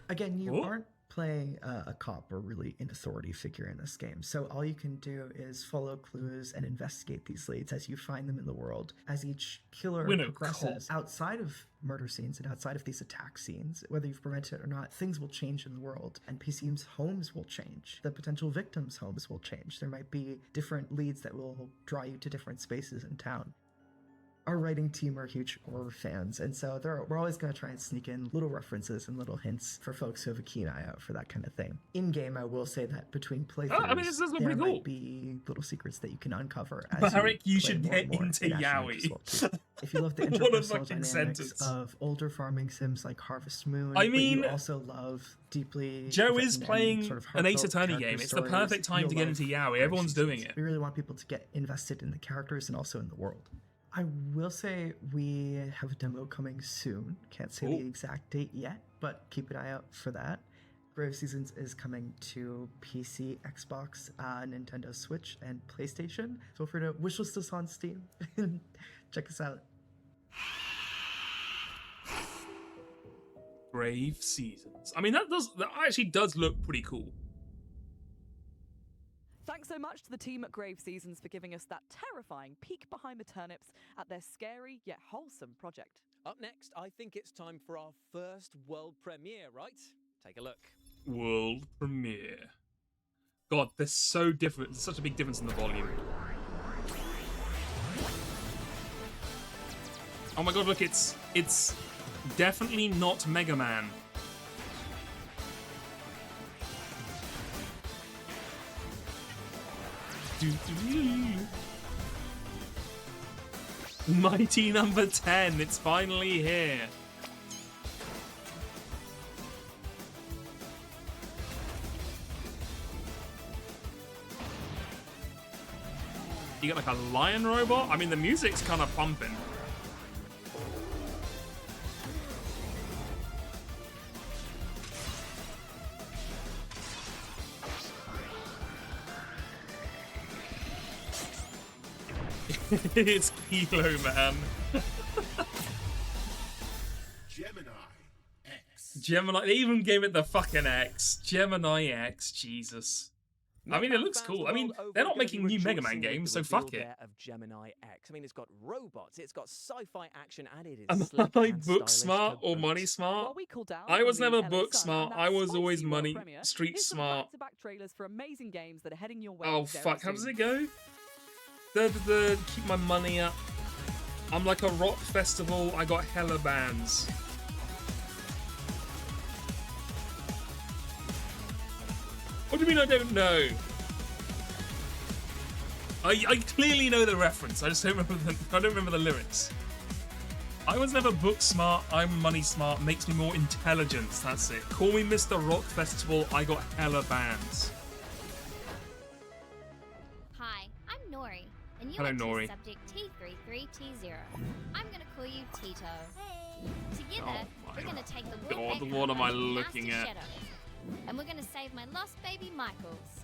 Again, you aren't playing a cop or really an authority figure in this game, so all you can do is follow clues and investigate these leads as you find them in the world. As each killer We're no progresses outside of murder scenes and outside of these attack scenes, whether you've prevented it or not, things will change in the world. NPCs' homes will change. The potential victims' homes will change. There might be different leads that will draw you to different spaces in town. Our writing team are huge horror fans, and so we're always going to try and sneak in little references and little hints for folks who have a keen eye out for that kind of thing. In game, I will say that between playthroughs, I mean, this does look there pretty might cool. be little secrets that you can uncover. As Barrick, you play should more and get more into in Ashen Yowie. Ridge as well, too. If you love the What a interpersonal fucking dynamics sentence. of older farming sims like Harvest Moon, I but mean, you also love deeply Joe is written and playing sort of an Ace heartfelt Attorney character game. It's the stories, perfect time you'll to get love into Yowie. Grave Everyone's doing Seasons. it. We really want people to get invested in the characters and also in the world. I will say we have a demo coming soon. Can't say the exact date yet, but keep an eye out for that. Grave Seasons is coming to PC, Xbox, Nintendo Switch, and PlayStation. Feel free to wishlist us on Steam and check us out. Grave Seasons. I mean, that actually does look pretty cool. Thanks so much to the team at Grave Seasons for giving us that terrifying peek behind the turnips at their scary yet wholesome project. Up next, I think it's time for our first world premiere, right? Take a look. World premiere. God, they're so different. There's such a big difference in the volume. Oh my god, look, it's definitely not Mega Man. Mighty number 10, it's finally here. You got like a lion robot? I mean, the music's kind of pumping. It's Kilo, man. Gemini X. Gemini, they even gave it the fucking X. Gemini X, Jesus. I mean, it looks cool. I mean, they're not making new Mega Man games, so fuck it. Of Gemini X. I mean, it's got robots, it's got sci-fi action, and it is Am slick I and book stylish smart to or boot. money smart? While we cool down I was from never the book LA Sun smart. and I that was always spicy money world premiere, street here's some smart. back-to-back trailers for amazing games that are heading your way. Oh very fuck, how soon. does it go? Keep my money up. I'm like a rock festival. I got hella bands. What do you mean I don't know? I clearly know the reference. I just don't remember I don't remember the lyrics. I was never book smart. I'm money smart. Makes me more intelligent. That's it. Call me Mr. Rock Festival. I got hella bands. Hi, I'm Nori, and you Hello, are Nori. subject T33T0. I'm gonna call you Tito. Together, Oh my we're gonna take the God, world back what from am I under looking nasty at? shadows. And we're gonna save my lost baby Michaels.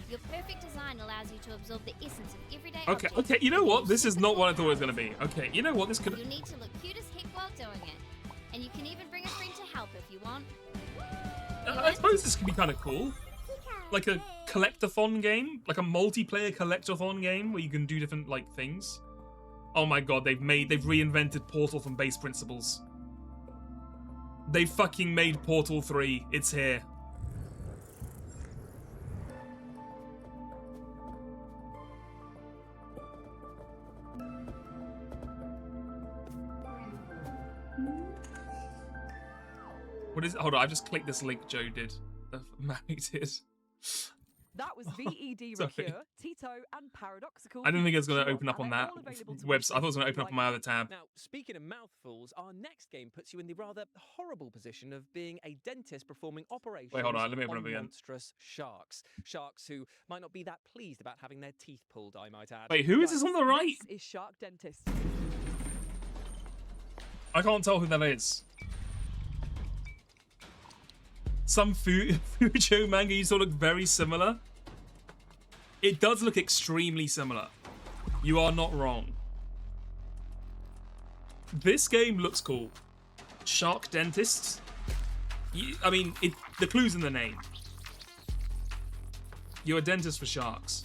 Your perfect design allows you to absorb the essence of everyday Okay, objects. okay. You know what? This is not what I thought it was gonna be. Okay, you know what? This could. You'll need to look cute as heck while doing it. And you can even bring a friend to help if you want. I suppose this could be kind of cool. Like a collectathon game, like a multiplayer collectathon game where you can do different like things. Oh my god, they've reinvented Portal from base principles. They fucking made Portal 3. It's here. What is? Hold on, I've just clicked this link Joe did. Married did. That was VED Sorry. Recure, Tito, and Paradoxical. I didn't think it was going to Sure, open up and on they're that all available to website. I thought it was going to wishlist open up on right my now. other tab. Now, speaking of mouthfuls, our next game puts you in the rather horrible position of being a dentist performing operations Wait, hold on, let me open on up again. monstrous sharks. Sharks who might not be that pleased about having their teeth pulled, I might add. Wait, who is this on the right? This is Shark Dentist. I can't tell who that is. Some Fujo manga used to look very similar. It does look extremely similar. You are not wrong. This game looks cool. Shark Dentist. I mean, the clue's in the name. You're a dentist for sharks.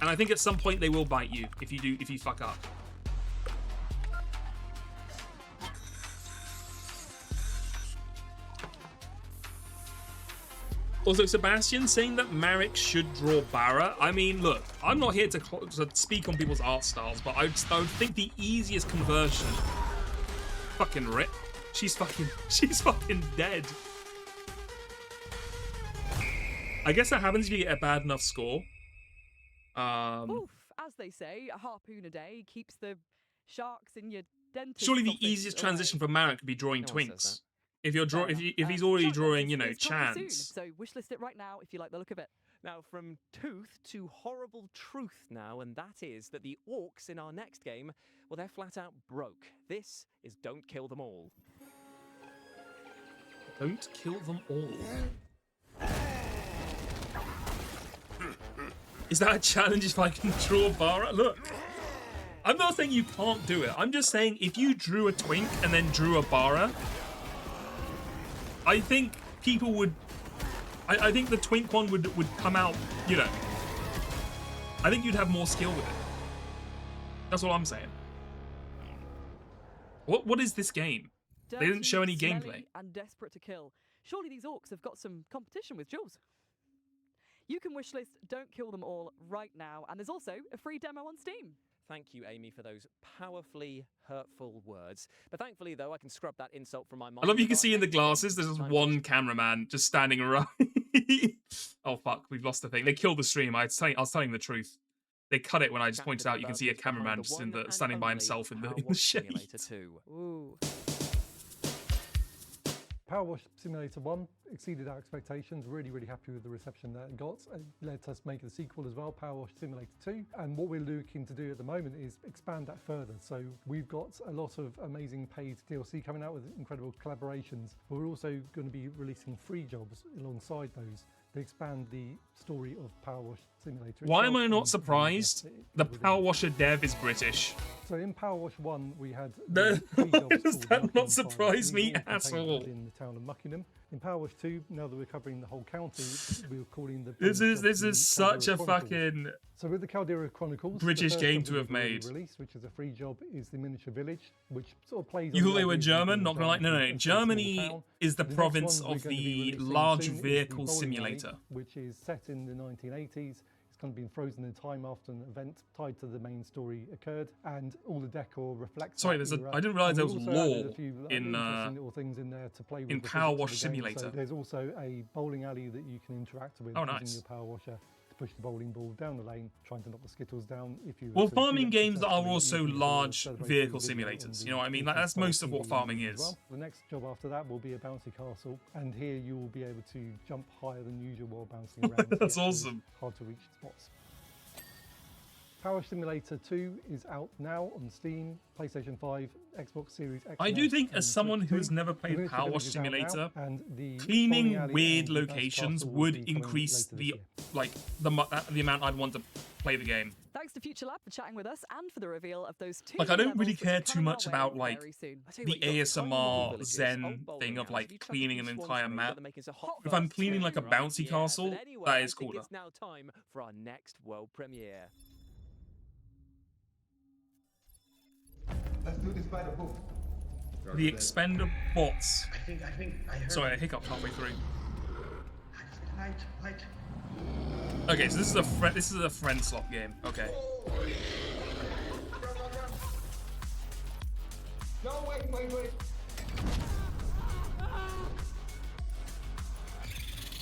And I think at some point they will bite you if you fuck up. Also, Sebastian saying that Marek should draw Barra. I mean, look, I'm not here to speak on people's art styles, but I would think the easiest conversion. Fucking rip. She's fucking dead. I guess that happens if you get a bad enough score. Oof, as they say, a harpoon a day keeps the sharks in your dentist. Surely the office easiest away. transition for Marek could be drawing No one says twinks. If you're if he's already drawing, you know, It's coming soon, Chans. so wishlist it right now if you like the look of it. Now, from tooth to horrible truth now, and that is that the orcs in our next game, well, they're flat out broke. This is Don't Kill Them All. Don't kill them all. Is that a challenge if I can draw Barra? Look, I'm not saying you can't do it. I'm just saying if you drew a twink and then drew a Barra, I think people would... I think the twink one would come out, you know. I think you'd have more skill with it. That's all I'm saying. What is this game? They didn't show any Dirty, gameplay. smelly, and desperate to kill. Surely these orcs have got some competition with Jules. You can wishlist Don't Kill Them All right now, and there's also a free demo on Steam. Thank you, Amy, for those powerfully hurtful words. But thankfully, though, I can scrub that insult from my mind. I love you can with see our in the next game. glasses, there's just Time one cameraman just standing around. Oh fuck, we've lost the thing. They killed the stream. I was telling the truth. They cut it when I just pointed out you can see a cameraman just standing by himself in the shade. Ooh. Power Wash Simulator 1 exceeded our expectations. Really, really happy with the reception that it got. It let us make the sequel as well, Power Wash Simulator 2. And what we're looking to do at the moment is expand that further. So we've got a lot of amazing paid DLC coming out with incredible collaborations. But we're also going to be releasing free jobs alongside those to expand the story of Power Wash Simulator. Why am I not surprised? The Power Washer dev is British. So in Power Wash 1, we had does that not surprise me at all? In the town of Muckingham. In Power Wash 2, now that we're covering the whole county, we're calling the this is such a fucking so with the Caldera Chronicles, British game to have made. Release, which is a free job, is the miniature village, which sort of plays. You thought they were German? Not gonna like. No. Germany is the province of the large vehicle simulator, which is set in the 1980s. Kind of been frozen in time after an event tied to the main story occurred, and all the decor reflects. Sorry, there's I didn't realize there was lore in little things in there to play with in Power Wash Simulator. So there's also a bowling alley that you can interact with using your Power Washer to push the bowling ball down the lane, trying to knock the skittles down. If you well, farming games are also large vehicle simulators. You know what I mean? Like, that's most of what farming is. Well, the next job after that will be a bouncy castle, and here you will be able to jump higher than usual while bouncing around. That's awesome. Hard to reach spots. Power Simulator 2 is out now on Steam, PlayStation 5, Xbox Series X. I do think, as someone who has never played Power Wash Simulator, cleaning weird locations would increase the amount I'd want to play the game. Thanks to Future Lab for chatting with us and for the reveal of those two. Like, I don't really care too much about like the ASMR Zen thing of like cleaning an entire map. If I'm cleaning like a bouncy castle, that is cooler. It's now time for our next world premiere. Let's do this by the book. The Expender bots. I think I heard. Sorry, I hiccuped halfway through. Light. Okay, so this is a friend slot game. Okay. No, wait.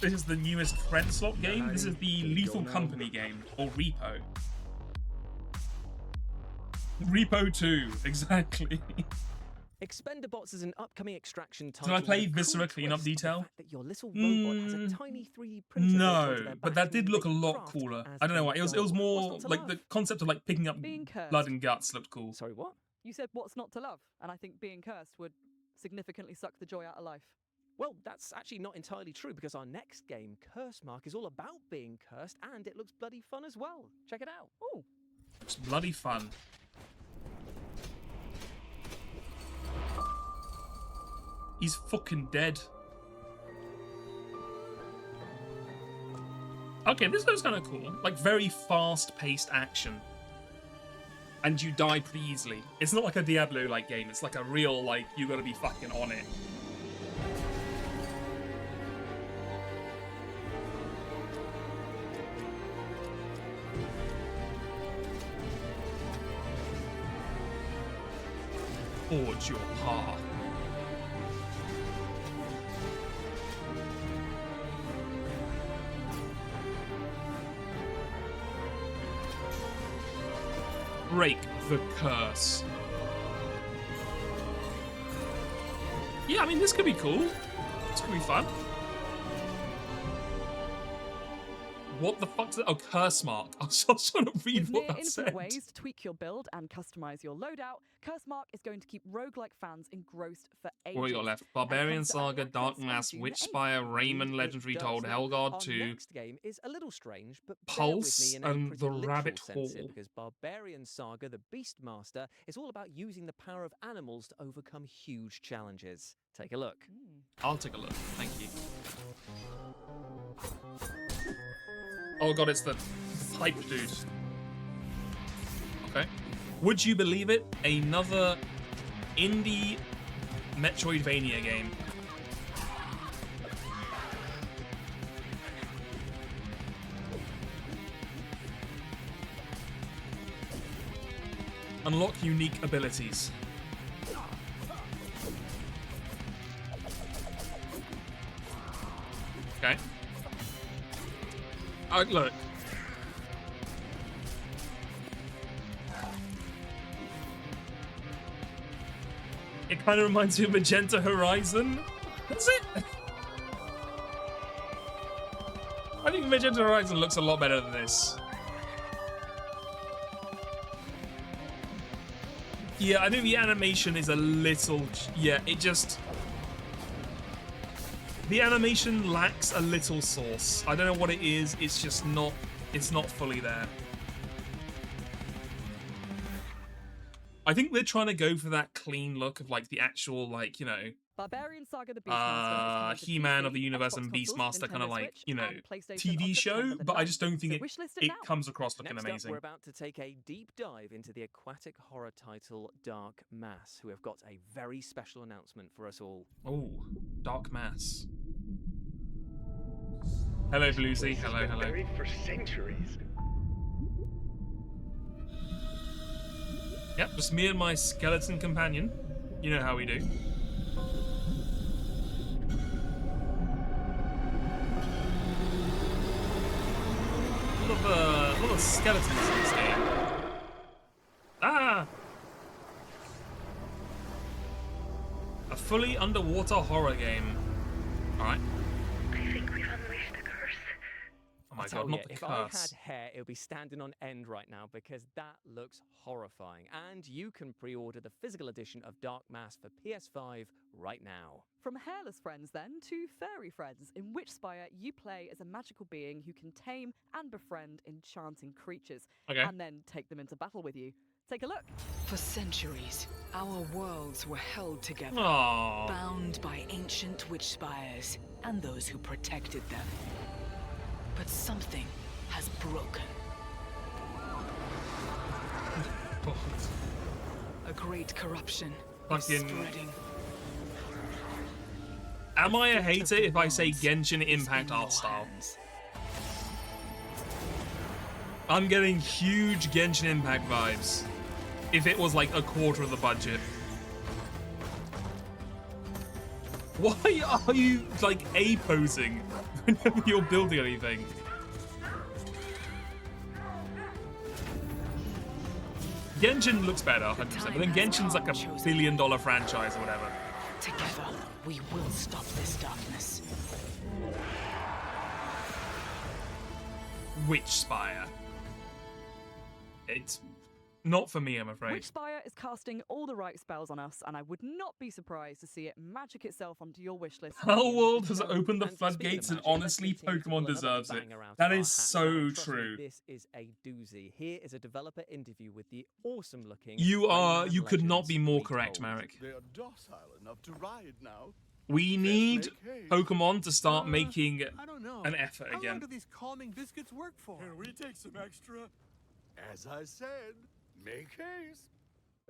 This is the newest friend slot game. This is the Lethal Company game, or Repo. Repo 2, exactly. Expendabots is an upcoming extraction title. Did I play Viscera Cleanup Detail? That your little robot has a tiny 3D printer no, but that did look a lot cooler. I don't know why. It was more like the concept of like picking up blood and guts looked cool. Sorry, what? You said what's not to love, and I think being cursed would significantly suck the joy out of life. Well, that's actually not entirely true, because our next game, Cursemark, is all about being cursed, and it looks bloody fun as well. Check it out. Ooh. It's bloody fun. He's fucking dead. Okay, this looks kind of cool. Like, very fast-paced action. And you die pretty easily. It's not like a Diablo-like game. It's like a real, like, you gotta be fucking on it. Forge your path. Break the curse. Yeah, I mean, this could be cool. This could be fun. What the fuck's that? Oh, Cursemark. I was trying to read what that said. With near infinite ways to tweak your build and customize your loadout, Cursemark is going to keep roguelike fans engrossed for ages. What do you got left? Barbarian Saga, Dark Mass, Witchspire, Rayman, Legendary Told, Hellguard 2, next game is a little strange, but Pulse, and the Rabbit Hole. Because Barbarian Saga, the Beastmaster, is all about using the power of animals to overcome huge challenges. Take a look. I'll take a look. Thank you. Oh god, it's the hype dude. Okay. Would you believe it? Another indie Metroidvania game. Unlock unique abilities. Okay. Look. It kind of reminds me of Magenta Horizon. Does it? I think Magenta Horizon looks a lot better than this. Yeah, I think the animation is a little... Yeah, it just... The animation lacks a little sauce. I don't know what it is. It's just not... It's not fully there. I think they're trying to go for that clean look of like the actual, like, you know, Barbarian Saga the Beastmaster He-Man of the Universe and Beastmaster kind of like, you know, TV show, but I just don't think it comes across looking Next amazing. Up, we're about to take a deep dive into the aquatic horror title Dark Mass, who have got a very special announcement for us all. Oh, Dark Mass. Hello, Lucy. Hello, hello. Buried for centuries. Yep, just me and my skeleton companion. You know how we do. A lot of skeletons in this game. Ah! A fully underwater horror game. Alright. I think we've unleashed the curse. Oh my god, not the if curse. I had hair, it would be standing on end right now because that looks horrifying. And you can pre-order the physical edition of Dark Mass for PS5 right now. From hairless friends, then, to fairy friends, in Witchspire you play as a magical being who can tame and befriend enchanting creatures, and then take them into battle with you. Take a look. For centuries, our worlds were held together, Aww. bound by ancient witch spires and those who protected them. But something has broken. A great corruption is spreading. Am I a hater if I say Genshin Impact art style? I'm getting huge Genshin Impact vibes. If it was like a quarter of the budget. Why are you like A-posing whenever you're building anything? Genshin looks better, 100%, but then Genshin's like $1 billion franchise or whatever. Together, we will stop this darkness. Witchspire. It's not for me, I'm afraid. Witchspire is casting all the right spells on us, and I would not be surprised to see it magic itself onto your wishlist. Palworld has opened the floodgates, and honestly, Pokemon deserves it. That is so true. This is a doozy. Here is a developer interview with the awesome-looking. You could not be more correct, Marek. They are docile enough to ride now. We need Pokemon to start making an effort again. How long do these calming biscuits work for? Can we take some extra? As I said, make haste.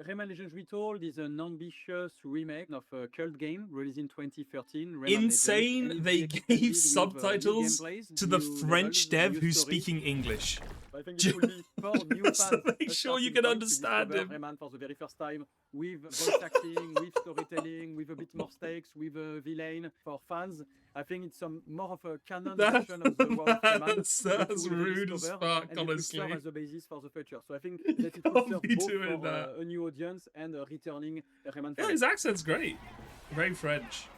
Rayman Legends Retold is an ambitious remake of a cult game released in 2013. Rayman Insane, Legends, they gave subtitles to the French dev who's speaking English. I think it will be for new fans to make sure you can understand him. Rayman for the very first time, with voice acting, with storytelling, with a bit more stakes, with a villain. For fans, I think it's some more of a canon version of the world of Rayman. That's rude as fuck, and honestly. it will serve as a basis for the future. So I think that it will serve both for a new audience and a returning Rayman fan. Yeah, his accent's great. Very French.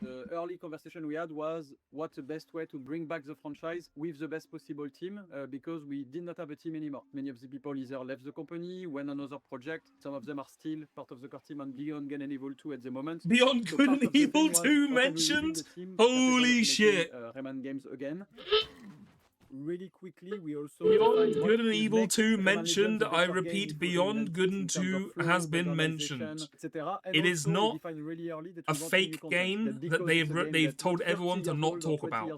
The early conversation we had was what's the best way to bring back the franchise with the best possible team, because we did not have a team anymore. Many of the people either left the company, went on another project. Some of them are still part of the core team on Beyond Good and Evil 2 at the moment. Beyond Good and Evil 2 mentioned? Holy shit. Rayman games again. Really quickly, we also Beyond Good and Evil 2 mentioned. I repeat, Beyond Good and 2 has been mentioned. It is not a fake game that they've told everyone to not talk about.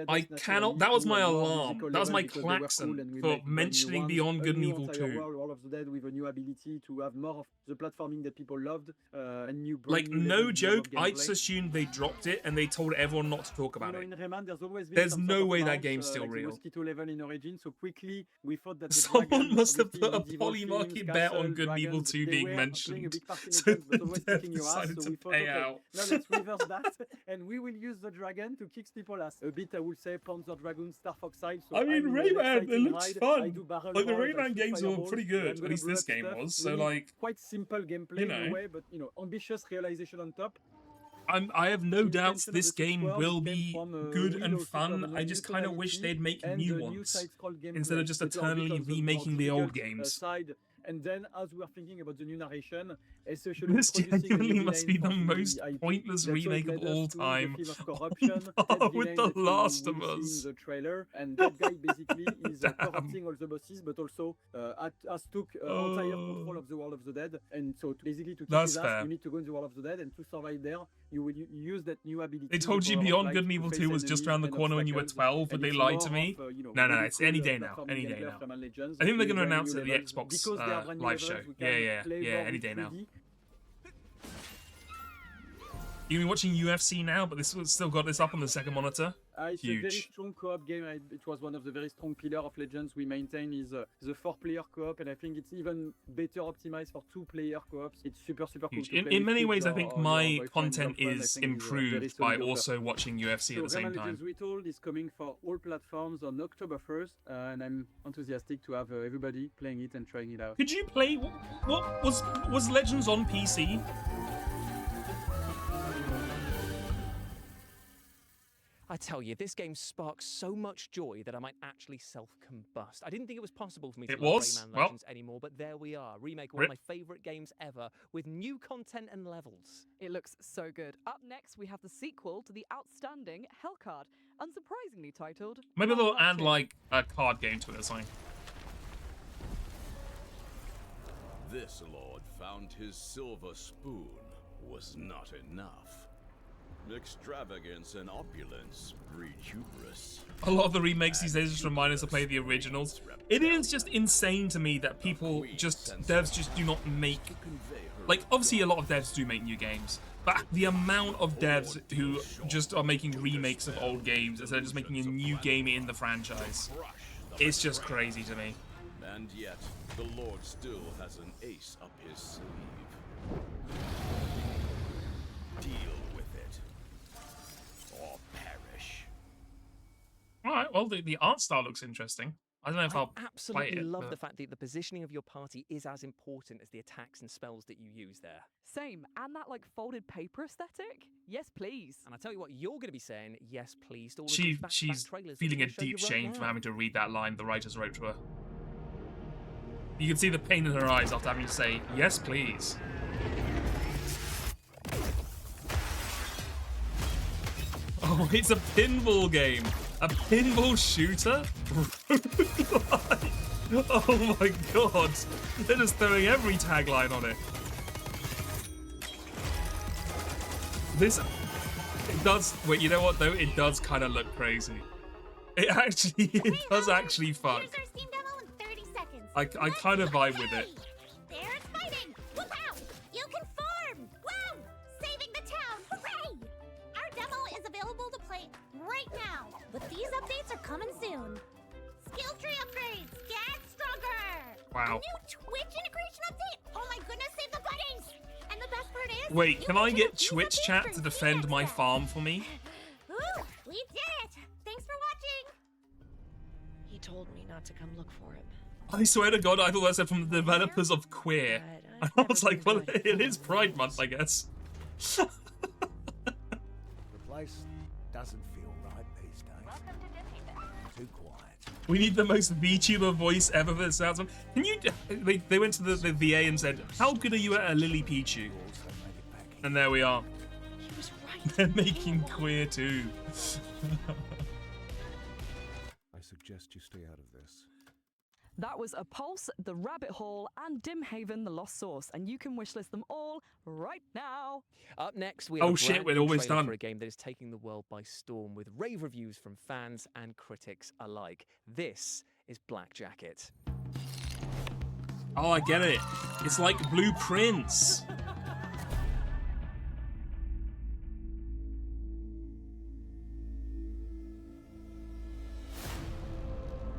I cannot. That was my alarm. That was my klaxon for mentioning Beyond Good and Evil 2. World of the Dead with a new ability to have more of the platforming that people loved and new. Like, no joke, I just assumed they dropped it and they told everyone not to talk about it. In Rayman, there's always been There's some no sort of way that mouse, game's still like the real. mosquito level in Origin, so quickly we thought that the Someone dragon, must have obviously, put a medieval Polymarket themes, bet on castle, Good and Evil dragons, 2 they being were mentioned. playing a big part in So the games, but always Dev kicking your ass, decided so to we thought, pay okay, out. now let's reverse that, and we will use the dragon to kick people's ass. A bit, I would say, Panzer Dragoon, Star Fox side. So I mean, I'm Rayman, excited it looks ride. fun. I do barrel Like, the rolls, I Rayman shoot games were fireballs, pretty I'm good, gonna at least blow this up game stuff. was. So, Really like, quite simple gameplay you in a know. way, but ambitious realization on top. I have no doubts Intention of this the game Switch will world came be from, good Willow and fun. Superman I just kind of wish they'd make and new the new ones side-scroll gameplay. instead of just It's a bit eternally on the more remaking the old difficult, games. Side. And then, as we are thinking about the new narration, especially This introducing a genuinely new must villain be the from most IP, pointless that's what remake of led us all to the time. theme of corruption, Oh, that with villain The that you Last of will see Us. in the trailer, and that guy basically is corrupting all the bosses, but also has took entire control of the World of the Dead. And so, basically, to keep That's his ass, fair. you need to go in the World of the Dead, and to survive there, you will use that new ability. They told you the power of Beyond light Good and to Evil face 2 was just enemies around the and corner when you were obstacles, 12, but and they it's lied more to me. of, No, really it's any cool, day now. platforming Any day gameplay now. of Rayman Legends I think they're with going to brand announce new it at the levels. Xbox Because they are brand new live show. levels, we can Yeah, play yeah, more any in day now. 3D. You've been watching UFC now, but this was still got this up on the second monitor. It's a very Huge. strong co-op game. It was one of the very strong pillars of Legends we maintain is the 4-player co-op, and I think it's even better optimized for 2-player co-ops. It's super cool. Huge. To play In with many kids ways, I or think your my boyfriend, content girlfriend. I is think it's a very improved solid by offer. also watching UFC at the So same Rayman time. Legends Retold is coming for all platforms on October 1st, and I'm enthusiastic to have everybody playing it and trying it out. Could you play? What was Legends on PC? I tell you, this game sparks so much joy that I might actually self-combust. I didn't think it was possible for me to It love was? Rayman Well. Legends anymore, but there we are. Remake one of Rip. my favourite games ever, with new content and levels. It looks so good. Up next, we have the sequel to the outstanding Hellcard, unsurprisingly titled... Maybe they'll add like a card game to it or something. This lord found his silver spoon was not enough. Extravagance and opulence breed hubris. A lot of the remakes these days just remind us to play the originals. It is just insane to me that devs just do not make, like, obviously a lot of devs do make new games, but the amount of devs who just are making remakes of old games instead of just making a new game in the franchise, it's just crazy to me. And yet, the lord still has an ace up his sleeve. Deal with it, or perish. Alright, well, the art style looks interesting. I don't know if I'll play Absolutely it. love but- the fact that the positioning of your party is as important as the attacks and spells that you use there. Same, and that like folded paper aesthetic? Yes, please. And I tell you what, you're going to be saying, yes, please, to all the She's back-to-back trailers that feeling we're a gonna show you deep right shame for now. having to read that line the writers wrote to her. You can see the pain in her eyes after having to say, yes, please. Oh, it's a pinball game. A pinball shooter? Oh my god. They're just throwing every tagline on it. It does, wait, you know what though? It does kind of look crazy. It does actually fuck. Here's our Steam demo in 30 seconds. I kind of vibe with it. There's fighting! Wow! You can farm! Wow! Saving the town! Hooray! Our demo is available to play right now, but these updates are coming soon. Skill tree upgrades! Get stronger! Wow. A new Twitch integration update! Oh my goodness, save the buddies! And the best part is... Wait, you can I get get these Twitch updates chat for to defend my farm for me? Ooh, we did it! Thanks for watching! He told me not to come look for him. I swear to God, I thought that said from the developers of Queer. I was like, well, it is Pride Month, I guess. The place doesn't feel right these days. Too quiet. We need the most VTuber voice ever for this announcement. Can you? They went to the VA and said, "How good are you at a Lily Pichu?" And there we are. He was right. They're making Queer too. I suggest you stay out of this. That was A Pulse, The Rabbit Hole, and Dimhaven, The Lost Source, and you can wishlist them all right now. Up next, we have Oh a shit, brand we're new almost trailer done. for a game that is taking the world by storm with rave reviews from fans and critics alike. This is Black Jacket. Oh, I get it. It's like Blueprints.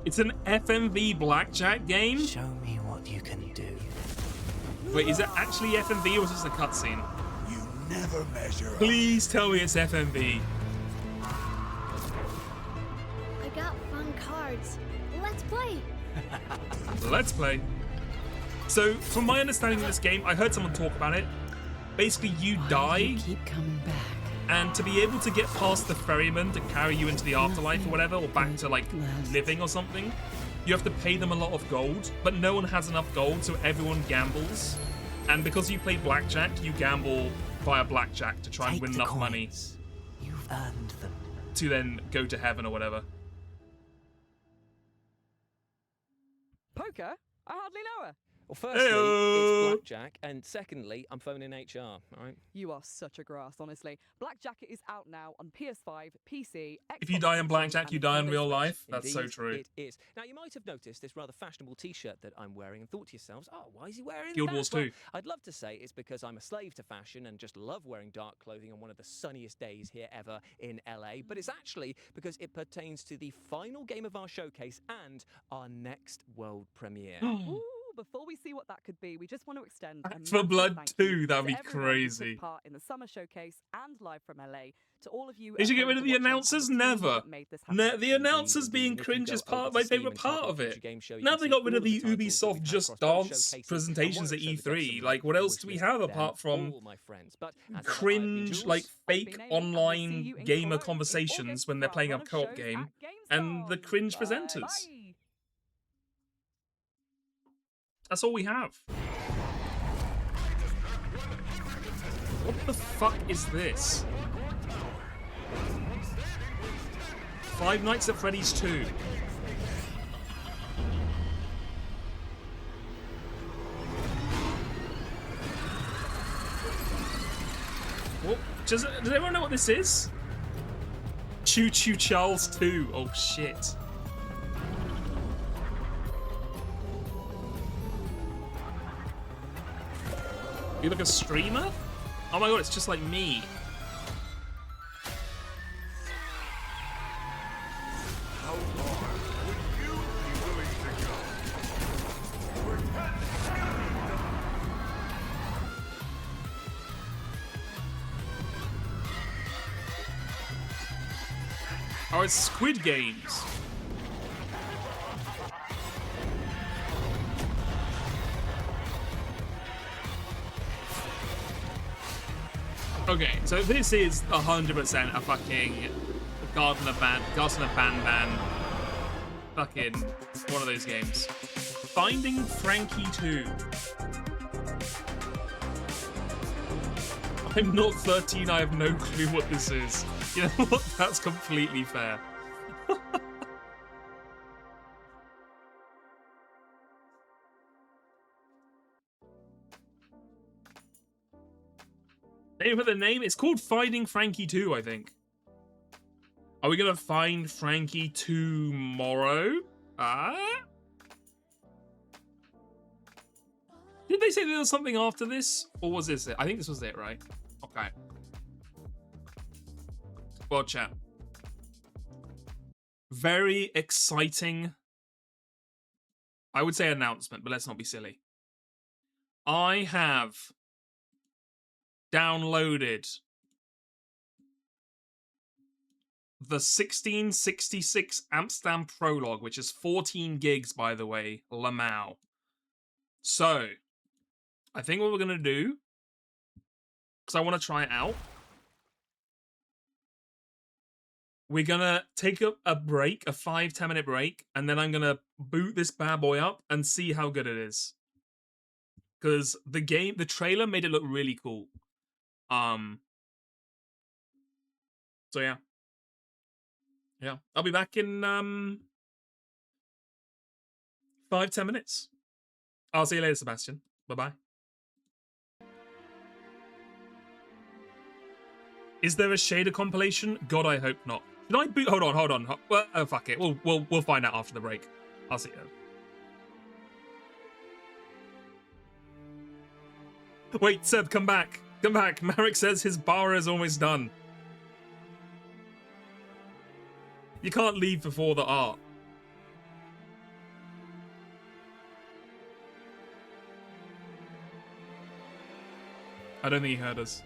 It's an FMV blackjack game? Show me what you can do. Wait, is it actually FMV or is this a cutscene? You never measure up. Please tell me it's FMV. I got fun cards. Let's play. Let's play. So, from my understanding of this game, I heard someone talk about it. Basically, you die, Keep coming back. and to be able to get past the ferryman to carry you into the afterlife or whatever, or back to like living or something, you have to pay them a lot of gold. But no one has enough gold, so everyone gambles. And because you play blackjack, you gamble via blackjack to try and win enough money. You've earned them. To then go to heaven or whatever. Poker? I hardly know her. Well, firstly, it's blackjack, and secondly, I'm phoning HR, all right? You are such a grass, honestly. Blackjack is out now on PS5, PC, Xbox. If you die in blackjack, and you die in Nintendo real Switch. life. That's so Indeed, true. It is. Now, you might have noticed this rather fashionable T-shirt that I'm wearing and thought to yourselves, oh, why is he wearing Guild that? Wars Well, 2. I'd love to say it's because I'm a slave to fashion and just love wearing dark clothing on one of the sunniest days here ever in LA, but it's actually because it pertains to the final game of our showcase and our next world premiere. Ooh, before we see what that could be, we just want to extend a Back 4 massive Blood thank 2, you that'd to be everyone who crazy. took part in the summer showcase and live from LA. To all of you, They should at get home rid of the watching and announcers? team Never. that made this happen. The announcers being cringe is part of my favourite part of it. Now they got rid of the Ubisoft Just Dance presentations at E3. Like, what else do we have apart from cringe, like, fake online gamer conversations when they're playing a co-op game and the cringe presenters? That's all we have. What the fuck is this? Five Nights at Freddy's 2. What? Does everyone know what this is? Choo Choo Charles 2. Oh shit. You like a streamer? Oh my god, it's just like me. How far would you be willing to go? Oh, it's Squid Games. Okay, so this is 100% a fucking Gardener Ban fucking one of those games. Finding Frankie 2. I'm not 13, I have no clue what this is. You know what? That's completely fair. Name for the name? It's called Finding Frankie 2, I think. Are we gonna find Frankie tomorrow? Did they say there was something after this? Or was this it? I think this was it, right? Okay. Well, chat. Very exciting. I would say announcement, but let's not be silly. I have downloaded the 1666 Amsterdam Prologue, which is 14 gigs, by the way, Lamau. So, I think what we're going to do, because I want to try it out, we're going to take a break, a 5-10 minute break, and then I'm going to boot this bad boy up and see how good it is. Because the trailer made it look really cool. So yeah. Yeah. I'll be back in 5-10 minutes. I'll see you later, Sebastian. Bye-bye. Is there a shader compilation? God, I hope not. Did I boot? Hold on. Well, oh, fuck it. We'll find out after the break. I'll see you. Wait, Seb, come back. Come back. Marek says his bar is almost done. You can't leave before the art. I don't think he heard us.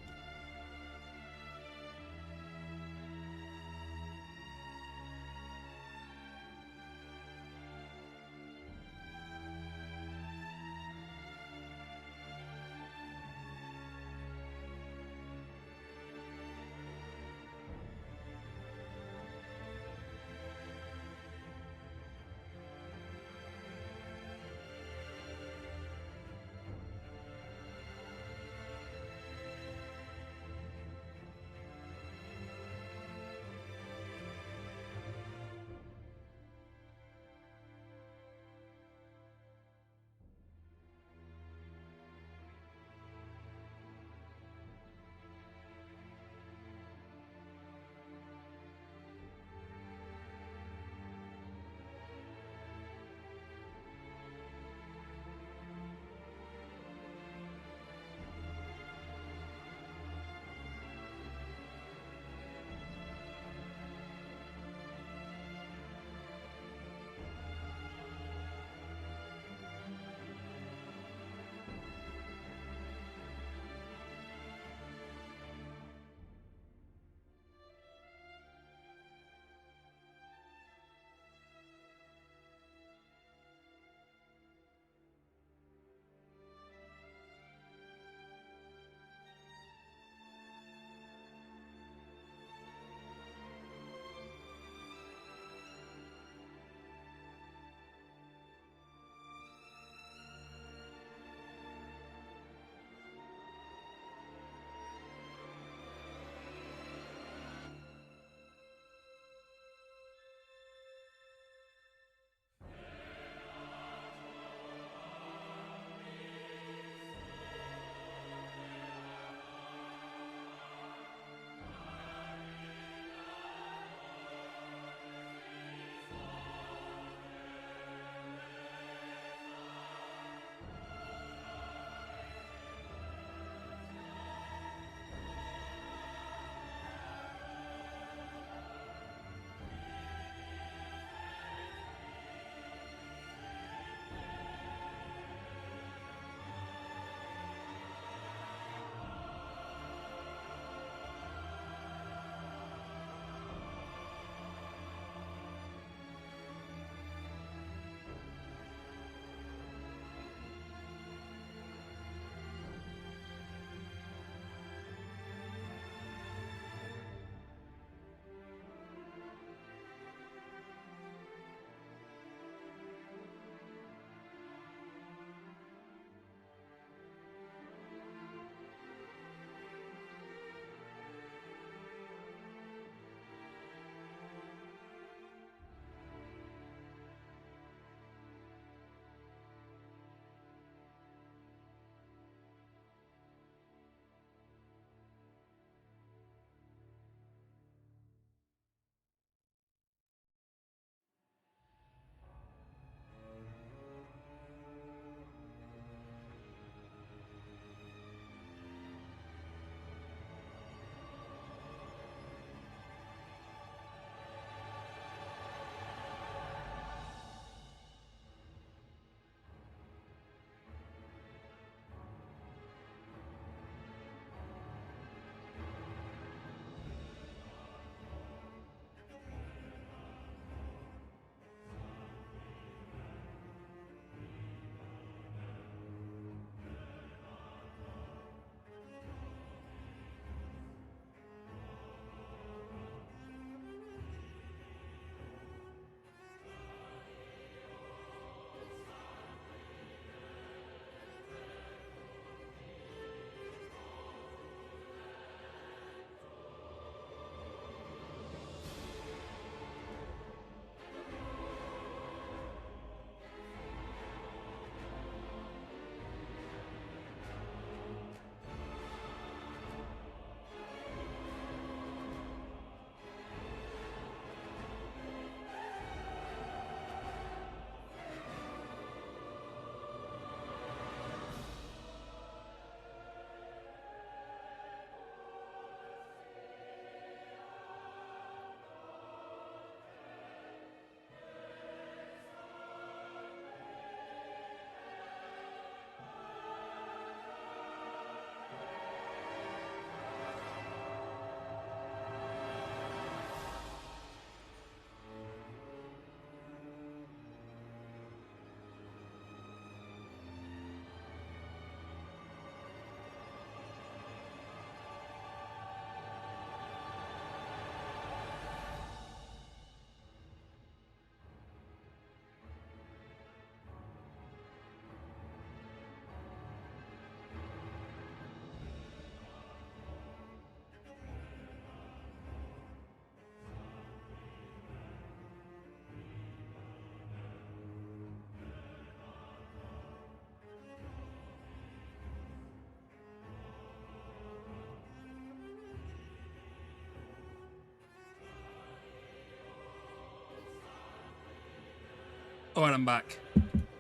Alright, I'm back.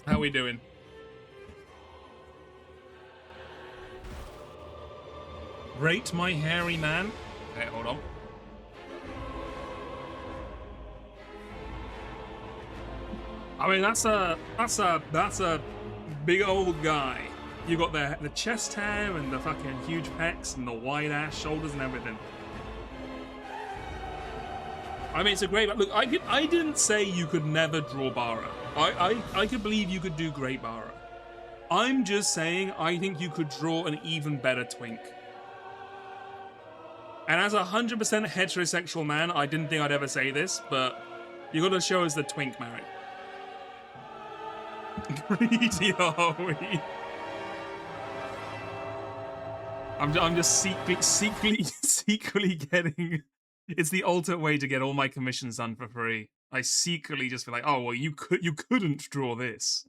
How we doing? Rate my hairy man. Okay, hold on. I mean, that's a big old guy. You got the chest hair and the fucking huge pecs and the wide ass shoulders and everything. I mean, it's a great. Look, I didn't say you could never draw Bara. I could believe you could do great Bara. I'm just saying I think you could draw an even better twink. And as a 100% heterosexual man, I didn't think I'd ever say this, but you got to show us the twink, Marek. Greedy are we? I'm just secretly getting. It's the ultimate way to get all my commissions done for free. I secretly just feel like, oh well, you couldn't draw this.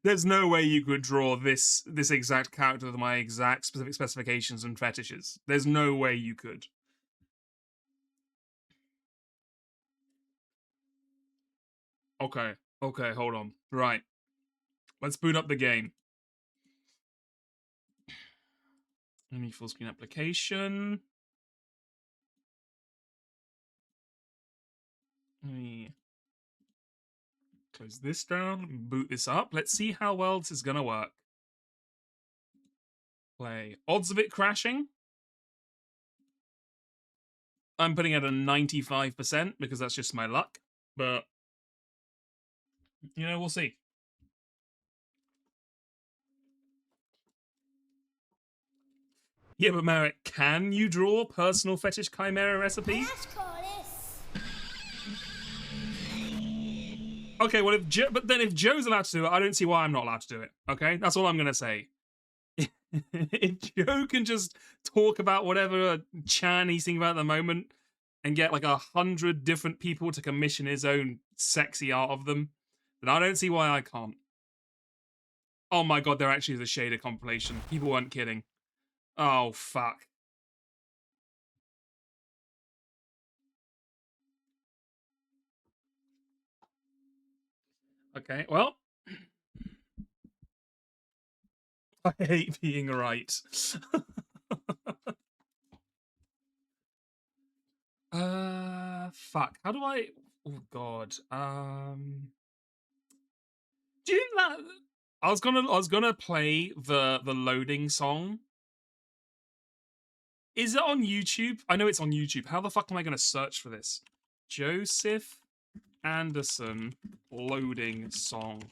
There's no way you could draw this exact character with my exact specific specifications and fetishes. There's no way you could. Okay, hold on. Right. Let's boot up the game. Let me full screen application. Let me close this down, boot this up. Let's see how well this is gonna work. Play. Odds of it crashing? I'm putting it at a 95% because that's just my luck, but you know, we'll see. Yeah, but Marek, can you draw personal fetish chimera recipes? Okay, well, if Joe's allowed to do it, I don't see why I'm not allowed to do it. Okay, that's all I'm gonna say. If Joe can just talk about whatever Chan he's thinking about at the moment and get like 100 different people to commission his own sexy art of them, then I don't see why I can't. Oh my god, there actually is a shader compilation. People weren't kidding. Oh, fuck. Okay, well. I hate being right. Fuck. How do I... Oh, God. Do you think that... I was gonna play the loading song. Is it on YouTube? I know it's on YouTube. How the fuck am I gonna search for this? Joseph Anderson loading song.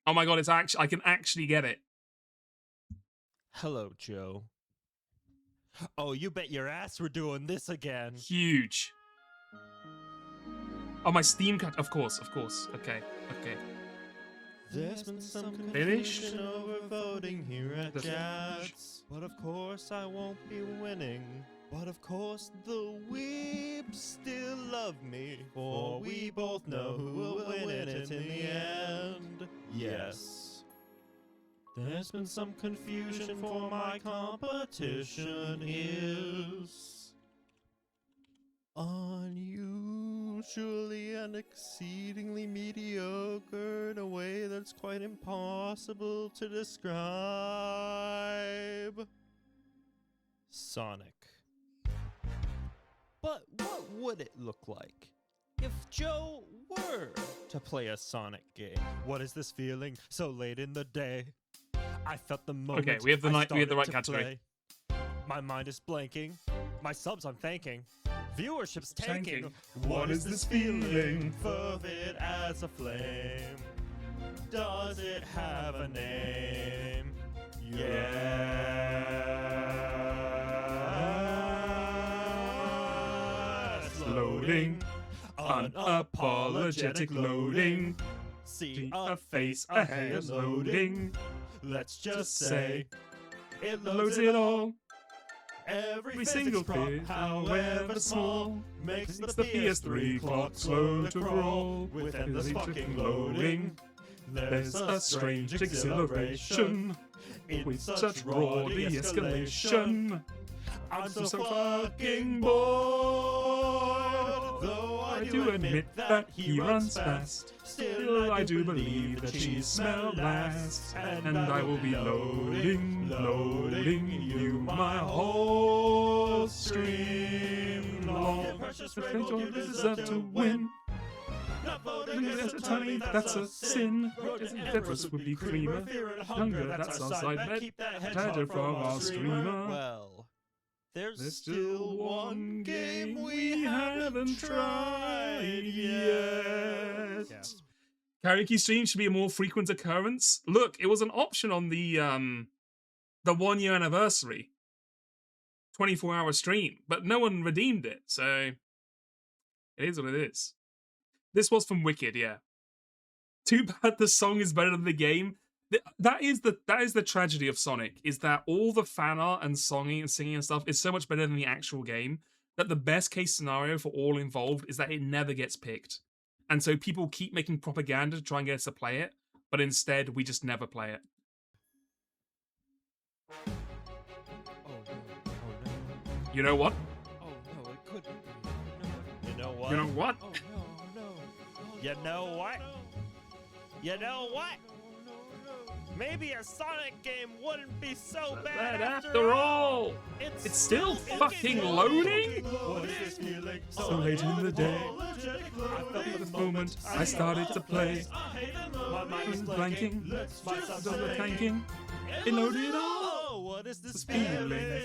Oh my god, it's actually I can actually get it. Hello, Joe. Oh, you bet your ass we're doing this again. Huge. Oh, my Steam cut. Of course. Okay. There's been some Finished? confusion over voting here at Jats, but of course I won't be winning. But of course the weeps still love me, for we both know who will win it in the end. Yes. There's been some confusion, for my competition is unusually and exceedingly mediocre in a way that's quite impossible to describe. Sonic. But what would it look like if Joe were to play a Sonic game? What is this feeling so late in the day? I felt the moment. Okay, we have the right category. My mind is blanking. My subs I'm thanking. Viewership's tanking. What is this feeling? Fervid as a flame. Does it have a name? Yes. Loading. Unapologetic loading. See a face, a hand loading. Let's just say it loads it all. Every single bit, however small, makes the PS3 clock slow to crawl. With endless fucking loading, there's a strange exhilaration with such raw de-escalation. I'm so fucking bored, though I do admit that he runs fast. Still, I do believe that she smells last. And I will be loading you my whole stream long. The French deserve to win. There's a tiny, that's a sin. Tetris would be creamer. Hunger, that's our side bet. Tighter from our streamer. Well, there's still one game we haven't tried yet. Yeah. Karaoke stream should be a more frequent occurrence. Look, it was an option on the 1 year anniversary. 24-hour stream, but no one redeemed it, so it is what it is. This was from Wicked, yeah. Too bad the song is better than the game. That is the tragedy of Sonic, is that all the fan art and singing and stuff is so much better than the actual game, that the best case scenario for all involved is that it never gets picked. And so people keep making propaganda to try and get us to play it, but instead we just never play it. You know what? Oh no, it couldn't be. You know what? You know what? Oh no. You know what? You know what? Maybe a Sonic game wouldn't be so bad after all. It's still fucking loading? What is this feeling? So late in the day, I felt at the moment I started to play. My mind was blanking, my subs were tanking. It loaded all. What is this feeling?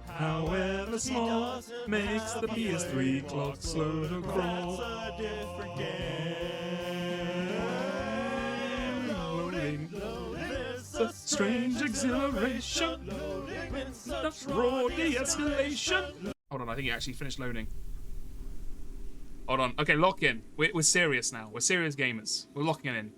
However small, makes the PS3 clock slow to crawl. That's a different game. It's a strange exhilaration. That's raw de-escalation. Hold on, I think it actually finished loading. Hold on. Okay, lock in. We're serious now. We're serious gamers. We're locking it in.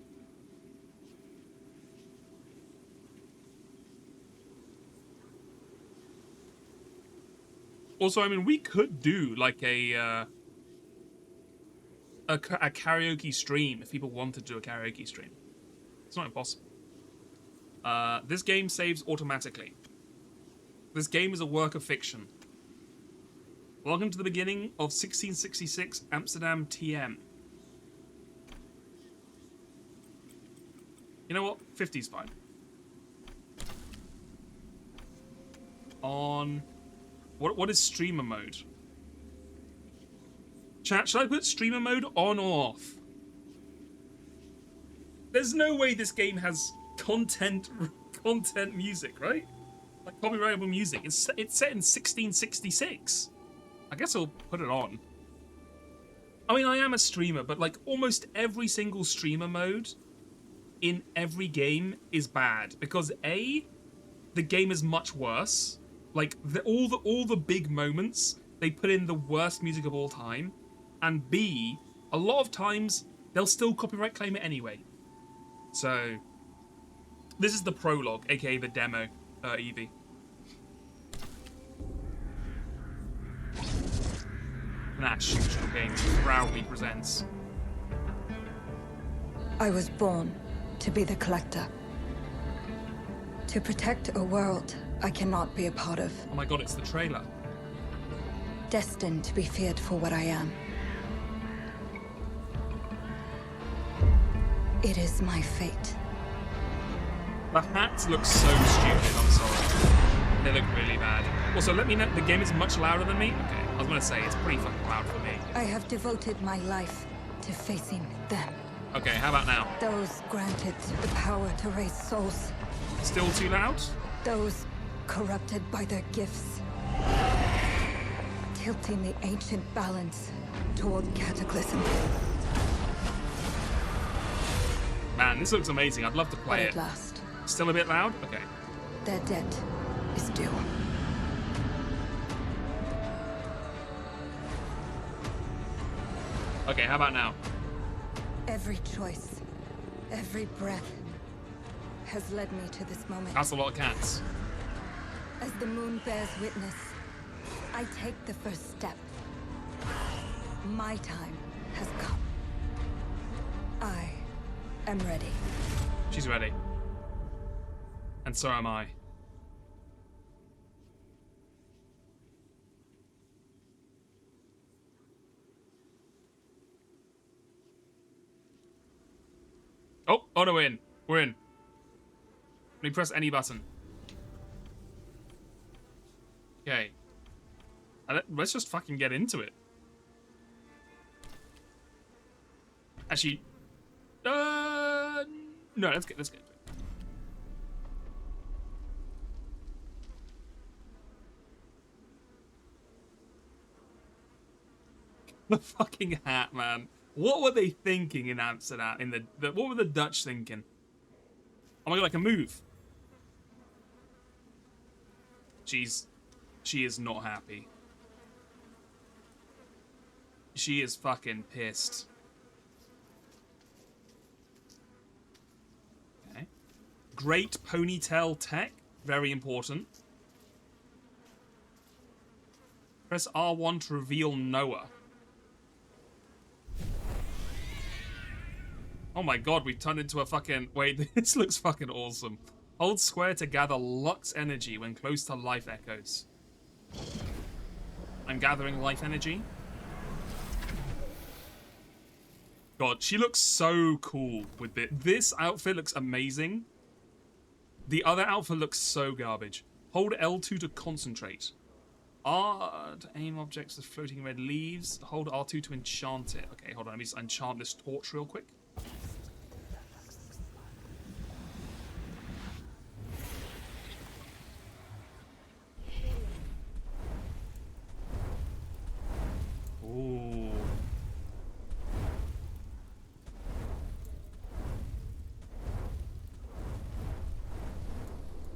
Also, I mean, we could do like a karaoke stream if people wanted to do a karaoke stream. It's not impossible. This game saves automatically. This game is a work of fiction. Welcome to the beginning of 1666 Amsterdam TM. You know what? 50's fine. On... What is streamer mode? Chat, should I put streamer mode on or off? There's no way this game has content music, right? Like copyrightable music. It's set in 1666. I guess I'll put it on. I mean, I am a streamer, but like almost every single streamer mode in every game is bad because A, the game is much worse. Like all the big moments, they put in the worst music of all time, and B, a lot of times they'll still copyright claim it anyway. So this is the prologue, aka the demo, Eevee. Nash Games proudly presents. I was born to be the collector. To protect a world I cannot be a part of. Oh my god, it's the trailer. Destined to be feared for what I am. It is my fate. The hats look so stupid, I'm sorry. They look really bad. Also, let me know, the game is much louder than me? Okay, I was gonna say, it's pretty fucking loud for me. I have devoted my life to facing them. Okay, how about now? Those granted the power to raise souls. Still too loud? Those corrupted by their gifts. Tilting the ancient balance toward cataclysm. Man, this looks amazing. I'd love to play it. At last. Still a bit loud? Okay. Their debt is due. Okay, how about now? Every choice, every breath has led me to this moment. That's a lot of cats. As the moon bears witness, I take the first step. My time has come. I am ready. She's ready. And so am I. Oh, no, we're in. We're in. Let me press any button. Okay. Let's just fucking get into it. Actually, no, let's get into it. The fucking hat, man. What were they thinking in Amsterdam? What were the Dutch thinking? Oh my god, I can move. She is not happy. She is fucking pissed. Okay. Great ponytail tech. Very important. Press R1 to reveal Noah. Oh my god, we've turned into a fucking... Wait, this looks fucking awesome. Hold square to gather Lux energy when close to life echoes. I'm gathering life energy. God, she looks so cool with it. This outfit looks amazing. The other outfit looks so garbage. Hold L2 to concentrate. R to aim objects with floating red leaves. Hold R2 to enchant it. Okay, hold on. Let me just enchant this torch real quick. Ooh.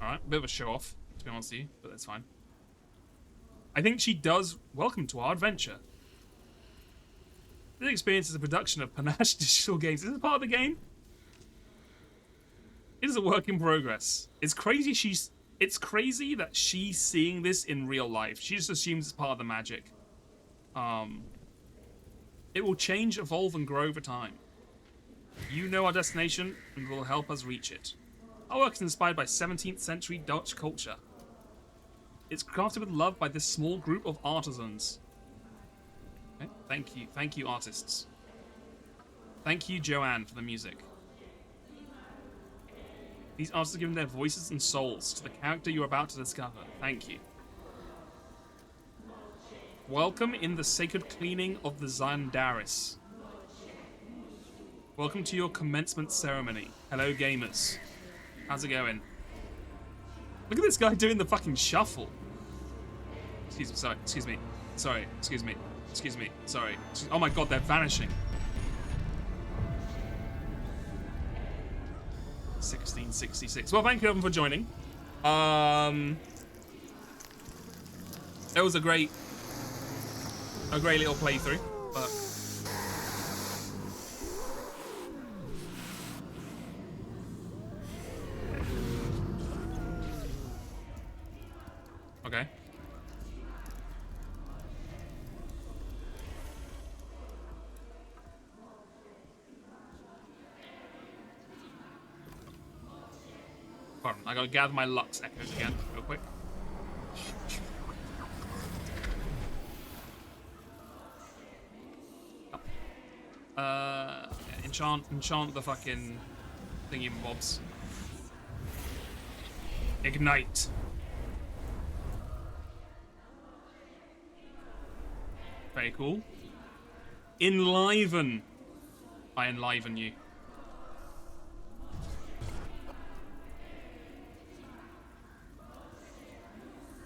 Alright, bit of a show off, to be honest with you, but that's fine. I think she does welcome to our adventure. This experience is a production of Panache Digital Games. Is this part of the game? It is a work in progress. It's crazy that she's seeing this in real life. She just assumes it's part of the magic. It will change, evolve, and grow over time. You know our destination and will help us reach it. Our work is inspired by 17th century Dutch culture. It's crafted with love by this small group of artisans. Okay, thank you, artists. Thank you, Joanne, for the music. These artists are giving their voices and souls to the character you're about to discover. Thank you. Welcome in the sacred cleaning of the Zandaris. Welcome to your commencement ceremony. Hello, gamers. How's it going? Look at this guy doing the fucking shuffle. Excuse me, sorry, excuse me. Sorry, excuse me. Excuse me, sorry. Oh my god, they're vanishing. 1666. Well, thank you everyone for joining. It was a great little playthrough, but okay. Pardon, I gotta gather my Lux echoes again, real quick. Enchant the fucking thingy bobs. Ignite. Very cool. Enliven. I enliven you.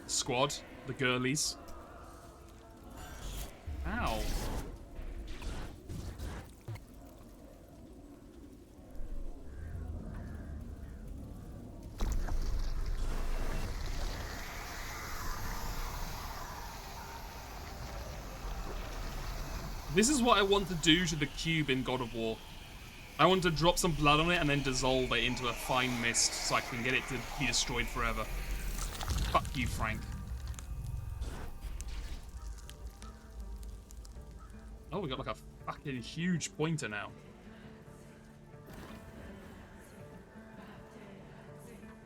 Squad, the girlies. Ow. This is what I want to do to the cube in God of War. I want to drop some blood on it and then dissolve it into a fine mist so I can get it to be destroyed forever. Fuck you, Frank. Oh, we got like a fucking huge pointer now.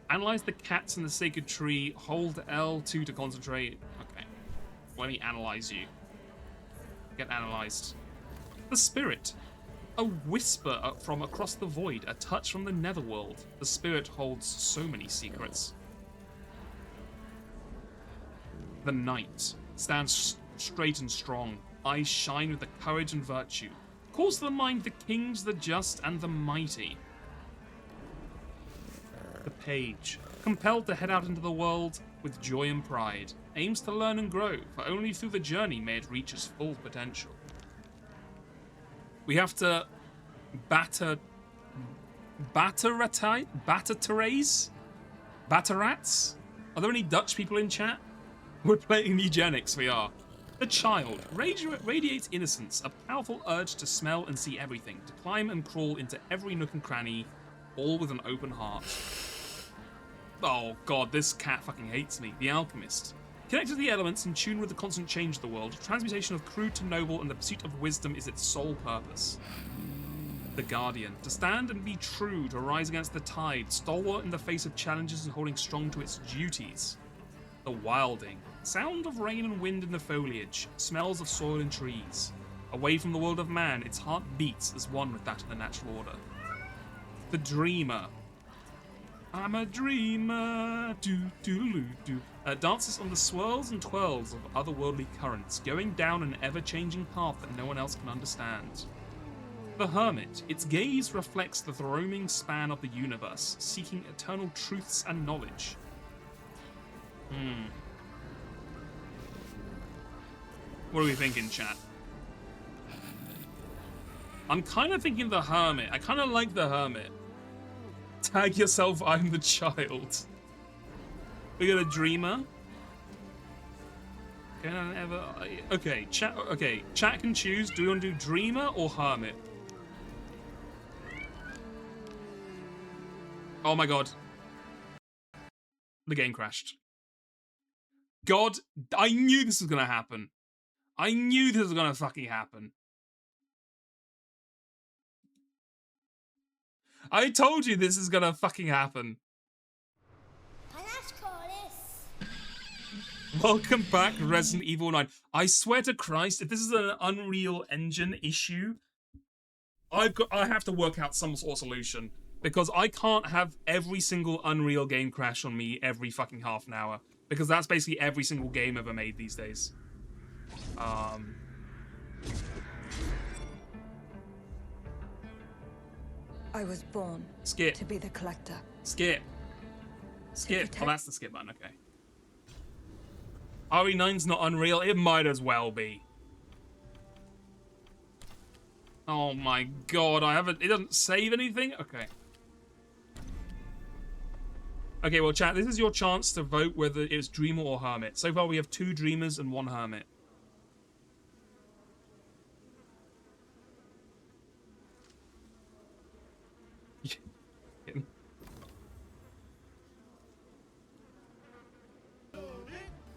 Analyze the cats in the sacred tree. Hold L2 to concentrate. Okay. Let me analyze you. Get analyzed. The spirit. A whisper from across the void, a touch from the netherworld. The spirit holds so many secrets. The knight stands straight and strong, eyes shine with the courage and virtue. Calls to the mind the kings, the just, and the mighty. The page, compelled to head out into the world with joy and pride, aims to learn and grow, for only through the journey may it reach its full potential. We have to Batterats? Are there any Dutch people in chat? We're playing eugenics, we are. The child radiates innocence, a powerful urge to smell and see everything, to climb and crawl into every nook and cranny, all with an open heart. Oh god, this cat fucking hates me. The alchemist. Connected to the elements, in tune with the constant change of the world, transmutation of crude to noble and the pursuit of wisdom is its sole purpose. The guardian. To stand and be true, to rise against the tide, stalwart in the face of challenges and holding strong to its duties. The wilding. Sound of rain and wind in the foliage, smells of soil and trees. Away from the world of man, its heart beats as one with that of the natural order. The dreamer. I'm a dreamer, do. Dances on the swirls and twirls of otherworldly currents, going down an ever-changing path that no one else can understand. The hermit. Its gaze reflects the roaming span of the universe, seeking eternal truths and knowledge. What are we thinking, chat? I'm kind of thinking the hermit. I kind of like the hermit. Tag yourself, I'm the child. We got a dreamer. Can I ever... Okay, chat can choose. Do we want to do dreamer or hermit? Oh my god. The game crashed. God, I knew this was gonna happen. I knew this was gonna fucking happen. I told you this is gonna fucking happen. Welcome back, Resident Evil 9. I swear to Christ, if this is an Unreal Engine issue, I have to work out some sort of solution. Because I can't have every single Unreal game crash on me every fucking half an hour. Because that's basically every single game ever made these days. I was born Skip. to be the collector. Skip. Skip. Oh, that's the skip button, okay. RE9's not Unreal, it might as well be. Oh my god, it doesn't save anything? Okay. Okay, well chat, this is your chance to vote whether it's Dreamer or Hermit. So far we have 2 Dreamers and 1 Hermit.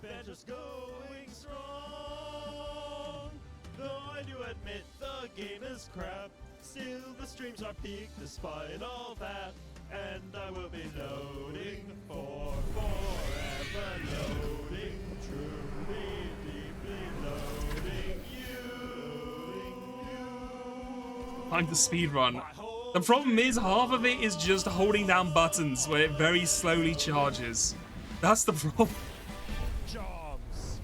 Better's going strong. Though I do admit the game is crap, still the streams are peak despite all that. And I will be loading for forever, loading, truly, deeply loading you. Time to speedrun. The problem is, half of it is just holding down buttons where it very slowly charges. That's the problem. Jobs.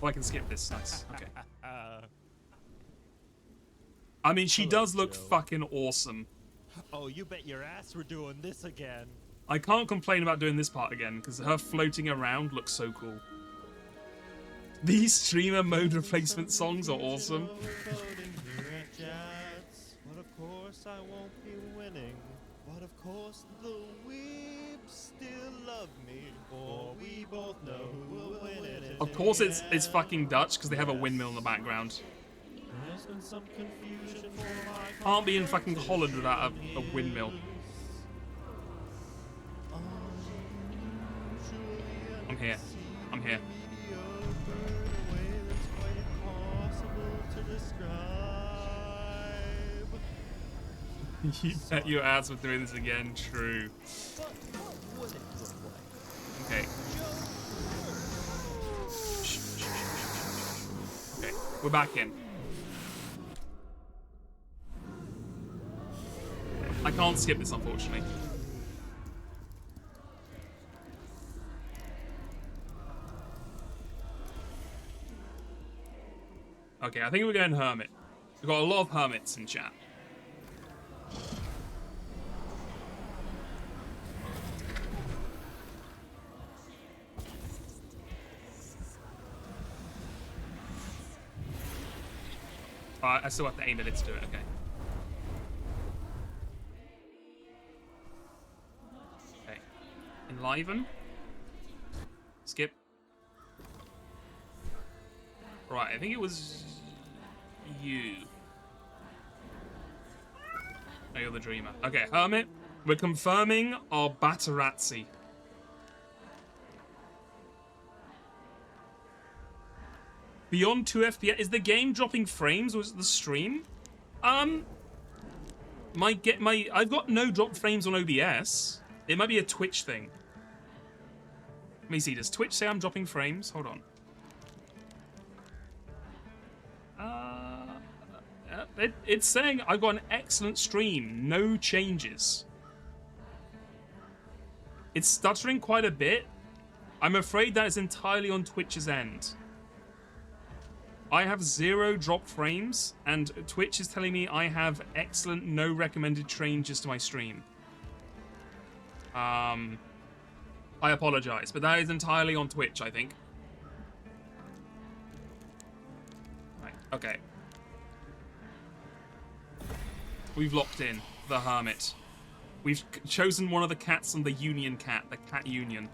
Oh, I can skip this. Nice. Okay. I mean, she does look fucking awesome. Oh, you bet your ass we're doing this again. I can't complain about doing this part again, because her floating around looks so cool. These streamer mode replacement songs are awesome. But of course I won't be winning. But of course the weeps still love me. For we both know who will win it. Of course it's fucking Dutch, because they have a windmill in the background. There's been some confusion for my Can't be in fucking Holland without a windmill. I'm here. I'm here. You bet your ass we're doing this again. True. Okay. Okay, we're back in. can't skip this, unfortunately. Okay, I think we're going Hermit. We've got a lot of Hermits in chat. I still have to aim at it to do it, okay. Okay. Enliven. Skip. Right, I think it was you. Oh, you're the dreamer. Okay, Hermit. We're confirming our Batarazzi. Beyond 2 FPS. Is the game dropping frames or is it the stream? I've got no drop frames on OBS. It might be a Twitch thing. Let me see. Does Twitch say I'm dropping frames? Hold on. It's saying I've got an excellent stream. No changes. It's stuttering quite a bit. I'm afraid that is entirely on Twitch's end. I have 0 drop frames, and Twitch is telling me I have excellent, no recommended changes to my stream. I apologize, but that is entirely on Twitch, I think. Right, okay. We've locked in the Hermit. We've chosen one of the cats from the Union Cat, the Cat Union.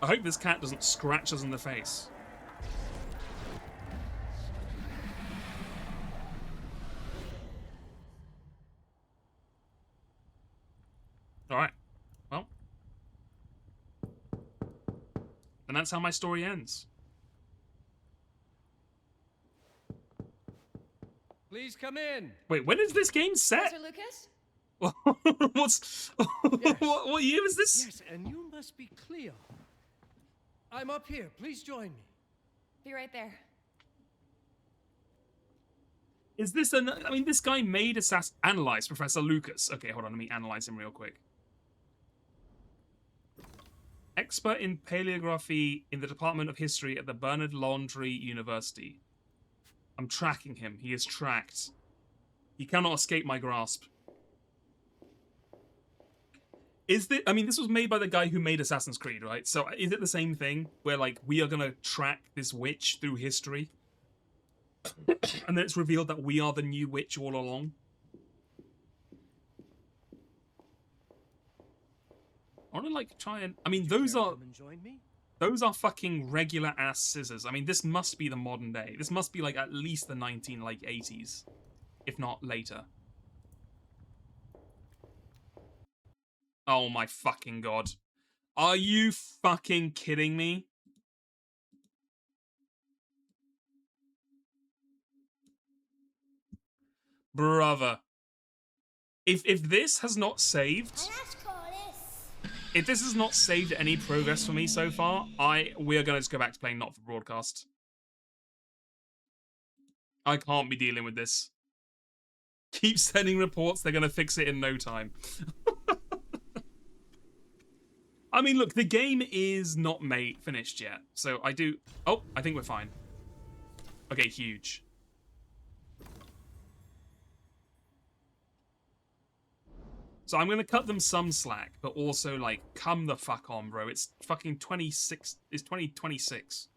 I hope this cat doesn't scratch us in the face. Alright. Well. And that's how my story ends. Please come in. Wait, when is this game set? Professor Lucas? What's... Yes. what year is this? Yes, and you must be Cleo. I'm up here. Please join me. Be right there. Is this an... I mean, this guy made analyze Professor Lucas. Okay, hold on. Let me analyze him real quick. Expert in paleography in the Department of History at the Bernard Laundrie University. I'm tracking him. He is tracked. He cannot escape my grasp. Is this... I mean, this was made by the guy who made Assassin's Creed, right? So is it the same thing? Where, like, we are going to track this witch through history? And then it's revealed that we are the new witch all along? I want to, like, try and... I mean, those are... Those are fucking regular-ass scissors. I mean, this must be the modern day. This must be, like, at least the 80s. If not later. Oh my fucking god. Are you fucking kidding me? Brother. If this has not saved... If this has not saved any progress for me so far, we are going to just go back to playing Not for Broadcast. I can't be dealing with this. Keep sending reports, they're going to fix it in no time. I mean, look, the game is not finished yet. So I do... Oh, I think we're fine. Okay, huge. So I'm going to cut them some slack, but also, like, come the fuck on, bro. It's fucking 26... It's 2026.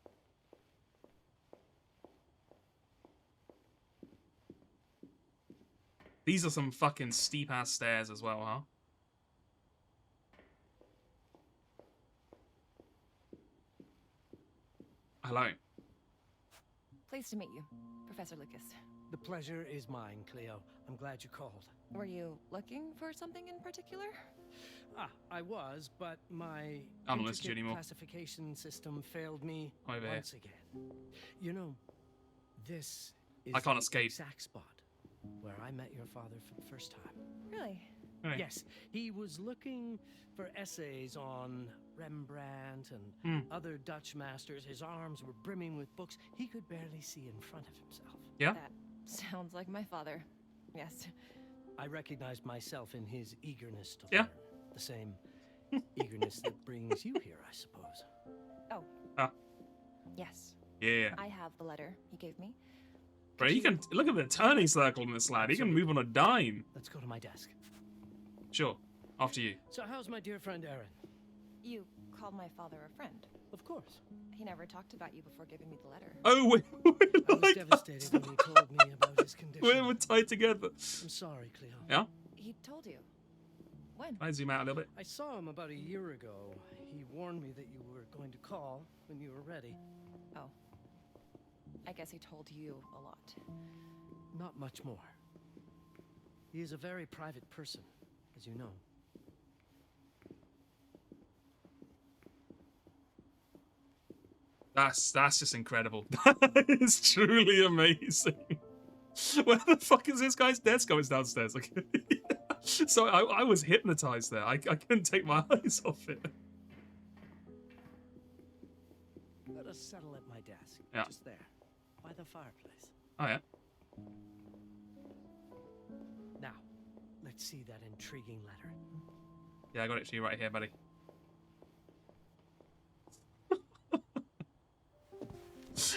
These are some fucking steep-ass stairs as well, huh? Hello. Pleased to meet you, Professor Lucas. The pleasure is mine, Cleo. I'm glad you called. Were you looking for something in particular? I was, but my I don't listen to you intricate anymore. classification system failed me Over here. once again. You know, this is I can't the escape. exact spot where I met your father for the first time. Really? Hey. Yes, he was looking for essays on Rembrandt and other Dutch masters. His arms were brimming with books. He could barely see in front of himself. Yeah? That sounds like my father. Yes. I recognized myself in his eagerness to Yeah. learn. The same eagerness that brings you here, I suppose. Oh. Ah. Yes. Yeah. I have the letter he gave me. Bro, he can look at the turning circle in this lad. He can move on a dime. Let's go to my desk. Sure. After you. So how's my dear friend Aaron? You called my father a friend. Of course. He never talked about you before giving me the letter. Oh, wait. I was devastated when he told me about his condition. We're tied together. I'm sorry, Cleo. Yeah? He told you. When? Can I zoom out a little bit? I saw him about a year ago. He warned me that you were going to call when you were ready. Oh. I guess he told you a lot. Not much more. He is a very private person, as you know. That's just incredible. That is truly amazing. Where the fuck is this guy's desk? Oh, it's downstairs. Okay. So I was hypnotized there. I couldn't take my eyes off it. Let us settle at my desk. Yeah. Just there, by the fireplace. Oh, yeah. Now, let's see that intriguing letter. Yeah, I got it for you right here, buddy.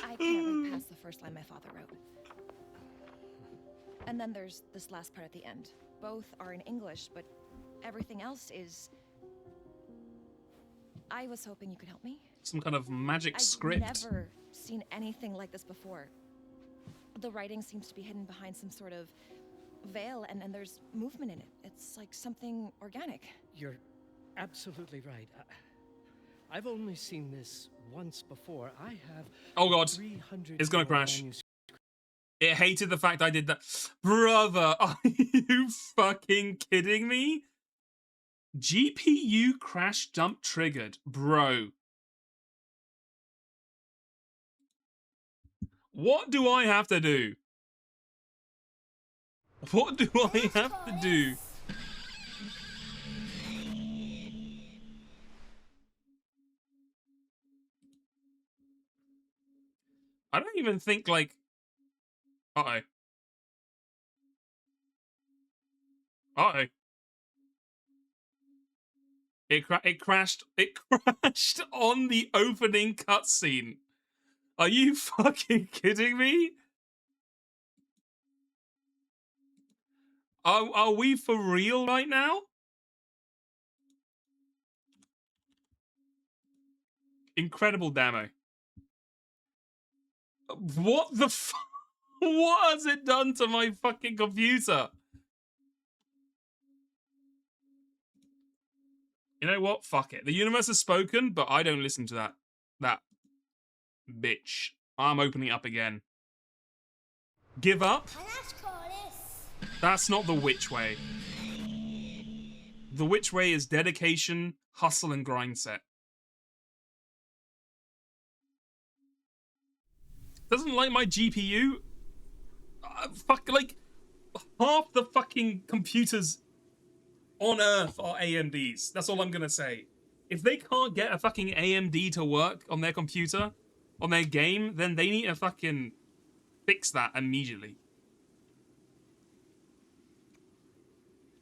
I can't read past the first line my father wrote. And then there's this last part at the end. Both are in English, but everything else is... I was hoping you could help me. Some kind of magic script. I've never seen anything like this before. The writing seems to be hidden behind some sort of veil, and there's movement in it. It's like something organic. You're absolutely right. I've only seen this once before. I have. Oh god, 300 it's gonna crash. It hated the fact I did that. Brother, are you fucking kidding me? GPU crash dump triggered, bro. What do I have to do? What do I have to do? I don't even think, like... Uh-oh. Uh-oh. It crashed on the opening cutscene. Are you fucking kidding me? Are we for real right now? Incredible demo. What the fuck? What has it done to my fucking computer? You know what? Fuck it. The universe has spoken, but I don't listen to that bitch. I'm opening it up again. Give up? That's not the witch way. The witch way is dedication, hustle, and grind set. Doesn't like my GPU? Fuck, like, half the fucking computers on Earth are AMDs. That's all I'm gonna say. If they can't get a fucking AMD to work on their computer, on their game, then they need to fucking fix that immediately.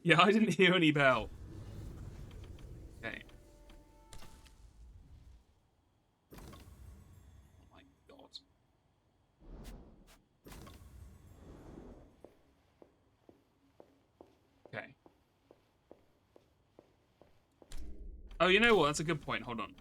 Yeah, I didn't hear any bell. Okay. Oh my god. Okay. Oh, you know what? That's a good point. Hold on.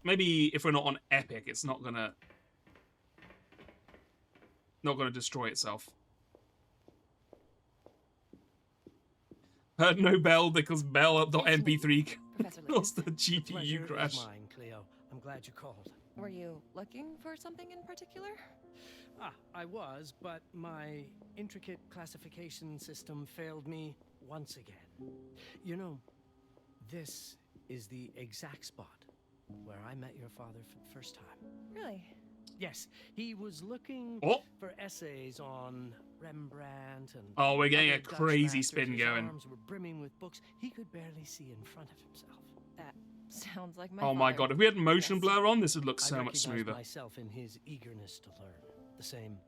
Maybe if we're not on Epic, it's not gonna destroy itself. Heard no bell because bell.mp3 caused the GPU crash. Mine, Cleo. I'm glad you called. Were you looking for something in particular? I was, but my intricate classification system failed me once again. You know, this is the exact spot where I met your father for the first time. Really? Yes, he was looking for essays on Rembrandt and. Oh, we're getting other a Dutch crazy masters. spin His going. arms were brimming with books. He could barely see in front of himself. That sounds like my Oh my father. god, if we had motion Yes. blur on, this would look I so much recognized smoother. myself in his eagerness to learn. The same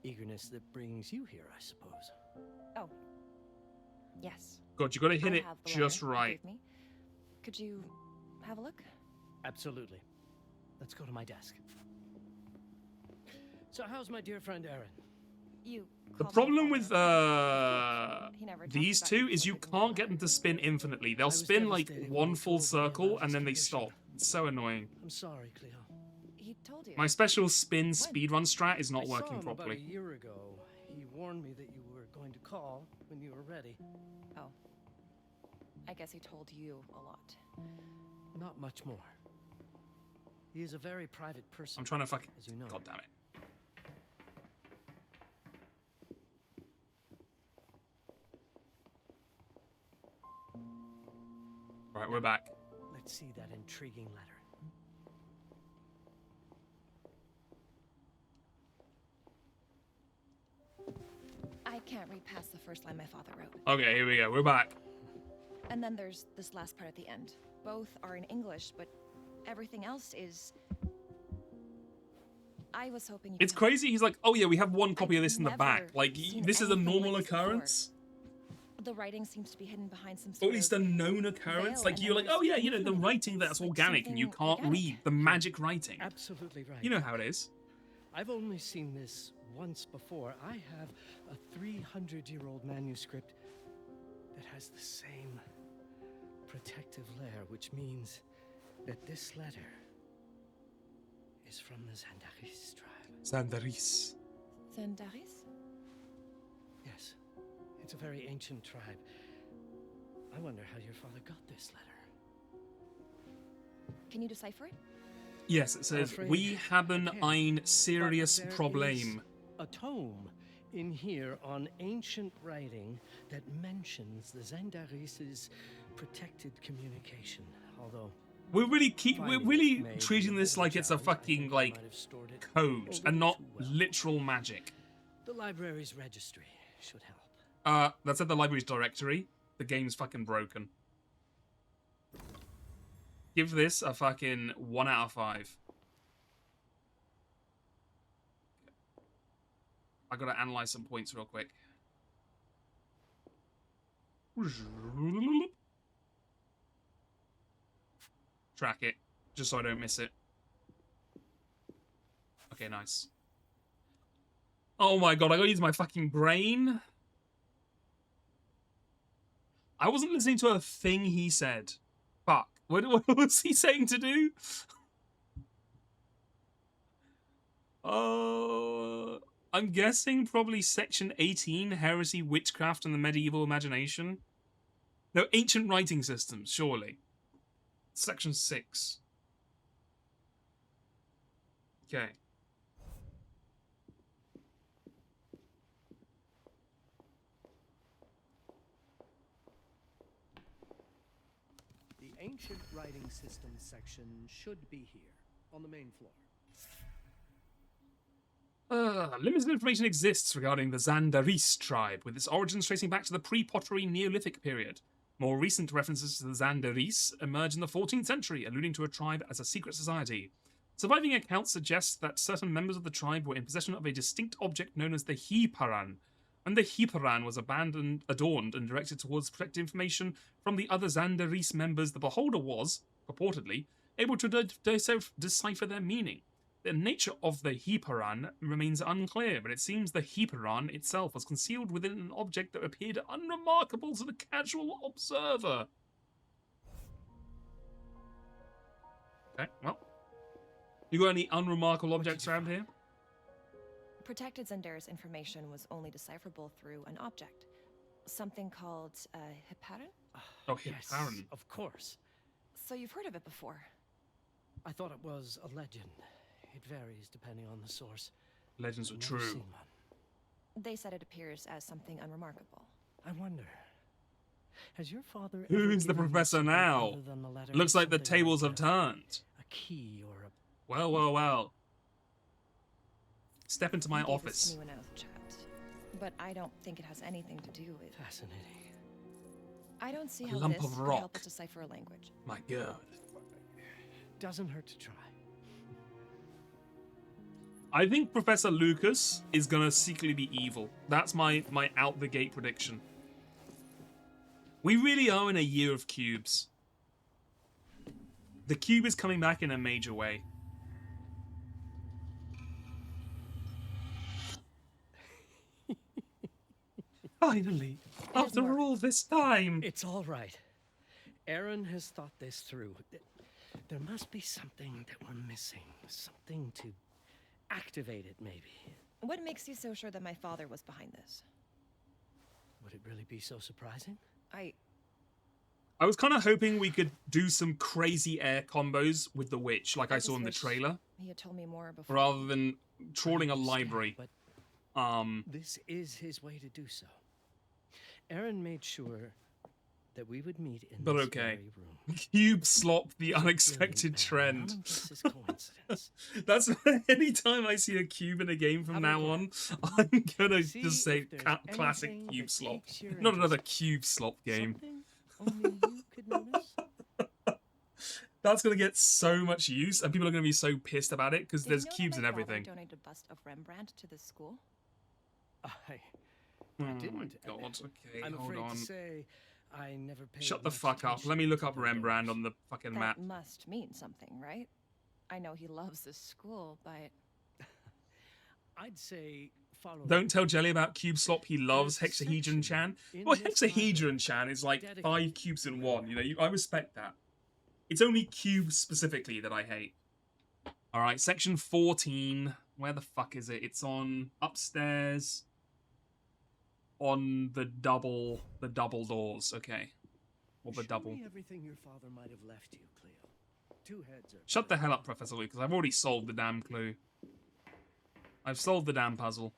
eagerness that brings you here, I suppose. Oh. Yes. God, you gotta hit I it have the just letter you right. gave me. Could you have a look? Absolutely. Let's go to my desk. So how's my dear friend Aaron? You. The called my problem father. with He never talked these about two you is you flipping can't get them to spin infinitely. They'll was spin like devastated when one he full told me circle about and then they his stop. It's so annoying. I'm sorry, Cleo. He told you. My special spin speedrun strat is not I working saw him properly. About a year ago. He warned me that you were going to call when you were ready. Oh. I guess he told you a lot. Not much more. He is a very private person. I'm trying to fucking. As you know. God damn it. Right, we're back. Let's see that intriguing letter. I can't read past the first line my father wrote. Okay, here we go. We're back. And then there's this last part at the end. Both are in English, but everything else is. I was hoping you It's could help. crazy. He's like, oh yeah, we have one copy of this in the back. never Like, seen this is a anything normal like this before. occurrence. The writing seems to be hidden behind some Or sort at least of a known occurrence. veil, Like, and you're then like, oh there's yeah, you know, the movement. writing that's It's like organic and you something can't organic. read the magic writing. Absolutely right. You know how it is. I've only seen this once before. I have a 300-year-old manuscript that has the same protective layer, which means that this letter is from the Zandaris tribe. Zandaris. Zandaris? Yes, it's a very ancient tribe. I wonder how your father got this letter. Can you decipher it? Yes, it says, afraid we haben I can't, ein serious but there Problem. is a tome in here on ancient writing that mentions the Zandaris' protected communication, although We're really we're really may be treating a this little like it's a challenge. I fucking think I like might have stored it code a and little not too well. literal magic. The library's registry should help. That's at the library's directory. The game's fucking broken. Give this a fucking 1 out of 5. I gotta analyze some points real quick. Track it, just so I don't miss it. Okay, nice. Oh my god, I gotta use my fucking brain. I wasn't listening to a thing he said. Fuck. What was he saying to do? I'm guessing probably section 18, Heresy, Witchcraft, and the Medieval Imagination. No, Ancient Writing Systems, surely. Section 6. Okay. The ancient writing systems section should be here, on the main floor. Limited information exists regarding the Zandaris tribe, with its origins tracing back to the pre-pottery Neolithic period. More recent references to the Zandaris emerge in the 14th century, alluding to a tribe as a secret society. Surviving accounts suggest that certain members of the tribe were in possession of a distinct object known as the Hiparan. When the Hiparan was adorned and directed towards protecting information from the other Zandaris members, the beholder was, purportedly, able to decipher their meaning. The nature of the Hiparan remains unclear, but it seems the Hiparan itself was concealed within an object that appeared unremarkable to the casual observer. Okay, well. You got any unremarkable objects around here? Protected Zandaris information was only decipherable through an object. Something called Hiparan? Oh, Yes, Hiparan. of course. So you've heard of it before? I thought it was a legend. It varies depending on the source. Legends are I've never true. seen one. They said it appears as something unremarkable. I wonder. Has your father Who's the professor now? Looks like the tables have turned. A key or a... Well, well, well. Step into my He gave this office. to me when I was a child, but I don't think it has anything to do with... Fascinating. I don't see A how lump this of could rock. help us decipher a language. My God. Doesn't hurt to try. I think Professor Lucas is gonna secretly be evil. That's my out the gate prediction. We really are in a year of cubes. The cube is coming back in a major way. Finally, after all this time. It's all right. Aaron has thought this through. There must be something that we're missing. Something to activate it, maybe. What makes you so sure that my father was behind this? Would it really be so surprising? I was kind of hoping we could do some crazy air combos with the witch, like I saw in the wish trailer, He had told me more before. rather than trawling a library. This is his way to do so. Aaron made sure that we would meet in But this okay. very room. Cube slop, the unexpected trend. None of this is coincidence. That's anytime I see a cube in a game from now on, I'm gonna just say classic cube slop. Not another cube slop game. Only you could notice. That's gonna get so much use, and people are gonna be so pissed about it because Did there's you know cubes that and my father everything. donated a bust of Rembrandt to this school? I Oh didn't. my god, okay, I'm hold afraid on. to say I never paid Shut the much fuck up. attention Let me look to up the Rembrandt on the fucking That map. must mean something, right? I know he loves this school, but I'd say follow. Don't tell Jelly about Cube Slop. He loves Hexahedron Chan. Well, Hexahedron Chan is like 5 cubes in one. You know, I respect that. It's only cubes specifically that I hate. All right, section 14. Where the fuck is it? It's on upstairs. On the double doors. Okay, or the Show double. me everything your father might have left you, Cleo. 2 heads are. Shut the hell up, Professor Lucas. I've already solved the damn clue. I've solved the damn puzzle.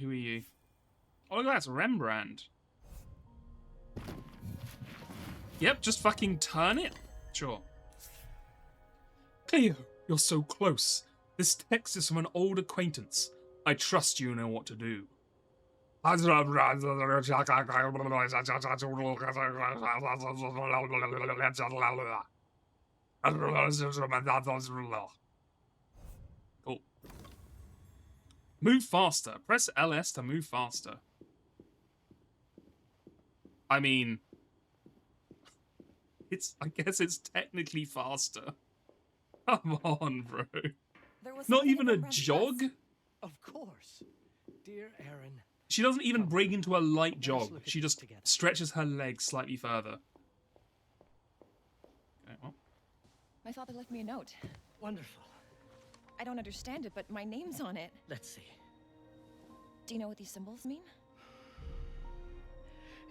Who are you? Oh, look, that's Rembrandt. Yep, just fucking turn it. Sure. Cleo, you're so close. This text is from an old acquaintance. I trust you know what to do. Cool. Move faster. Press LS to move faster. I mean, I guess it's technically faster. Come on, bro. Not even a jog? Of course. Dear Aaron. She doesn't even break into a light jog. She just stretches her legs slightly further. Okay, well. my father left me a note. Wonderful. I don't understand it, but my name's on it. Let's see. Do you know what these symbols mean?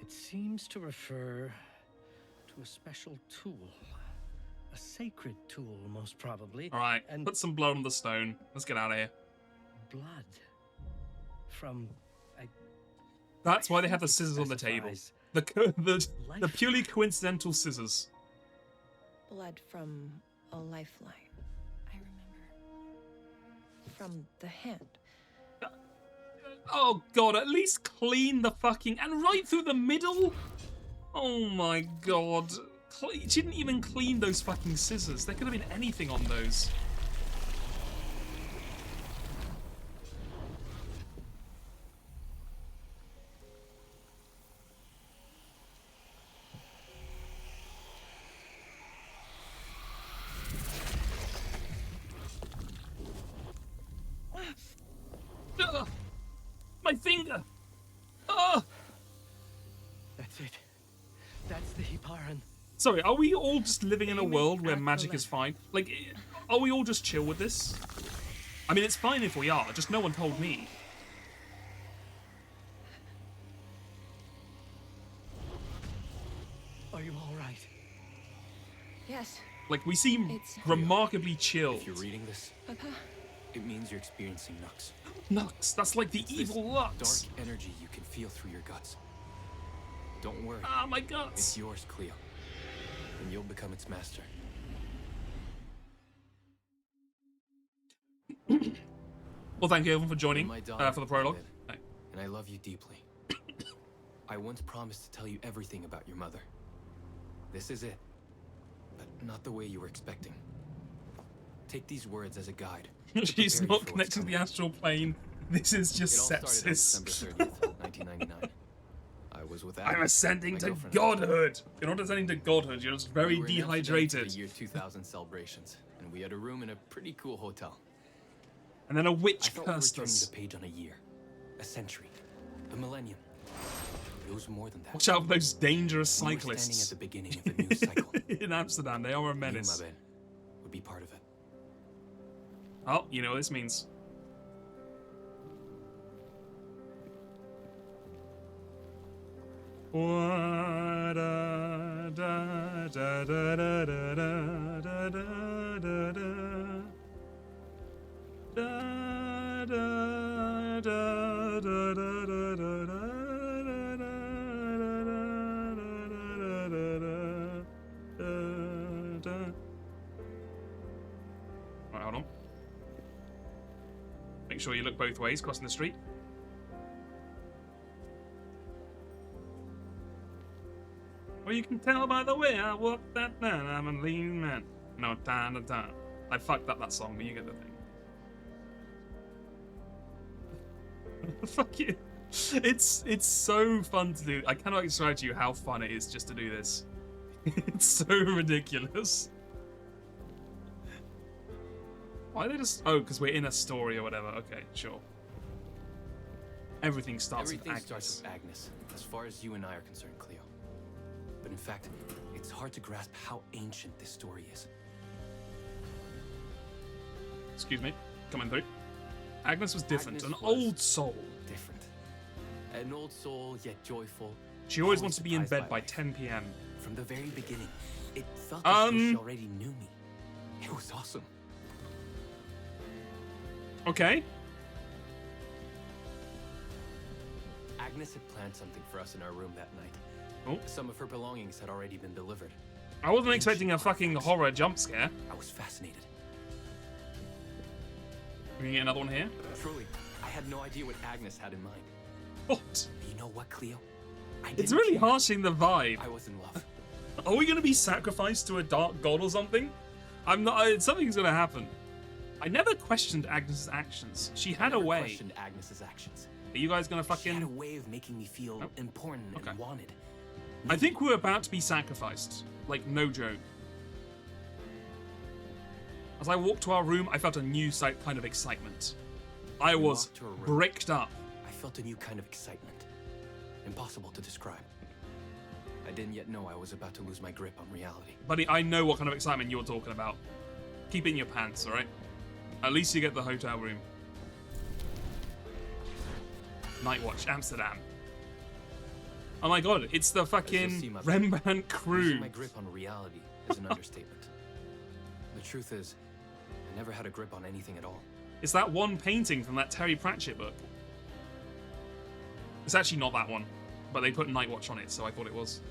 It seems to refer to a special tool. A sacred tool, most probably. All right, and put some blood on the stone. Let's get out of here. blood from. That's why they have the scissors on the table. The purely coincidental scissors. Blood from a lifeline. I remember. From the hand. Oh god, at least clean the fucking... And right through the middle? Oh my god. She didn't even clean those fucking scissors. There could have been anything on those. My finger! That's it. That's the Hiparan. Sorry, are we all just living in a world where magic is fine? Like, are we all just chill with this? I mean, it's fine if we are, just no one told me. Are you all right? Yes. Like, we seem It's- remarkably chill. If you're reading this, Papa. it means you're experiencing Nux. Nux, that's like the It's evil this Lux. dark energy you can feel through your guts. Don't worry. Ah, my guts. It's yours, Cleo. And you'll become its master. Well, thank you everyone for joining You're my daughter, for the prologue. David, and I love you deeply. I once promised to tell you everything about your mother. This is it, but not the way you were expecting. Take these words as a guide. to She's prepare you not for what's connected to the coming. astral plane. This is just It all started on sepsis. December 30th, 1999. I was with I'm Agnes, ascending my to girlfriend. godhood. You're not ascending to godhood. You're just very We were in Amsterdam for dehydrated. the year 2000 celebrations, and we had a room in a pretty cool hotel. And then a I witch thought we were cursed turning us. the page on a year, a century, a millennium. It was more than that. Watch out for those dangerous We were standing at cyclists the beginning of a new cycle. in Amsterdam. They are a You, menace. Mabel, would be part of it. Oh, you know what this means. Right, hold on. Make sure you look both ways crossing the street. Well, you can tell by the way I walk that man, I'm a lean man. No time to time. I fucked up that song, but you get the thing. Fuck you. It's so fun to do. I cannot describe to you how fun it is just to do this. It's so ridiculous. Why are they just... Oh, because we're in a story or whatever. Okay, sure. Everything starts Everything with Agnes. starts with Agnes, as far as you and I are concerned, Cleo. But in fact, it's hard to grasp how ancient this story is. Excuse me, coming through. Agnes was different, Agnes an was old soul. Different. An old soul, yet joyful. She always wants to be in surprised bed by life. 10 p.m. From the very beginning, it felt as though she already knew me. It was awesome. Okay. Agnes had planned something for us in our room that night. Oh. Some of her belongings had already been delivered. I wasn't expecting a fucking horror jump scare. I was fascinated. Can we get another one here? Truly, I had no idea what Agnes had in mind. What? You know what, Cleo? It's really harshing the vibe. I was in love. Are we going to be sacrificed to a dark god or something? I'm not. Something's going to happen. I never questioned Agnes's actions. She had a way. Questioned Agnes's actions. Are you guys going to She had a fucking... way of making me feel important and wanted. I think we're about to be sacrificed. Like, no joke. As I walked to our room, I felt a new kind of excitement. I We was walked to her room. bricked up. I felt a new kind of excitement. Impossible to describe. I didn't yet know I was about to lose my grip on reality. Buddy, I know what kind of excitement you're talking about. Keep it in your pants, alright? At least you get the hotel room. Night Watch, Amsterdam. Oh my god, it's the As you'll see, fucking my Rembrandt crew. Losing my grip on reality is an understatement. The truth is, I never had a grip on anything at all. It's that one painting from that Terry Pratchett book. It's actually not that one, but they put Night Watch on it, so I thought it was.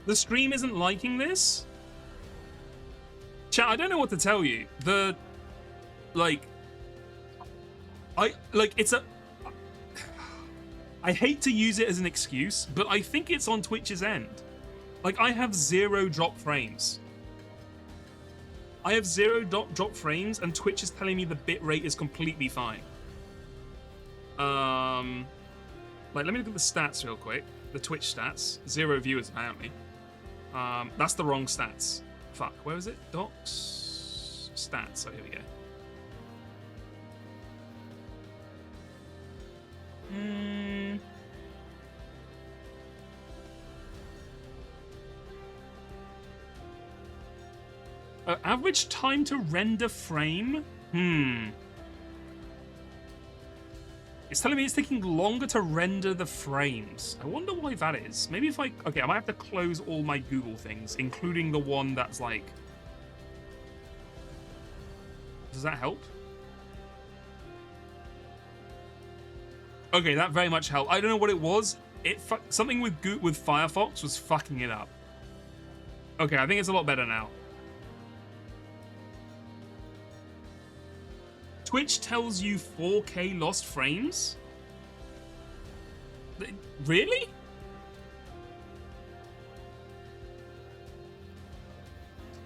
The stream isn't liking this? Chat, I don't know what to tell you. It's a... I hate to use it as an excuse, but I think it's on Twitch's end. Like, I have 0 drop frames. I have 0 drop frames, and Twitch is telling me the bitrate is completely fine. Let me look at the stats real quick. The Twitch stats. 0 viewers, apparently. That's the wrong stats. Fuck, where was it? Docs? Stats, oh, here we go. Average time to render frame? It's telling me it's taking longer to render the frames. I wonder why that is. Maybe if I... Okay, I might have to close all my Google things, including the one that's like... Does that help? Okay, that very much helped. I don't know what it was. Something with Firefox was fucking it up. Okay, I think it's a lot better now. Twitch tells you 4K lost frames? Really?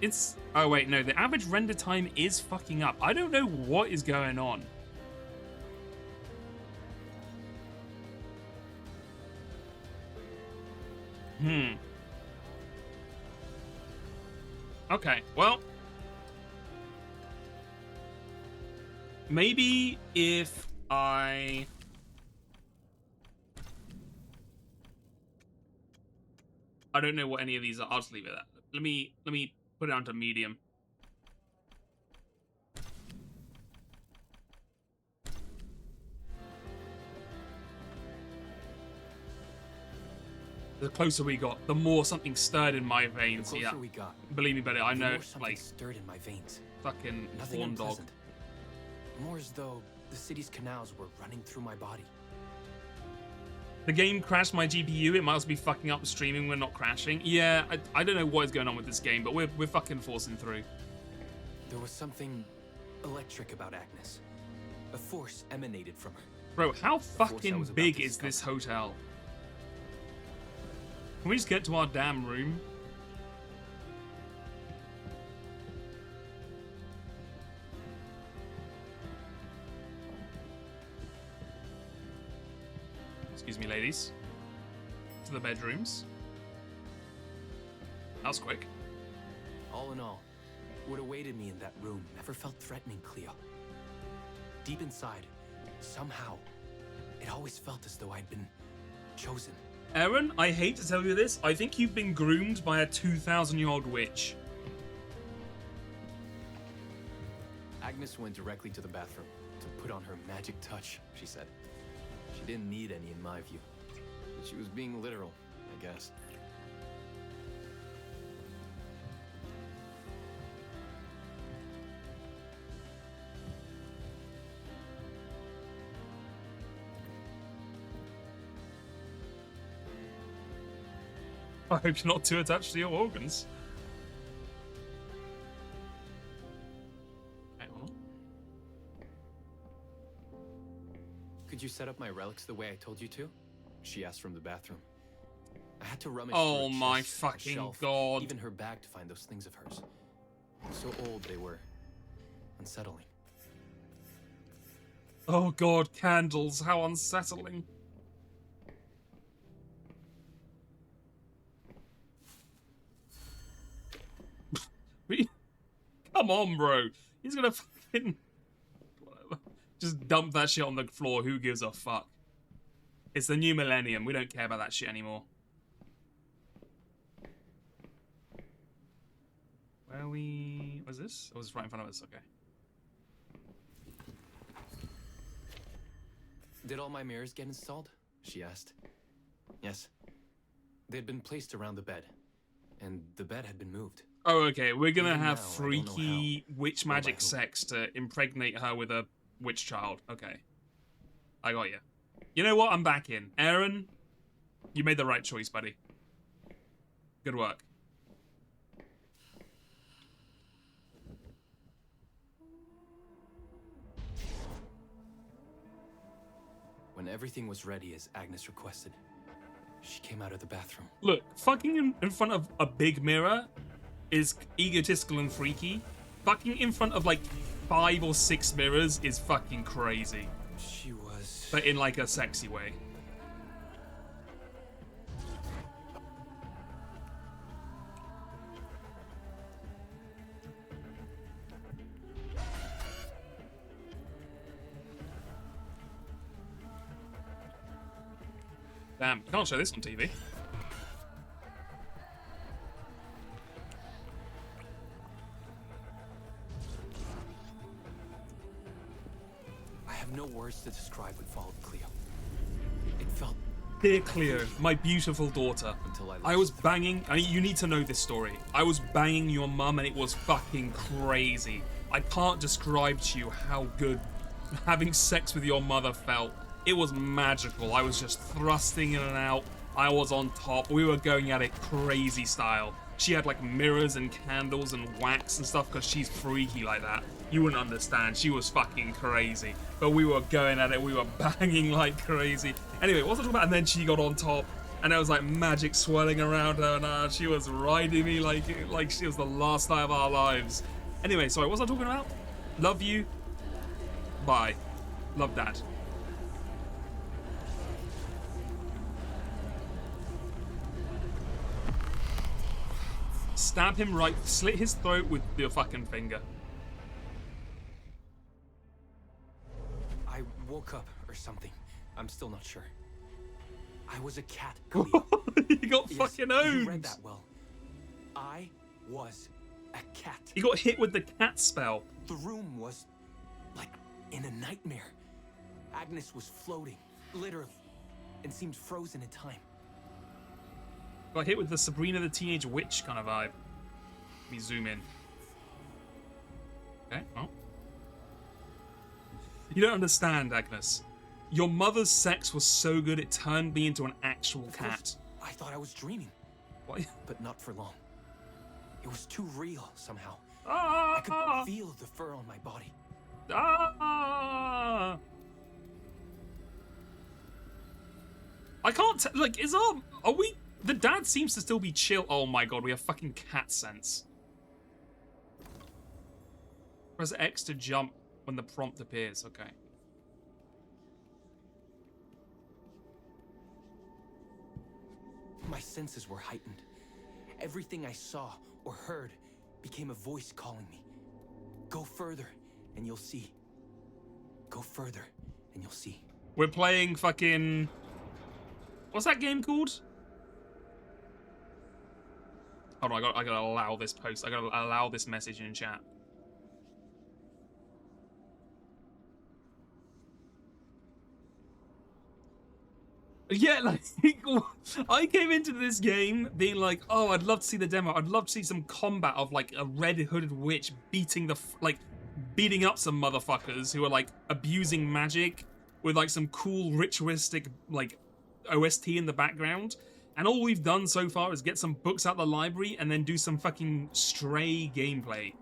It's... Oh, wait, no. The average render time is fucking up. I don't know what is going on. Okay, well... Maybe if I... I don't know what any of these are. I'll just leave it at that. Let me put it down to medium. The closer we got, the more something stirred in my veins. The Yeah, closer we got, believe me, buddy. I the know, more something like, stirred in my veins. fucking Nothing horn dog. unpleasant. More as though the city's canals were running through my body. The game crashed my GPU. It must be fucking up streaming. We're not crashing. Yeah, I don't know what is going on with this game, but we're fucking forcing through. There was something electric about Agnes. A force emanated from her. Bro, how force I fucking was about big to is this hotel? Can we just get to our damn room? Excuse me, ladies. To the bedrooms. That was quick. All in all, what awaited me in that room never felt threatening, Cleo. Deep inside, somehow, it always felt as though I'd been chosen. Aaron, I hate to tell you this, I think you've been groomed by a 2,000-year-old witch. Agnes went directly to the bathroom to put on her magic touch, she said. She didn't need any in my view. But she was being literal, I guess. I hope you're not too attached to your organs. Could you set up my relics the way I told you to? She asked from the bathroom. I had to rummage Oh through a my chest, a fucking shelf, god. even her bag to find those things of hers. So old they were. Unsettling. Oh god, candles, how unsettling. Come on, bro. He's gonna fucking... Whatever. Just dump that shit on the floor. Who gives a fuck? It's the new millennium. We don't care about that shit anymore. Where are we... Was this? Oh, it was right in front of us. Okay. Did all my mirrors get installed? She asked. Yes. They had been placed around the bed, and the bed had been moved. Oh, okay. We're gonna Even have now, I don't know freaky witch or by magic whom. sex to impregnate her with a witch child. Okay. I got you. You know what? I'm back in. Aaron, you made the right choice, buddy. Good work. When everything was ready as Agnes requested, she came out of the bathroom. Look, fucking in front of a big mirror is egotistical and freaky. Fucking in front of like 5 or 6 mirrors is fucking crazy. She was... But in like a sexy way. Damn, you can't show this on TV. I have no words to describe what followed, Cleo. It felt... Dear Cleo, my beautiful daughter, I was banging, and you need to know this story. I was banging your mum and it was fucking crazy. I can't describe to you how good having sex with your mother felt. It was magical. I was just thrusting in and out. I was on top. We were going at it crazy style. She had like mirrors and candles and wax and stuff because she's freaky like that. You wouldn't understand. She was fucking crazy. But we were going at it. We were banging like crazy. Anyway, what was I talking about? And then she got on top. And there was like magic swirling around her. And she was riding me like she was the last night of our lives. Anyway, sorry, what was I talking about? Love you. Bye. Love, Dad. Stab him right, slit his throat with your fucking finger. I woke up or something. I'm still not sure. I was a cat, Cleo. You got fucking owned. You read that well. I was a cat. You got hit with the cat spell. The room was like in a nightmare. Agnes was floating, literally, and seemed frozen in time. Got hit with the Sabrina the Teenage Witch kind of vibe. Let me zoom in. Okay, well. You don't understand, Agnes. Your mother's sex was so good it turned me into an actual cat. I thought I was dreaming. What? But not for long. It was too real somehow. Ah! I could feel the fur on my body. Ah! I can't like, are we... The dad seems to still be chill. Oh my god, we have fucking cat sense. Press X to jump when the prompt appears. Okay. My senses were heightened. Everything I saw or heard became a voice calling me. Go further and you'll see. Go further and you'll see. We're playing fucking... What's that game called? Hold on, I gotta allow this post. I gotta allow this message in chat. Yeah, like, I came into this game being like, oh, I'd love to see the demo. I'd love to see some combat of, like, a red-hooded witch beating beating up some motherfuckers who are, like, abusing magic with, like, some cool ritualistic, like, OST in the background. And all we've done so far is get some books out the library and then do some fucking Stray gameplay.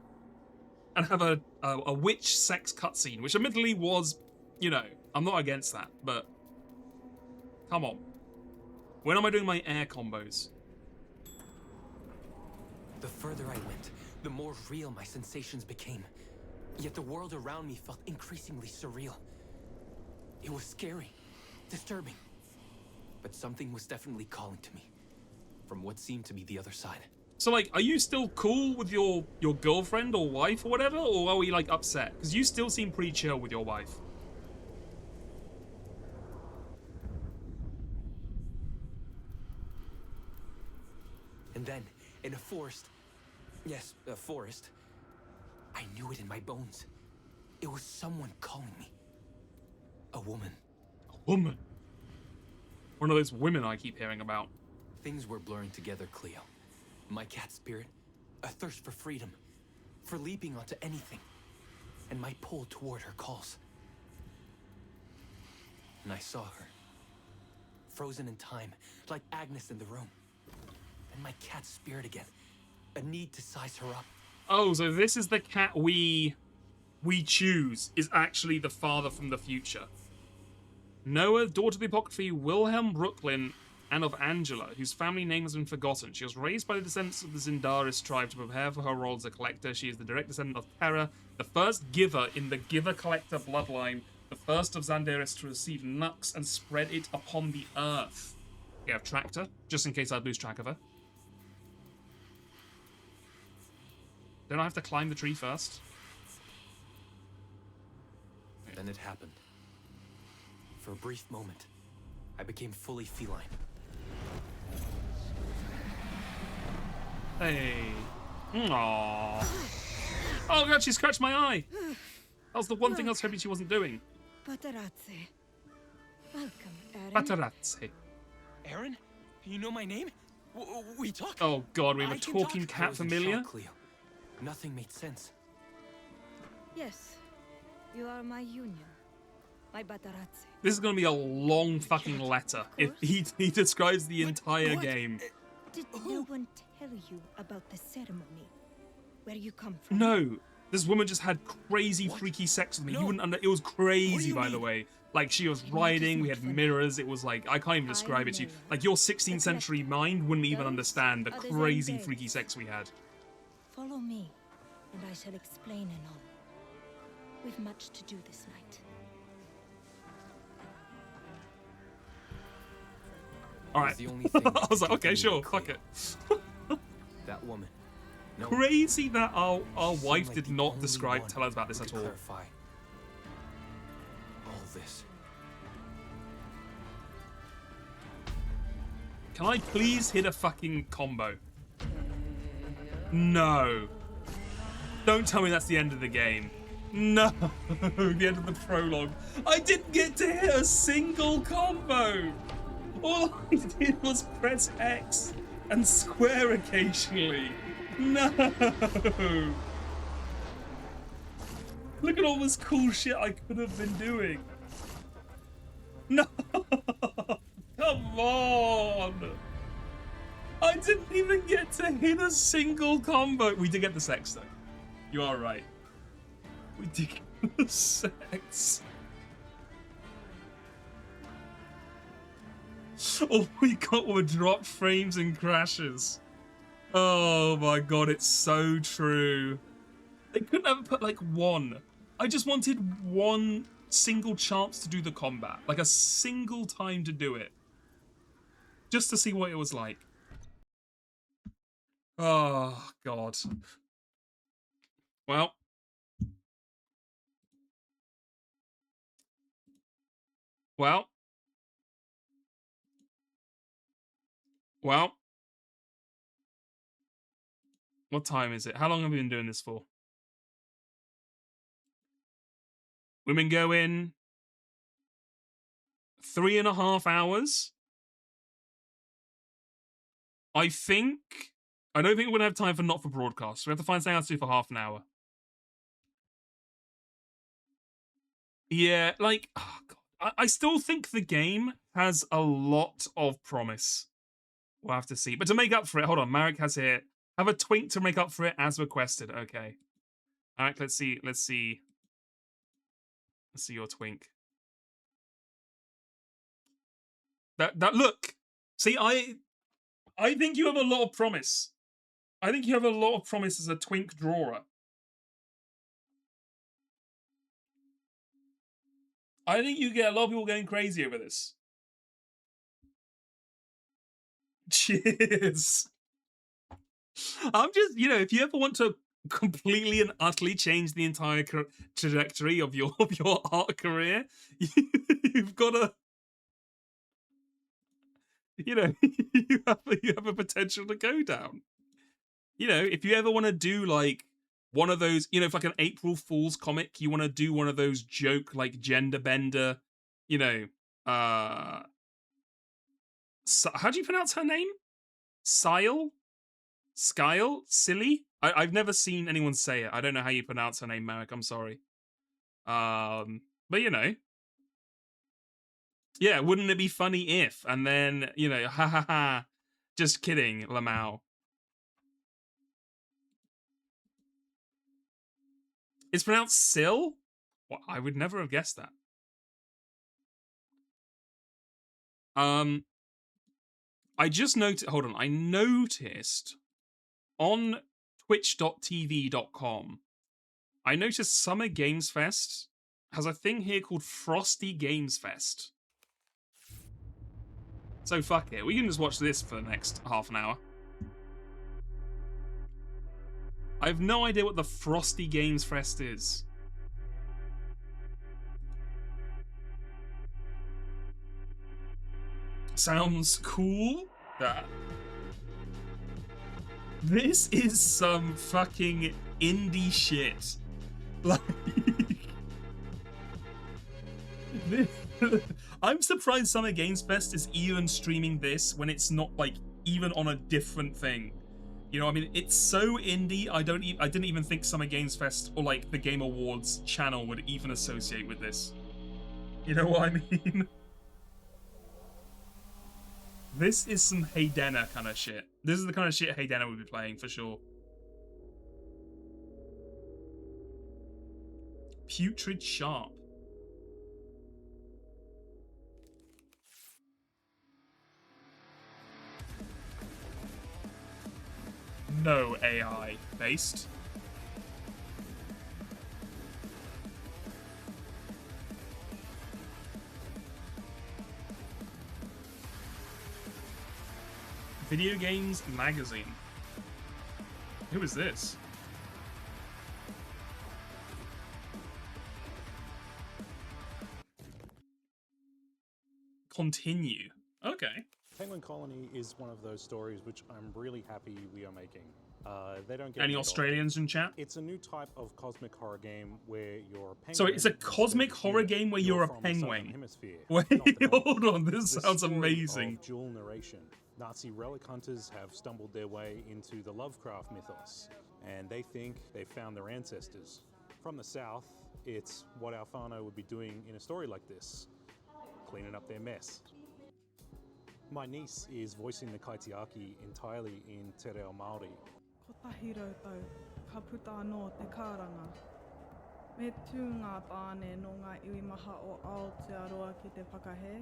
And have a witch sex cutscene, which admittedly was, you know, I'm not against that, but... Come on. When am I doing my air combos? The further I went, the more real my sensations became. Yet the world around me felt increasingly surreal. It was scary, disturbing. But something was definitely calling to me. From what seemed to be the other side. So, like, are you still cool with your girlfriend or wife or whatever? Or are we, like, upset? Because you still seem pretty chill with your wife. And then, in a forest, yes, a forest, I knew it in my bones. It was someone calling me. A woman. A woman? One of those women I keep hearing about. Things were blurring together, Cleo. My cat spirit, a thirst for freedom, for leaping onto anything, and my pull toward her calls. And I saw her, frozen in time, like Agnes in the room. And my cat spirit again, a need to size her up. Oh, so this is the cat we choose, is actually the father from the future. Noah, daughter of the Apocryphy, Wilhelm Brooklyn, and of Angela, whose family name has been forgotten. She was raised by the descendants of the Zindaris tribe to prepare for her role as a collector. She is the direct descendant of Terra, the first giver in the Giver-Collector bloodline, the first of Zandaris to receive Nux and spread it upon the earth. We have tracked her, just in case I lose track of her. Don't I have to climb the tree first? Then it happened. For a brief moment, I became fully feline. Hey. Aww. Oh god, she scratched my eye! That was the one thing I was hoping she wasn't doing. Patarazzi. Welcome, Eren. Patarazzi. Eren? You know my name? We talk? Oh god, we have I a can talking talk. I cat was in familiar? shock, Cleo. Nothing made sense. Yes, you are my union. My Patarazzi. This is going to be a long fucking letter if he describes the entire game. Did no one tell you about the ceremony? Where you come from? No, this woman just had crazy freaky sex with me. You wouldn't it was crazy, by the way. Like, she was riding, we had mirrors, it was like, I can't even describe it to you. Like, your 16th century mind wouldn't even understand the crazy freaky sex we had. Follow me, and I shall explain in all. We've much to do this night. Alright. The only thing I was like, okay, sure, fuck it. That woman. No. Crazy that our wife like did the not only describe, one tell us about this who at could all. clarify all this. Can I please hit a fucking combo? No. Don't tell me that's the end of the game. No. The end of the prologue. I didn't get to hit a single combo. All I did was press X and square occasionally. No. Look at all this cool shit I could have been doing. No. Come on. I didn't even get to hit a single combo. We did get the sex though. You are right. We did get the sex. All we got were dropped frames and crashes. Oh my god, it's so true. They couldn't have put like one. I just wanted one single chance to do the combat. Like a single time to do it. Just to see what it was like. Oh god. Well. Well. Well. What time is it? How long have we been doing this for? We've been going 3.5 hours. I don't think we're going to have time for not for broadcast. We have to find something else to do for half an hour. Yeah, like, oh God. I still think the game has a lot of promise. We'll have to see. But to make up for it, hold on, Marek has here. Have a twink to make up for it as requested. Okay. All right, let's see. Let's see your twink. That look. See, I think you have a lot of promise. I think you have a lot of promise as a twink drawer. I think you get a lot of people going crazy over this. Cheers. I'm just, if you ever want to completely and utterly change the entire trajectory of your art career, you've got to, you have a potential to go down. If you ever want to do like one of those, if like an April Fool's comic, you want to do one of those joke like gender bender, how do you pronounce her name? Skyle? Silly? I've never seen anyone say it. I don't know how you pronounce her name, Marek. I'm sorry. But yeah, wouldn't it be funny if? And then, ha ha ha. Just kidding, Lamau. It's pronounced Sill? Well, I would never have guessed that. I just noticed, hold on, I noticed on twitch.tv.com, I noticed Summer Games Fest has a thing here called Frosty Games Fest. So fuck it, we can just watch this for the next half an hour. I have no idea what the Frosty Games Fest is. Sounds cool. This is some fucking indie shit. Like, I'm surprised Summer Games Fest is even streaming this when it's not like even on a different thing. You know, I mean, it's so indie. I didn't even think Summer Games Fest or like the Game Awards channel would even associate with this. You know what I mean? This is some Haydena kind of shit. This is the kind of shit Haydena would be playing for sure. Putrid Sharp. No AI based. Video Games Magazine. Who is this? Continue. Okay. Penguin Colony is one of those stories which I'm really happy we are making. They don't get Any Australians in chat? It's a new type of cosmic horror game where you're a penguin. So it's a cosmic horror game where you're a penguin. Wait, hold on. This sounds amazing. Dual narration. Nazi relic hunters have stumbled their way into the Lovecraft mythos, and they think they've found their ancestors. From the south, it's what our whānau would be doing in a story like this, cleaning up their mess. My niece is voicing the Kaitiaki entirely in Te Reo Māori. Ko tahiro tau, ka puta anō te kāranga. Me tū ngā tāne no ngā iwi maha o Aotearoa ki te whakahe.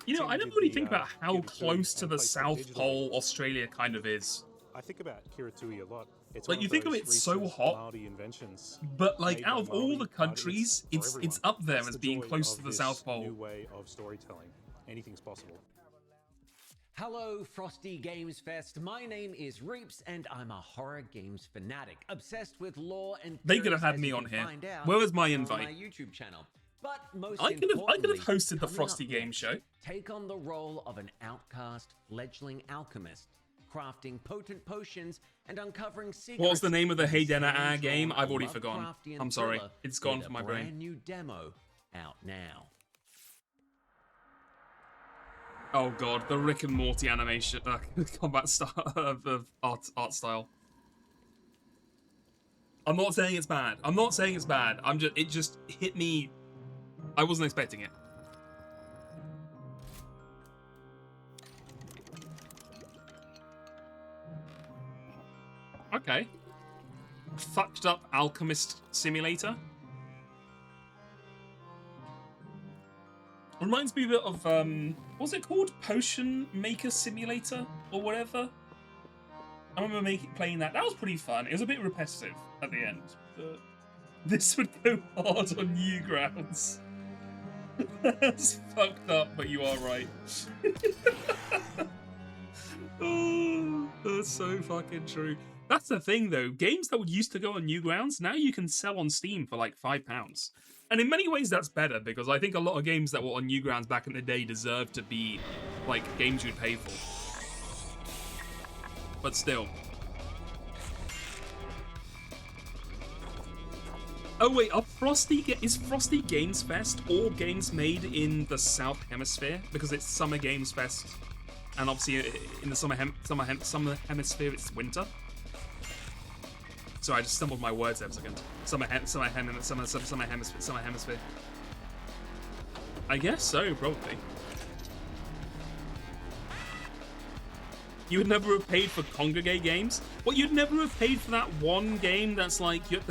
You know, I don't really think about how close to the South Pole Australia kind of is. I think about Kiritui a lot. It's like you think of it so hot, but like out of all the countries, it's up there as being close to the South Pole. New way of storytelling. Anything's possible. Hello, Frosty Games Fest. My name is Reeps, and I'm a horror games fanatic, obsessed with lore and. They could have had me on here. Where was my invite? My YouTube channel. But most I could have hosted the Frosty Game Show. Take on the role of an outcast fledgling alchemist, crafting potent potions and uncovering secrets. What was the name of the Haydena game? I've already forgotten. I'm sorry. It's gone from my brain. Brand new demo out now. Oh god, the Rick and Morty animation, combat style of art style. I'm not saying it's bad. I'm not saying it's bad. It just hit me. I wasn't expecting it. Okay. Fucked up alchemist simulator. Reminds me a bit of what was it called? Potion Maker Simulator or whatever. I remember playing that. That was pretty fun. It was a bit repetitive at the end, but this would go hard on Newgrounds. That's fucked up, but you are right. Oh, that's so fucking true. That's the thing, though. Games that used to go on Newgrounds, now you can sell on Steam for like £5. And in many ways, that's better, because I think a lot of games that were on Newgrounds back in the day deserve to be like games you'd pay for. But still. Oh wait, is Frosty Games Fest all games made in the South Hemisphere? Because it's Summer Games Fest, and obviously in the Summer Hemisphere it's winter. So I just stumbled my words there for a second. Summer Hemisphere. I guess so, probably. You would never have paid for Congregate games? What, you'd never have paid for that one game that's like you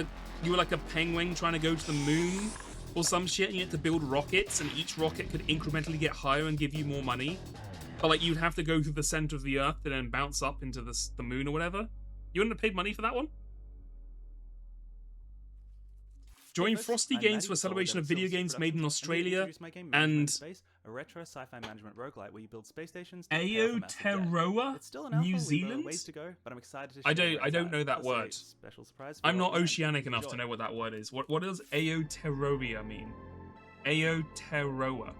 were like a penguin trying to go to the moon or some shit, and you had to build rockets, and each rocket could incrementally get higher and give you more money? But like you'd have to go through the center of the Earth to then bounce up into the moon or whatever? You wouldn't have paid money for that one? Join Frosty Games for a celebration of video games made in Australia and a retro sci-fi management roguelite where you build space stations. Aotearoa, New Zealand. Ways to go, but I'm excited to I don't know that word. Special surprise. I'm not oceanic enough to know what that word is. What does Aotearoa mean? Aotearoa.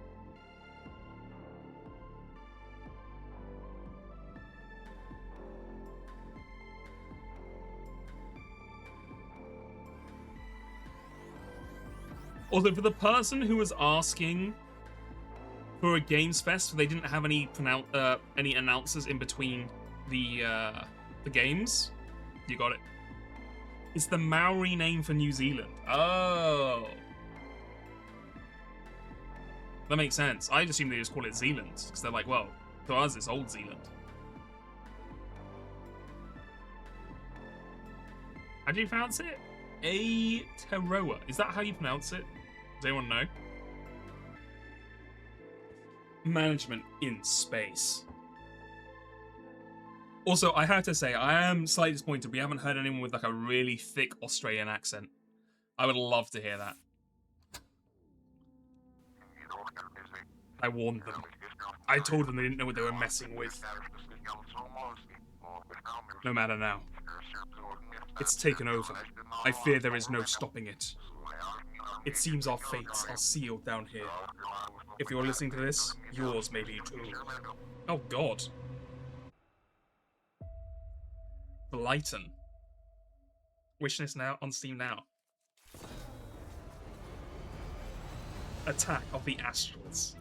Also, for the person who was asking for a Games Fest, they didn't have any announcers in between the games. You got it. It's the Maori name for New Zealand. Oh. That makes sense. I assume they just call it Zealand, because they're like, well, to us it's Old Zealand. How do you pronounce it? Aotearoa. Is that how you pronounce it? Does anyone know? Management in space. Also, I have to say, I am slightly disappointed we haven't heard anyone with like a really thick Australian accent. I would love to hear that. I warned them. I told them they didn't know what they were messing with. No matter now. It's taken over. I fear there is no stopping it. It seems our fates are sealed down here. If you're listening to this, yours may be too. Oh god. Blighton. Wishlist now on Steam now. Attack of the Astrals.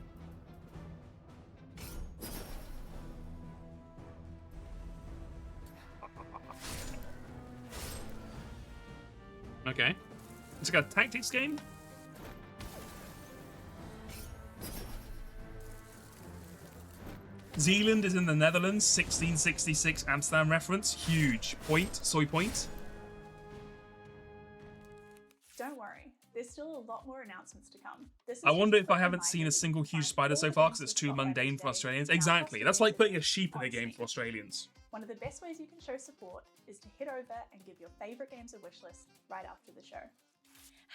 Okay. It's like a tactics game? Zealand is in the Netherlands, 1666 Amsterdam reference. Huge. Point. Soy point. Don't worry, there's still a lot more announcements to come. I wonder if I haven't seen a single huge spider so far because it's too mundane for Australians. Exactly. That's like putting a sheep in a game for Australians. One of the best ways you can show support is to head over and give your favourite games a wishlist right after the show.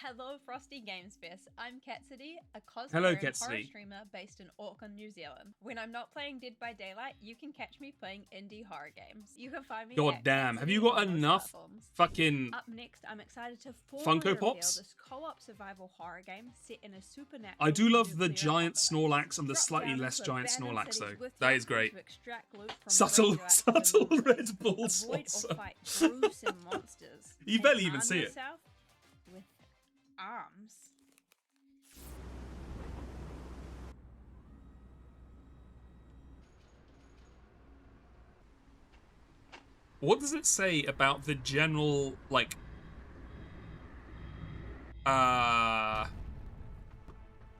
Hello, Frosty Games Fest. I'm Catsidy, a cosplayer Hello, and horror Catsidy. streamer based in Auckland, New Zealand. When I'm not playing Dead by Daylight, you can catch me playing indie horror games. You can find me God at damn. Have Catsidy you got on most enough platforms. fucking Up next, I'm excited to Funko formally reveal Pops? this co-op survival horror game set in a supernatural I do love the nuclear giant Snorlax and the Drop slightly down less into giant abandoned Snorlax cities though. with That you is great. to extract loot from Subtle radioactive Red Bull avoid saucer. or fight gruesome monsters. You and barely even arm see it. yourself with arms. What does it say about the general, like,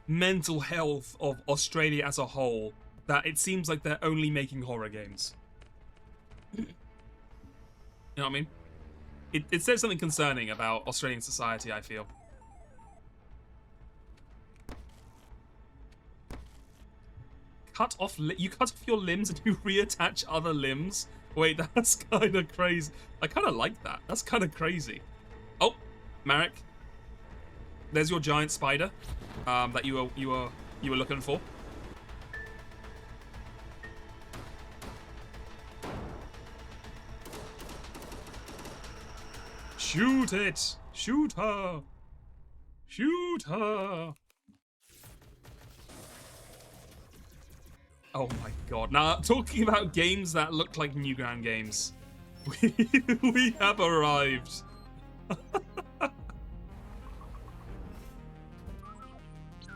mental health of Australia as a whole, that it seems like they're only making horror games? You know what I mean? It says something concerning about Australian society, I feel. You cut off your limbs and you reattach other limbs? Wait, that's kind of crazy. I kind of like that. That's kind of crazy. Oh, Marek. There's your giant spider that you were looking for. Shoot it! Shoot her! Shoot her! Oh my god. Now, talking about games that look like Newground games, we have arrived.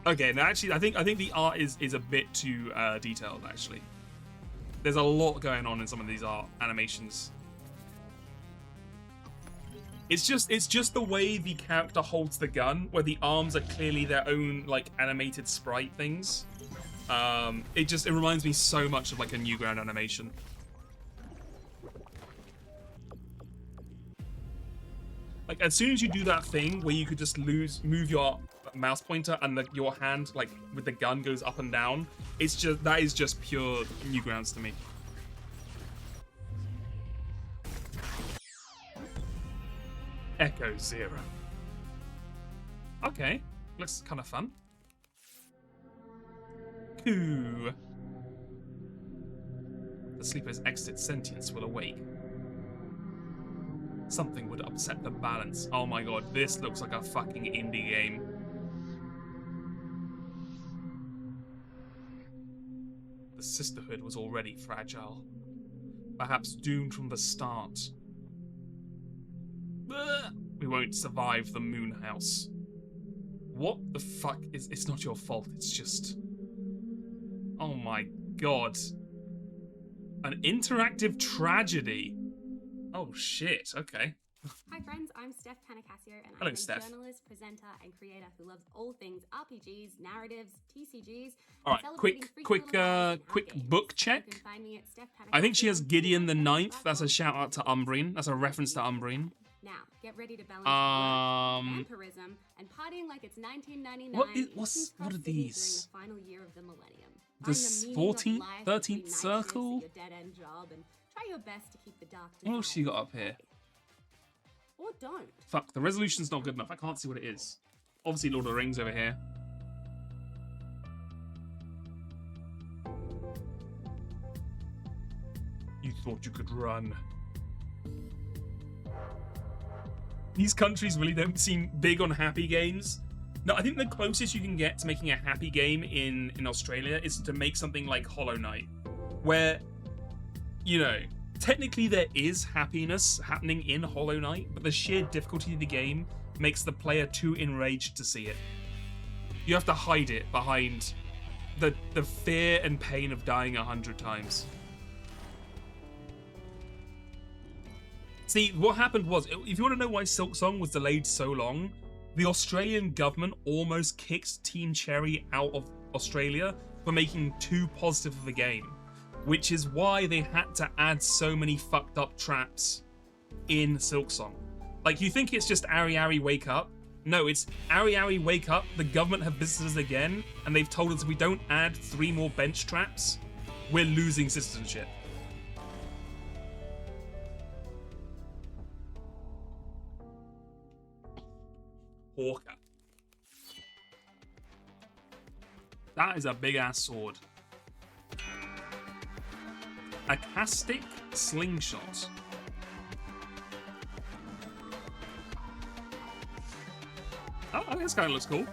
Okay, now actually, I think the art is a bit too detailed, actually. There's a lot going on in some of these art animations. It's just the way the character holds the gun, where the arms are clearly their own, like, animated sprite things. It reminds me so much of like a Newground animation. Like as soon as you do that thing where you could just move your mouse pointer and your hand like with the gun goes up and down, that is just pure Newgrounds to me. Echo Zero. Okay, looks kind of fun. Coo. The sleeper's exited sentience will awake. Something would upset the balance. Oh my god, this looks like a fucking indie game. The sisterhood was already fragile. Perhaps doomed from the start. We won't survive the moon house. What the fuck is... It's not your fault. It's just... Oh my god. An interactive tragedy. Oh shit, okay. Hi friends, I'm Steph Panicasio and Hello, I'm a Steph. journalist, presenter and creator who loves all things RPGs, narratives, TCGs. Alright, quick book check. I think she has Gideon the Ninth. That's a shout out to Umbrine. That's a reference to Umbrine. Now, get ready to balance vampirism and partying like it's 1999. What are these? During the final year of the millennium. The 14th, 13th circle? Your dead-end job and try your best to keep the dark What else you got up here? Or don't. Fuck, the resolution's not good enough. I can't see what it is. Obviously Lord of the Rings over here. You thought you could run. These countries really don't seem big on happy games. No, I think the closest you can get to making a happy game in Australia is to make something like Hollow Knight, where, you know, technically there is happiness happening in Hollow Knight, but the sheer difficulty of the game makes the player too enraged to see it. You have to hide it behind the fear and pain of dying 100 times. See, what happened was, if you want to know why Silksong was delayed so long, the Australian government almost kicked Team Cherry out of Australia for making too positive of a game, which is why they had to add so many fucked up traps in Silksong. Like, you think it's just Ari Ari wake up? No, it's Ari Ari wake up, the government have visited us again, and they've told us if we don't add 3 more bench traps, we're losing citizenship. Hawker. That is a big ass sword. A castic slingshot. Oh, this kind of looks cool.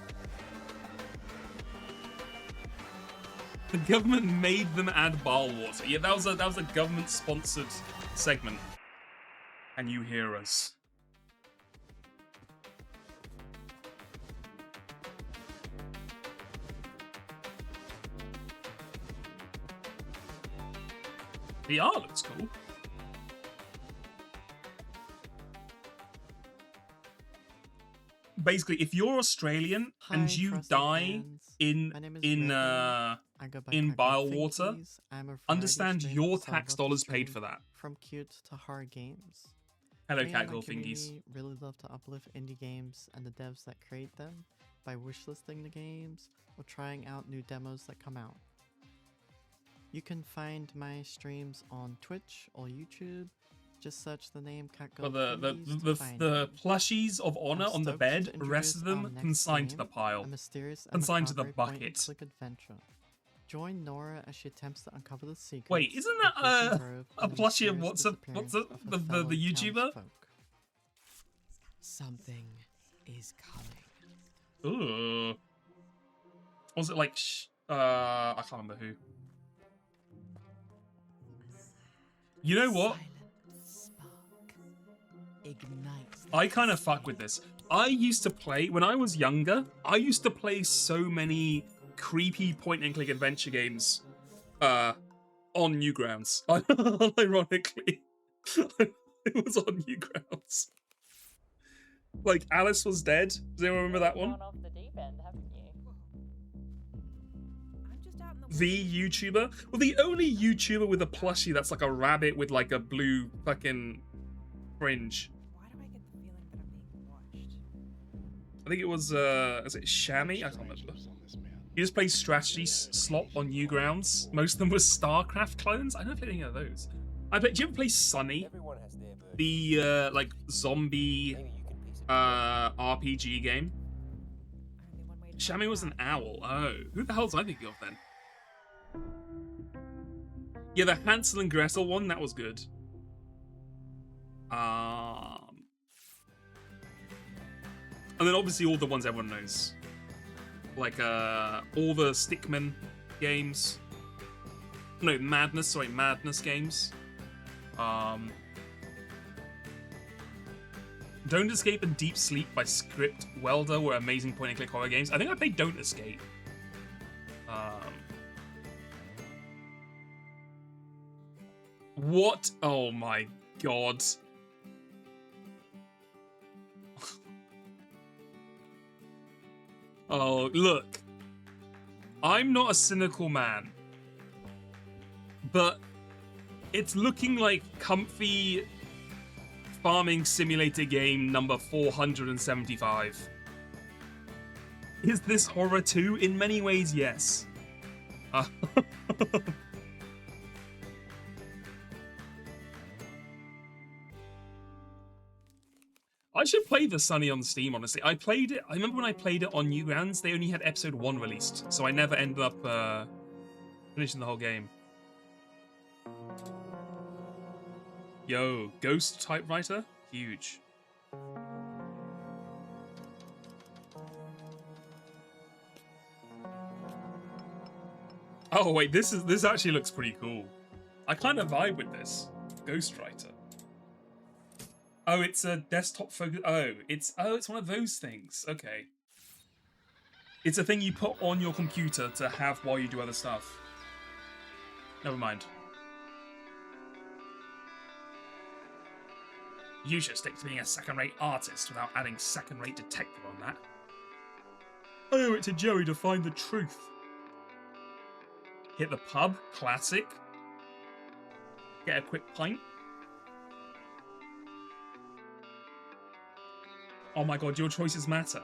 The government made them add bile water. Yeah, that was a government sponsored segment. Can you hear us? The art looks cool. Basically, if you're Australian and you die in bile water, understand your tax dollars paid for that. From cute to hard games. Hello, Me and my Catgirl Fingies. community really love to uplift indie games and the devs that create them by wishlisting the games or trying out new demos that come out. You can find my streams on Twitch or YouTube. Just search the name Catgirl Well, Fingies to find me. the plushies of honor I'm on the stoked bed, to the rest of introduce them our next consigned to the game, pile. a mysterious and Consigned to the macabre point and bucket. click adventure. Join Nora as she attempts to uncover the secrets. Wait, isn't of that Poison Grove a and the plushie of mysterious what's disappearance of a fellow the YouTuber? townsfolk. Something is coming. Ooh. Was it like I can't remember who. You know what? Ignites. I kind of fuck with this. I used to play, when I was younger, I used to play so many creepy point-and-click adventure games on Newgrounds. Ironically. It was on Newgrounds. Like, Alice Was Dead. Does anyone remember that one? The YouTuber? Well, the only YouTuber with a plushie that's like a rabbit with like a blue fucking fringe. I think it was, is it Shammy? I can't remember. He just plays strategy slot on Newgrounds. Most of them were StarCraft clones. I don't play any of those. Do you ever play Sunny? The, like, zombie, RPG game? Shammy was an owl. Oh, who the hell was I thinking of then? Yeah, the Hansel and Gretel one, that was good. And then obviously all the ones everyone knows. Like, all the Stickman games. No, Madness Don't Escape and Deep Sleep by Script Welder were amazing point-and-click horror games. I think I played Don't Escape. What? Oh my god. Oh, look. I'm not a cynical man. But it's looking like comfy farming simulator game number 475. Is this horror too? In many ways, yes. I should play the Sunny on Steam, honestly. I played it. I remember when I played it on Newgrounds, they only had episode 1 released, so I never ended up finishing the whole game. Yo, Ghost typewriter? Huge. Oh wait, this actually looks pretty cool. I kind of vibe with this. Ghostwriter. Oh, it's a desktop focus. Oh, it's one of those things. Okay. It's a thing you put on your computer to have while you do other stuff. Never mind. You should stick to being a second-rate artist without adding second-rate detective on that. I owe it to Joey to find the truth. Hit the pub, classic. Get a quick pint. Oh my god, your choices matter.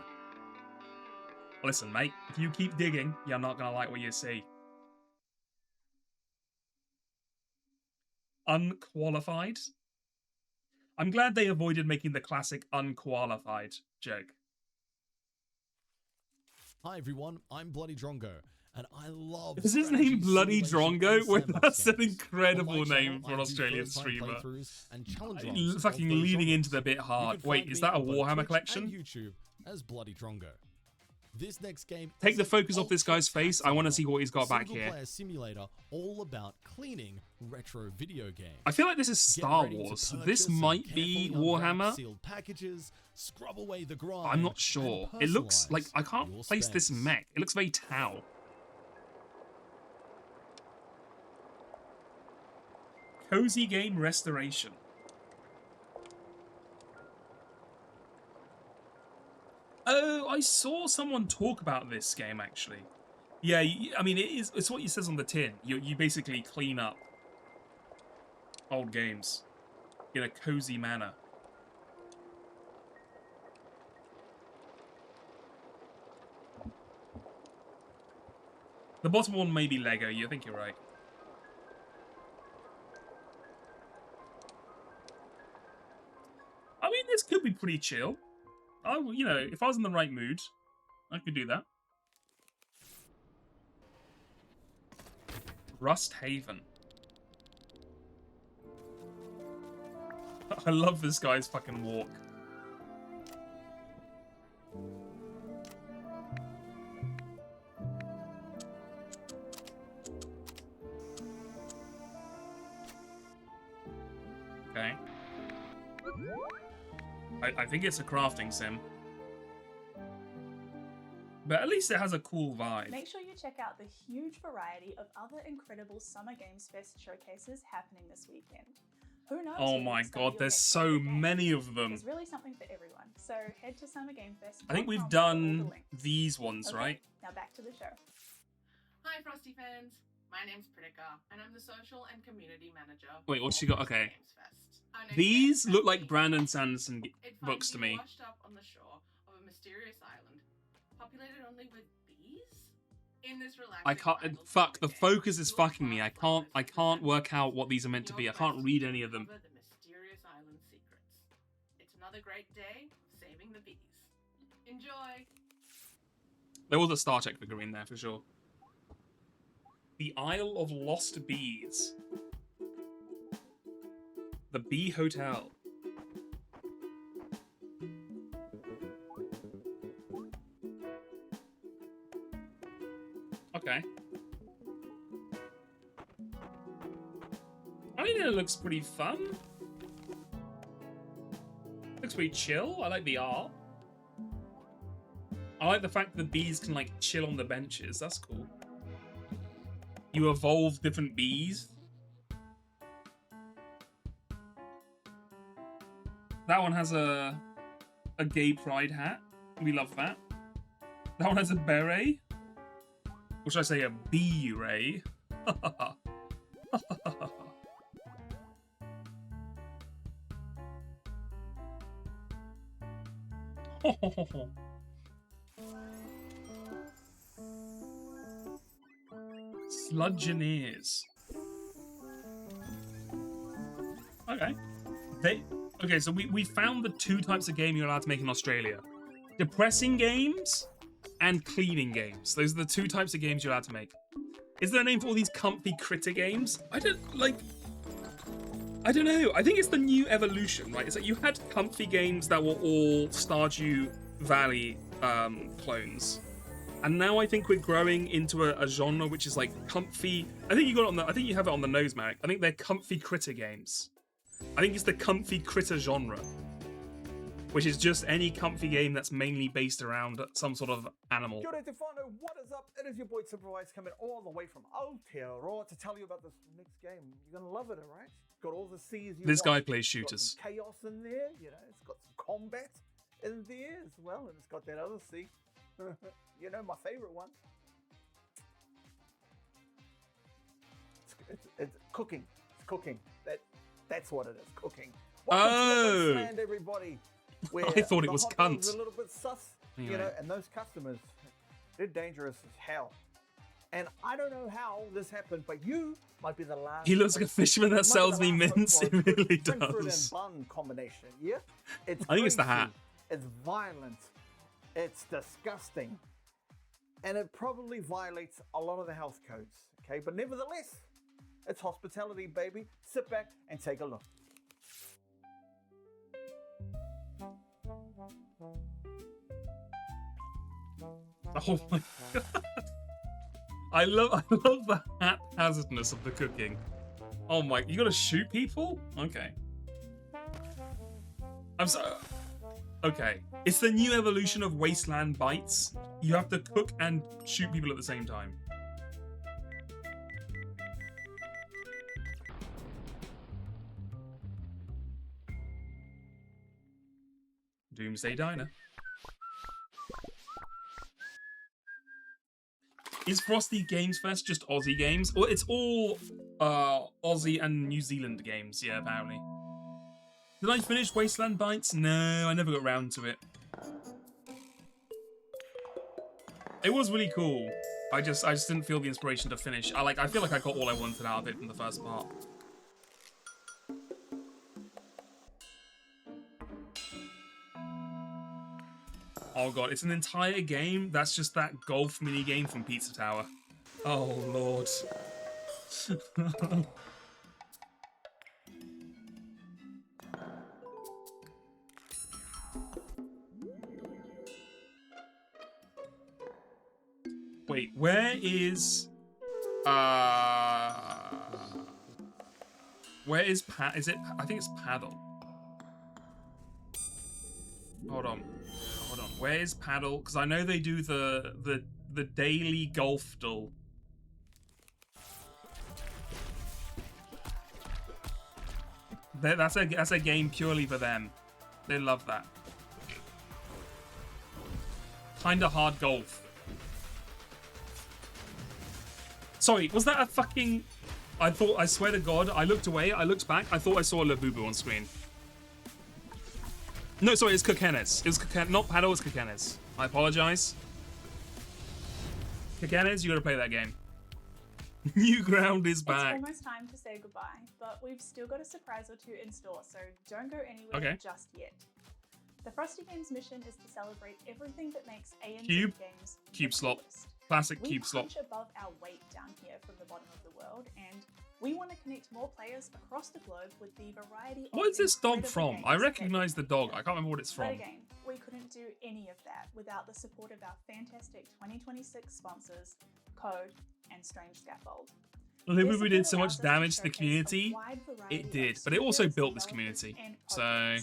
Listen, mate, if you keep digging, you're not gonna like what you see. Unqualified? I'm glad they avoided making the classic unqualified joke. Hi everyone, I'm Bloody Drongo, and I love... Is his name Bloody Drongo? Wait, that's an incredible name for an Australian streamer. Fucking leaning into the bit hard. Wait, is that a Warhammer collection? YouTube as Bloody Drongo. This next game Take the focus off this guy's face. I want to see what he's got back here. Single-player simulator all about cleaning retro video games. I feel like this is Star Wars. This might be Warhammer. Sealed packages, scrub away the grind, I'm not sure. It looks like I can't place this mech. It looks very Tau. Cozy game restoration. Oh, I saw someone talk about this game actually. Yeah, I mean it's what it says on the tin. You basically clean up old games in a cozy manner. The bottom one may be Lego. I think you're right. I mean, this could be pretty chill. You know, if I was in the right mood, I could do that. Rust Haven. I love this guy's fucking walk. Okay. I think it's a crafting sim. But at least it has a cool vibe. Make sure you check out the huge variety of other incredible Summer Games Fest showcases happening this weekend. Who knows? Oh my god, there's so many of them. There's really something for everyone. So head to Summer Game Fest. I think we've done these ones, right? Now back to the show. Hi Frosty fans, my name's Pritika and I'm the social and community manager. Wait, what's she got? Okay. These look like Brandon Sanderson books to me. Washed up on the shore of a mysterious island, populated only with bees. In this relaxing I can't. Fuck. The focus is fucking me. I can't work out what these are meant to be. I can't read any of them. The mysterious island secrets. It's another great day of saving the bees. Enjoy. There was a Star Trek figurine there for sure. The Isle of Lost Bees. The Bee Hotel. Okay. I mean, it looks pretty fun. Looks pretty chill. I like the art. I like the fact that bees can like chill on the benches. That's cool. You evolve different bees. That one has a gay pride hat. We love that. That one has a beret. Or should I say a bee-ray? Sludgeoneers. Okay. Okay, so we found the two types of game you're allowed to make in Australia. Depressing games and cleaning games. Those are the two types of games you're allowed to make. Is there a name for all these comfy critter games? I don't know. I think it's the new evolution, right? It's like you had comfy games that were all Stardew Valley clones. And now I think we're growing into a genre which is like comfy. I think you got it on the, I think you have it on the nose, Marek. I think they're comfy critter games. I think it's the comfy critter genre, which is just any comfy game that's mainly based around some sort of animal. Kia ora te whānau, what is up? It is your boy Supervise coming all the way from Aotearoa to tell you about this next game. You're going to love it, all right? Got all the C's you This want. guy plays shooters. It's got some chaos in there, you know, it's got some combat in there as well, and it's got that other C. You know, my favorite one. It's cooking. It's cooking. That's what it is, cooking. Welcome to the Wasteland, everybody. I thought it was the hot dog's cunt. a little bit sus, Anyway. you know, and those customers, they're dangerous as hell. And I don't know how this happened, but you might be the last. He looks like a fisherman that sells me mints. It really Frankfurt does. and bun combination, yeah? It's I think it's the greasy, hat. It's violent. It's disgusting. And it probably violates a lot of the health codes, okay? But nevertheless, it's hospitality, baby. Sit back and take a look. Oh my god. I love the haphazardness of the cooking. Oh my, you gotta shoot people? Okay. I'm sorry. Okay. It's the new evolution of Wasteland Bites. You have to cook and shoot people at the same time. Doomsday Diner. Is Frosty Games Fest just Aussie games? Well, it's all Aussie and New Zealand games, yeah, apparently. Did I finish Wasteland Bites? No, I never got around to it. It was really cool. I just didn't feel the inspiration to finish. I feel like I got all I wanted out of it from the first part. Oh god, it's an entire game that's just that golf mini game from Pizza Tower. Oh lord. Wait, where is is it? I think it's Paddle. Hold on. Where is Paddle? Because I know they do the daily golf duel. That's a game purely for them. They love that. Kinda hard golf. Sorry, was that a fucking... I swear to God, I looked away, I looked back, I thought I saw a Labubu on screen. No, sorry, it's Kokenes. It was not Paddle, it's Kokenes. I apologize. Kokenes, you gotta play that game. Newground is back. It's almost time to say goodbye, but we've still got a surprise or two in store, so don't go anywhere Okay. just yet. The Frosty Games mission is to celebrate everything that makes ANZ Cube. games Cube the slot. coolest. Classic We cube slot. punch above our weight down here from the bottom of the world, and we want to connect more players across the globe with the variety of What is this dog incredible from? I games recognize the dog. I can't remember what it's But from. again, we couldn't do any of that without the support of our fantastic 2026 sponsors, Code and Strange Scaffold. Labubu did so much damage to the community. It did, but it also built this community. So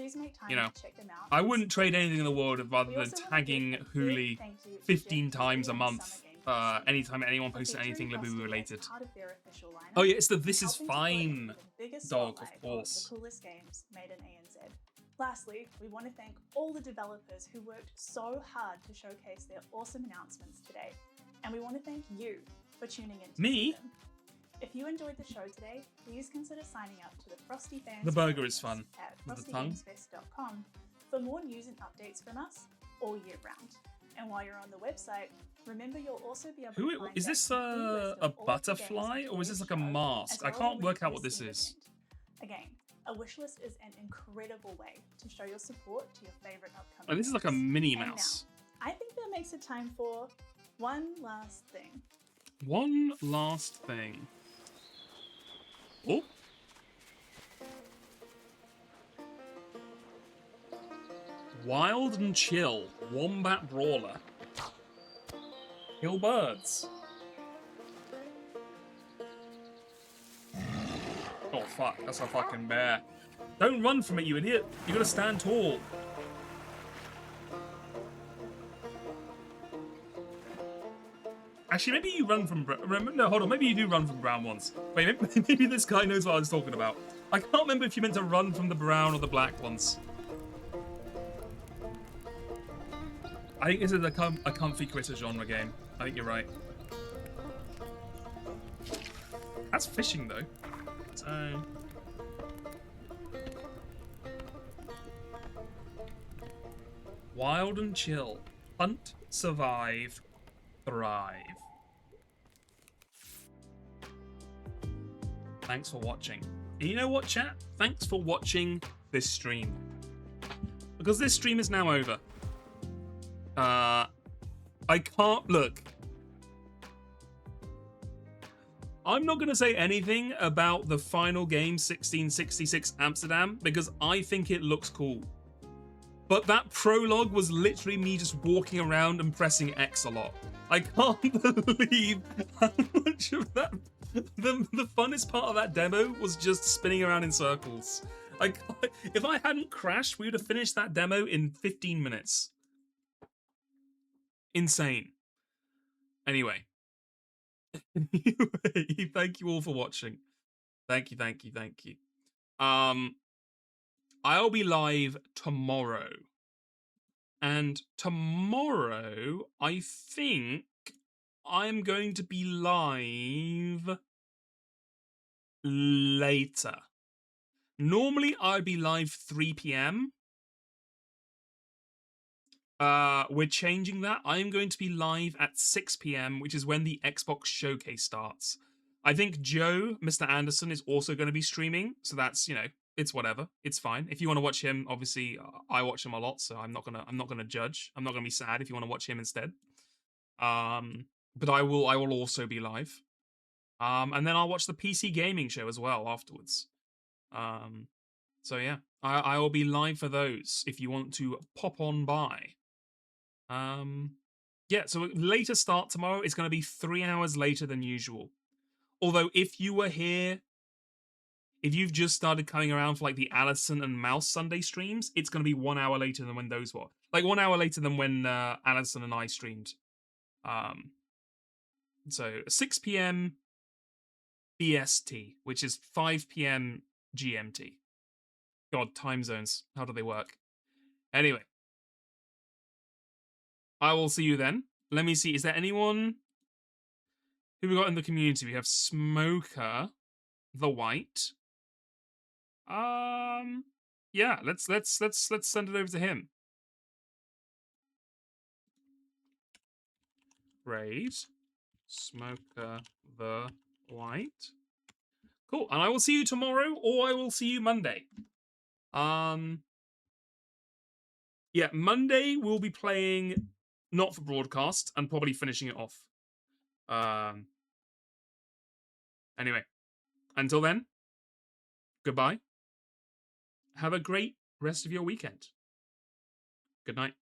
please make time You know, to check them out. I wouldn't trade anything in the world rather We than also want to tagging give a big Hooli thank you to 15 Jeff times a and month. Summer Game Anytime anyone for posts featuring anything Frosty Labubu as related. part of their official lineup Oh yeah, it's the and This Is helping to put Fine the biggest dog, of spotlight on course. the coolest games made in ANZ. Lastly, we want to thank all the developers who worked so hard to showcase their awesome announcements today. And we want to thank you for tuning in to Me? see them. If you enjoyed the show today, please consider signing up to the Frosty Fans The burger mailing is fun. list at With the tongue. frostygamesfest.com for more news and updates from us all year round. And while you're on the website, remember you'll also be able to find Is that this complete list a of all of the games butterfly in or is this today's like a show, mask? as I well as can't a work out link what to this the is. event. Again, a wishlist is an incredible way to show your support to your favorite upcoming Oh, this is like a games. Minnie And Mouse. now, I think that makes it time for one last thing. One last thing. Oh. Wild and Chill, Wombat Brawler. Kill birds. Oh fuck, that's a fucking bear. Don't run from it, you idiot. You gotta stand tall. Actually, maybe you run from... No, hold on. Maybe you do run from brown ones. Wait, maybe this guy knows what I was talking about. I can't remember if you meant to run from the brown or the black ones. I think this is a comfy critter genre game. I think you're right. That's fishing, though. So... Wild and Chill. Hunt, survive, thrive. Thanks for watching. And you know what, chat? Thanks for watching this stream. Because this stream is now over. I can't... Look. I'm not going to say anything about the final game, 1666 Amsterdam, because I think it looks cool. But that prologue was literally me just walking around and pressing X a lot. I can't believe how much of that... The funnest part of that demo was just spinning around in circles. If I hadn't crashed, we would have finished that demo in 15 minutes. Insane. Anyway. Thank you all for watching. Thank you, thank you, thank you. I'll be live tomorrow. And tomorrow, I think I'm going to be live later. Normally, I'd be live 3 p.m. We're changing that. I'm going to be live at 6 p.m., which is when the Xbox Showcase starts. I think Joe, Mr. Anderson, is also going to be streaming, so that's, you know, it's whatever. It's fine. If you want to watch him, obviously, I watch him a lot, so I'm not gonna judge. I'm not gonna be sad if you want to watch him instead. But I will also be live. And then I'll watch the PC gaming show as well afterwards. So yeah, I will be live for those if you want to pop on by. Yeah, so later start tomorrow. It's going to be 3 hours later than usual. Although if you were here, if you've just started coming around for like the Allison and Mouse Sunday streams, it's going to be 1 hour later than when those were. Like 1 hour later than when Allison and I streamed. So 6 p.m. BST, which is 5 p.m. GMT. God, time zones. How do they work? Anyway. I will see you then. Let me see. Is there anyone who we got in the community? We have Smoker, the White. Yeah, let's send it over to him. Raise Smoker the White. Cool. And I will see you tomorrow, or I will see you Monday. Yeah, Monday we'll be playing Not for Broadcast and probably finishing it off. Anyway, until then, goodbye. Have a great rest of your weekend. Good night.